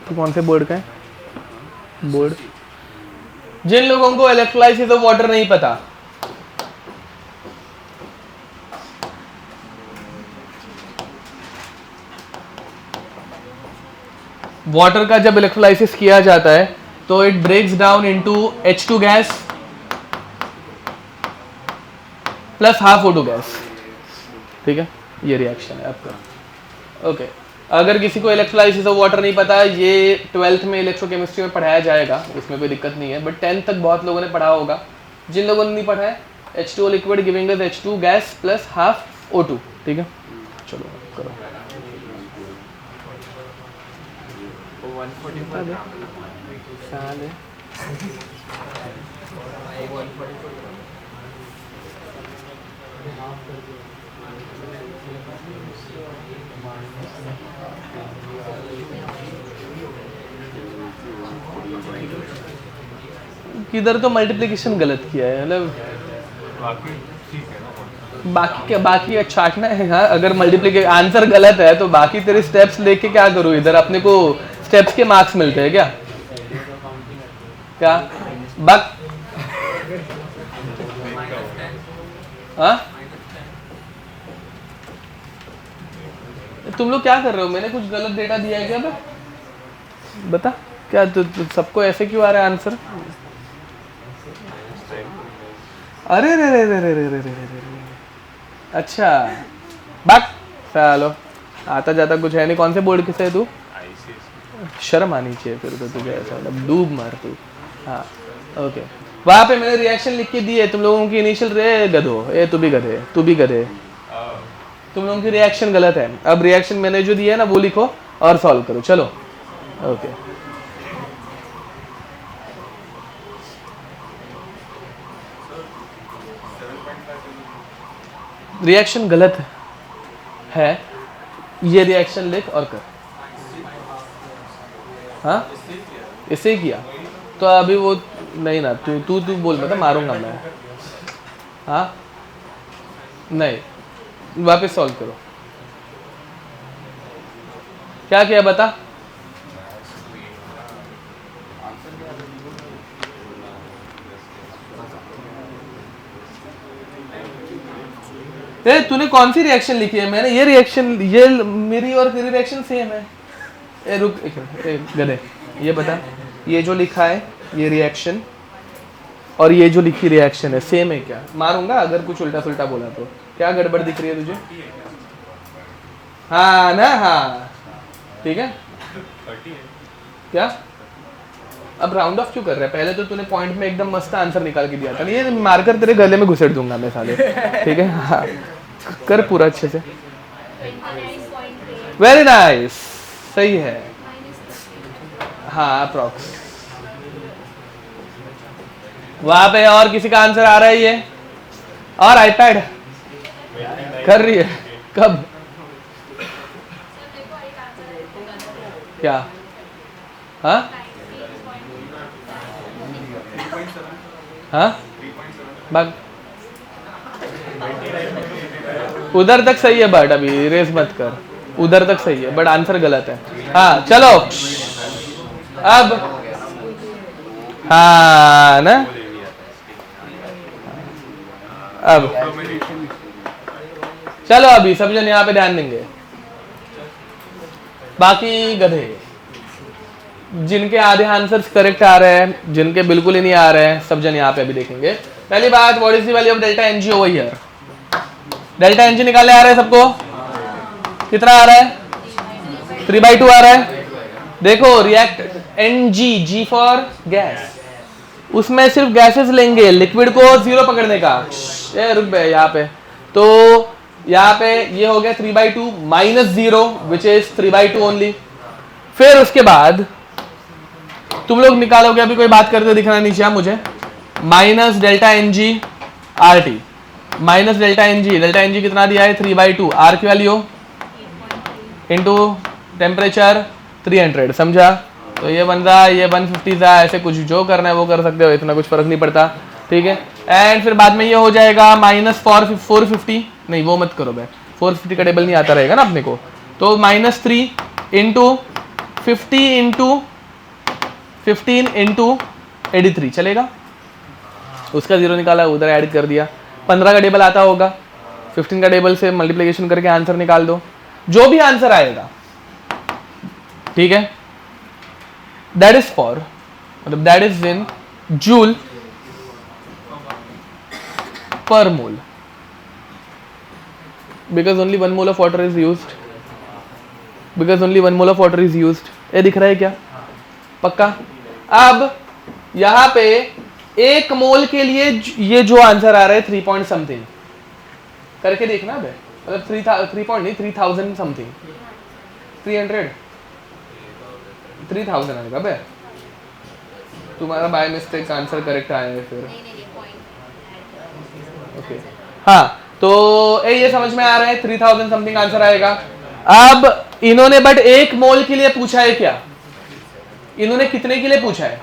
तू कौन से बोर्ड का है? बोर्ड जिन लोगों को इलेक्ट्रोलाइसिस ऑफ वाटर नहीं पता, वाटर का जब इलेक्ट्रोलाइसिस किया जाता है तो it breaks down into H2 gas plus half O2 gas. ठीक है, ये रिएक्शन है आपका। ओके, अगर किसी को इलेक्ट्रोलाइसिस ऑफ वाटर नहीं पता, ये 12th में इलेक्ट्रोकेमिस्ट्री में पढ़ाया जाएगा, इसमें कोई दिक्कत नहीं है, बट 10th तक बहुत लोगों ने पढ़ा होगा। जिन लोगों ने नहीं पढ़ा है, H2O liquid giving us H2 gas plus half O2। ठीक है, चलो करो। 145 किधर तो मल्टीप्लिकेशन गलत किया है, मतलब बाकी क्या, बाकी छाटना है। हाँ, अगर मल्टीप्लिकेशन आंसर गलत है तो बाकी तेरे स्टेप्स लेके क्या करूँ? इधर अपने को स्टेप्स के मार्क्स मिलते हैं क्या? क्या बक? हाँ, तुम लोग क्या कर रहे हो? मैंने कुछ गलत डेटा दिया है क्या? बता क्या सबको ऐसे क्यों आ रहा है आंसर? अरे रे रे रे रे रे रे रे रे, अच्छा बक चलो, आता जाता कुछ है नहीं। कौन से बोर्ड किसे है तू? शर्म आनी चाहिए फिर तो तुझे, ऐसा मतलब डूब मार तू। हाँ ओके, वहाँ पे मैंने रिएक्शन लिख के दी है तुम लोगों की इनिशियल। रे गधो, ए तू भी गधे, तू भी गधे, तुम लोगों की रिएक्शन गलत है। अब रिएक्शन मैंने जो दिया है ना वो लिखो और सॉल्व करो। चलो ओके, रिएक्शन गलत है, ये रिएक्शन लिख और कर। हाँ इससे ही किया तो अभी वो नहीं ना, तू तू तू बोल, मतलब मारूंगा मैं। हाँ नहीं, वापस सॉल्व करो। क्या किया बता? ए तूने कौन सी रिएक्शन लिखी है? मैंने ये रिएक्शन, ये मेरी और तेरी रिएक्शन सेम है। ए रुक एक मिनट, ए गधे, ये बता, ये जो लिखा है ये रिएक्शन और ये जो लिखी रिएक्शन है सेम है क्या? मारूंगा अगर कुछ उल्टा सुल्टा बोला तो। क्या गड़बड़ दिख रही है तुझे? हाँ ना, हाँ ठीक है। क्या अब राउंड ऑफ क्यों कर रहा है? पहले तो तूने पॉइंट में एकदम मस्त आंसर निकाल के दिया था। ये मारकर तेरे गले में घुसेड़ दूंगा मैं साले, ठीक है। हाँ कर पूरा अच्छे से। वेरी नाइस, सही है। हाँ अप्रॉक्स। वहां पे और किसी का आंसर आ रहा है ये? और आईपैड कर रही है कब? क्या? हाँ हाँ भाग उधर तक सही है बट अभी रेस मत कर, उधर तक सही है बट आंसर गलत है। हाँ चलो अब, हाँ ना, अब चलो अभी सब जन यहाँ पे ध्यान देंगे। बाकी गधे जिनके आधे आंसर्स करेक्ट आ रहे हैं, जिनके बिल्कुल ही नहीं आ रहे हैं, सब जन यहाँ पे अभी देखेंगे। पहली बात, what is the value of delta N G over here? Delta N G निकालने आ रहा है सबको? कितना आ रहा है? 3/2 आ रहा है। देखो react N G, G for gas, उसमें सिर्फ गैसेस लेंगे, लिक्विड को 0 पकड़ने का। रुक बे यहाँ पे, तो यहाँ पे ये हो गया 3/2 माइनस 0 विच इज 3/2 ओनली। फिर उसके बाद तुम लोग निकालोगे, अभी कोई बात करते दिखना नहीं चाहिए मुझे, minus delta N G R T, minus delta N G कितना दिया है? 3/2, आर की वैल्यू इंटू टेम्परेचर 300, समझा? तो ये बन रहा है, ये 150 था, ऐसे कुछ जो करना है वो कर सकते हो, इतना कुछ फर्क नहीं पड़ता, ठीक है। एंड फिर बाद में ये हो जाएगा माइनस 450, नहीं वो मत करो भाई, 450 का टेबल नहीं आता रहेगा ना अपने को, तो -3 इंटू 15 इंटू 83 चलेगा। उसका 0 निकाला, उधर ऐड कर दिया। 15 का टेबल आता होगा, 15 का टेबल से मल्टीप्लिकेशन करके आंसर निकाल दो, जो भी आंसर आएगा, ठीक है। दैट इज फॉर, मतलब that is in joule per mole, because only 1 mole of water is used, because only 1 mole of water is used। ये दिख रहा है क्या? पक्का। अब यहां पे 1 मोल के लिए ये जो आंसर आ रहा है 3 पॉइंट समथिंग करके देखना बे, मतलब 3 पॉइंट नहीं, 3000 समथिंग, 3000 आएगा बे। तुम्हारा बाय मिस्टेक आंसर करेक्ट आया है फिर, ओके हाँ। तो ये समझ में आ रहा है 3000 समथिंग आंसर आएगा। अब इन्होंने बट 1 मोल के लिए पूछा है क्या? इन्होंने कितने के लिए पूछा है?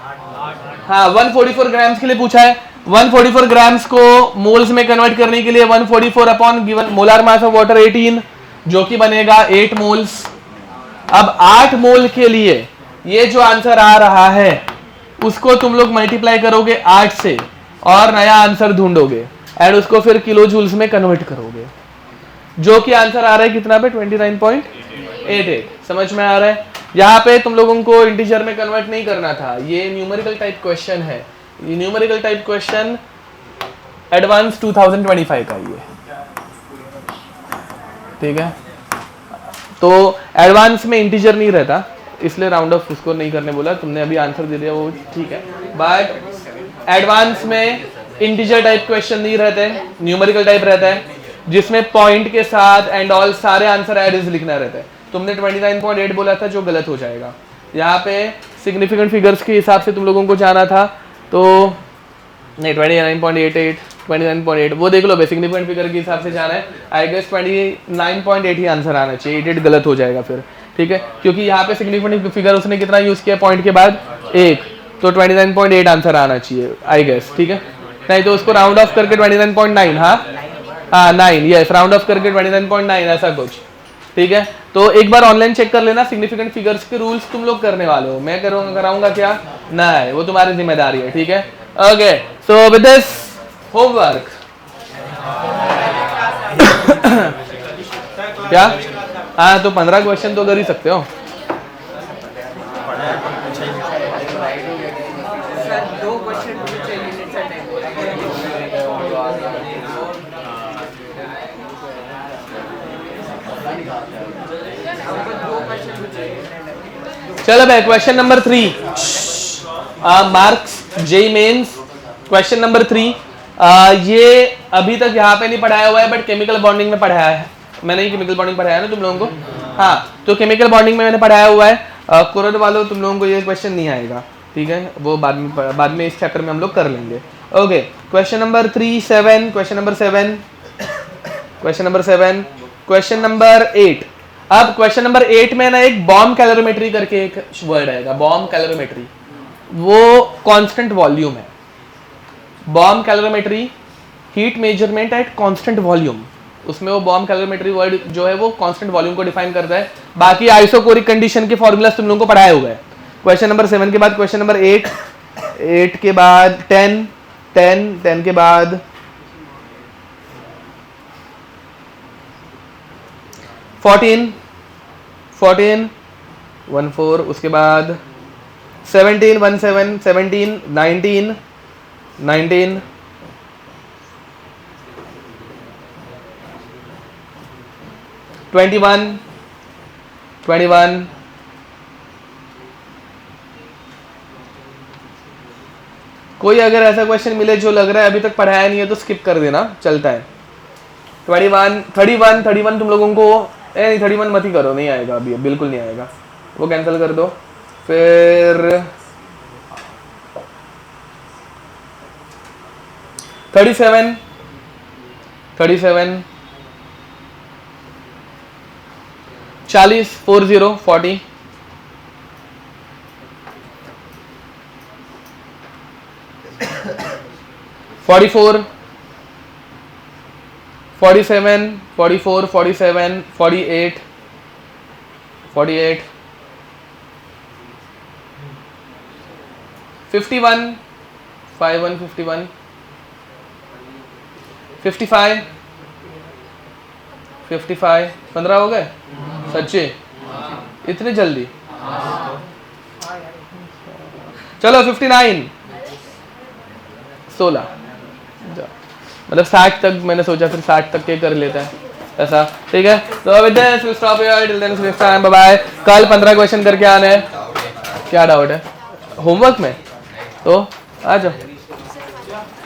हाँ 144 ग्राम्स के लिए पूछा है। 144 ग्राम्स को मोल्स में कन्वर्ट करने के लिए 144 upon given molar mass of water 18, जो कि बनेगा 8 मोल्स। अब 8 मोल के लिए ये जो आंसर आ रहा है उसको तुम लोग मल्टीप्लाई करोगे 8 से और नया आंसर ढूंढोगे एंड उसको फिर किलो जूल्स में कन्वर्ट करोगे, जो कि आंसर आ रहा है कितना पे? 29.88। समझ में आ रहा है? यहाँ पे तुम लोगों को इंटीजर में कन्वर्ट नहीं करना था, ये न्यूमेरिकल टाइप क्वेश्चन है। ये न्यूमेरिकल टाइप क्वेश्चन एडवांस 2025 का ये, ठीक है। तो एडवांस में इंटीजर नहीं रहता, इसलिए राउंड ऑफ उसको नहीं करने बोला। तुमने अभी आंसर दे दिया वो ठीक है, बट एडवांस में इंटीजर टाइप क्वेश्चन नहीं रहते, न्यूमेरिकल टाइप रहता है, जिसमें पॉइंट के साथ एंड ऑल सारे आंसर एड लिखना रहता है। तुमने 29.8 बोला था, जो गलत हो जाएगा। यहाँ पे सिग्निफिकेंट फिगर्स के हिसाब से तुम लोगों को जाना था, तो नहीं 29.88, 29.8 वो देख लो, सिग्निफिकेंट फिगर के हिसाब से जाना है। आई गेस 29.8 ही आंसर आना चाहिए, 88 गलत हो जाएगा फिर, ठीक है, क्योंकि यहाँ पे सिग्निफिकेंट फिगर उसने कितना यूज किया पॉइंट के बाद? 1, तो 29.8 आंसर आना चाहिए आई गेस, ठीक है। नहीं तो उसको राउंड ऑफ करके 29.9, हाँ 9, यस राउंड ऑफ करके 29.9 ऐसा कुछ, ठीक है। तो एक बार ऑनलाइन चेक कर लेना, सिग्निफिकेंट फिगर्स के रूल्स तुम लोग करने वाले हो, मैं कराऊंगा क्या? नहीं, वो तुम्हारी जिम्मेदारी है, ठीक है। Okay, so with this homework क्या? हाँ तो 15 क्वेश्चन तो कर ही सकते हो। सर 2 क्वेश्चन पूछे लिमिटेड हमको 2 क्वेश्चन पूछे। चलो भाई question number 3 marks JEE Mains question number 3 ये अभी तक यहाँ पे नहीं पढ़ाया हुआ है बट केमिकल बॉन्डिंग में पढ़ाया है मैंने। ही केमिकल बॉन्डिंग पढ़ाया है ना तुम लोगों को? हाँ तो केमिकल बॉन्डिंग में मैंने पढ़ाया हुआ है। कोरोना वालों तुम लोगों को ये क्वेश्चन नहीं आएगा, ठीक है, वो बाद में इस चैप्टर में हम लोग कर लेंगे। Okay question number 3 7 question number 7 question number 8। अब क्वेश्चन नंबर 8 में ना एक बॉम्ब कैलोरीमेट्री करके एक वर्ड आएगा, बॉम्ब कैलोरीमेट्री। वो कांस्टेंट वॉल्यूम है। Bomb calorimetry heat measurement at constant volume, उसमें वो बॉम्ब कैलोरीमेट्री वर्ड जो है वो कांस्टेंट वॉल्यूम को डिफाइन करता है। बाकी आइसोकोरिक कंडीशन के फॉर्मूलास तुम लोगों को पढ़ाया हुआ है। क्वेश्चन नंबर 7 के बाद क्वेश्चन नंबर 8 8 के बाद 10 10 10 के बाद 14 14 14 उसके बाद 17 17 17 19 19 21 21 कोई अगर ऐसा क्वेश्चन मिले जो लग रहा है अभी तक पढ़ाया नहीं है तो स्किप कर देना, चलता है। 21 31 31 तुम लोगों को नहीं 31 मत ही करो, नहीं आएगा अभी, बिल्कुल नहीं आएगा, वो कैंसिल कर दो। फिर 37 37 40 40 44 47 44 47 48 48 51 51 51 55 55 15 हो गए सच्चे? इतने जल्दी? चलो 59 16 मतलब 60 तक मैंने सोचा, फिर 60 तक के कर लेता है ऐसा, ठीक है। तो with this we stop here till then next time, bye bye. कल 15 क्वेश्चन करके आने हैं। क्या डाउट है होमवर्क में? तो आ जाओ।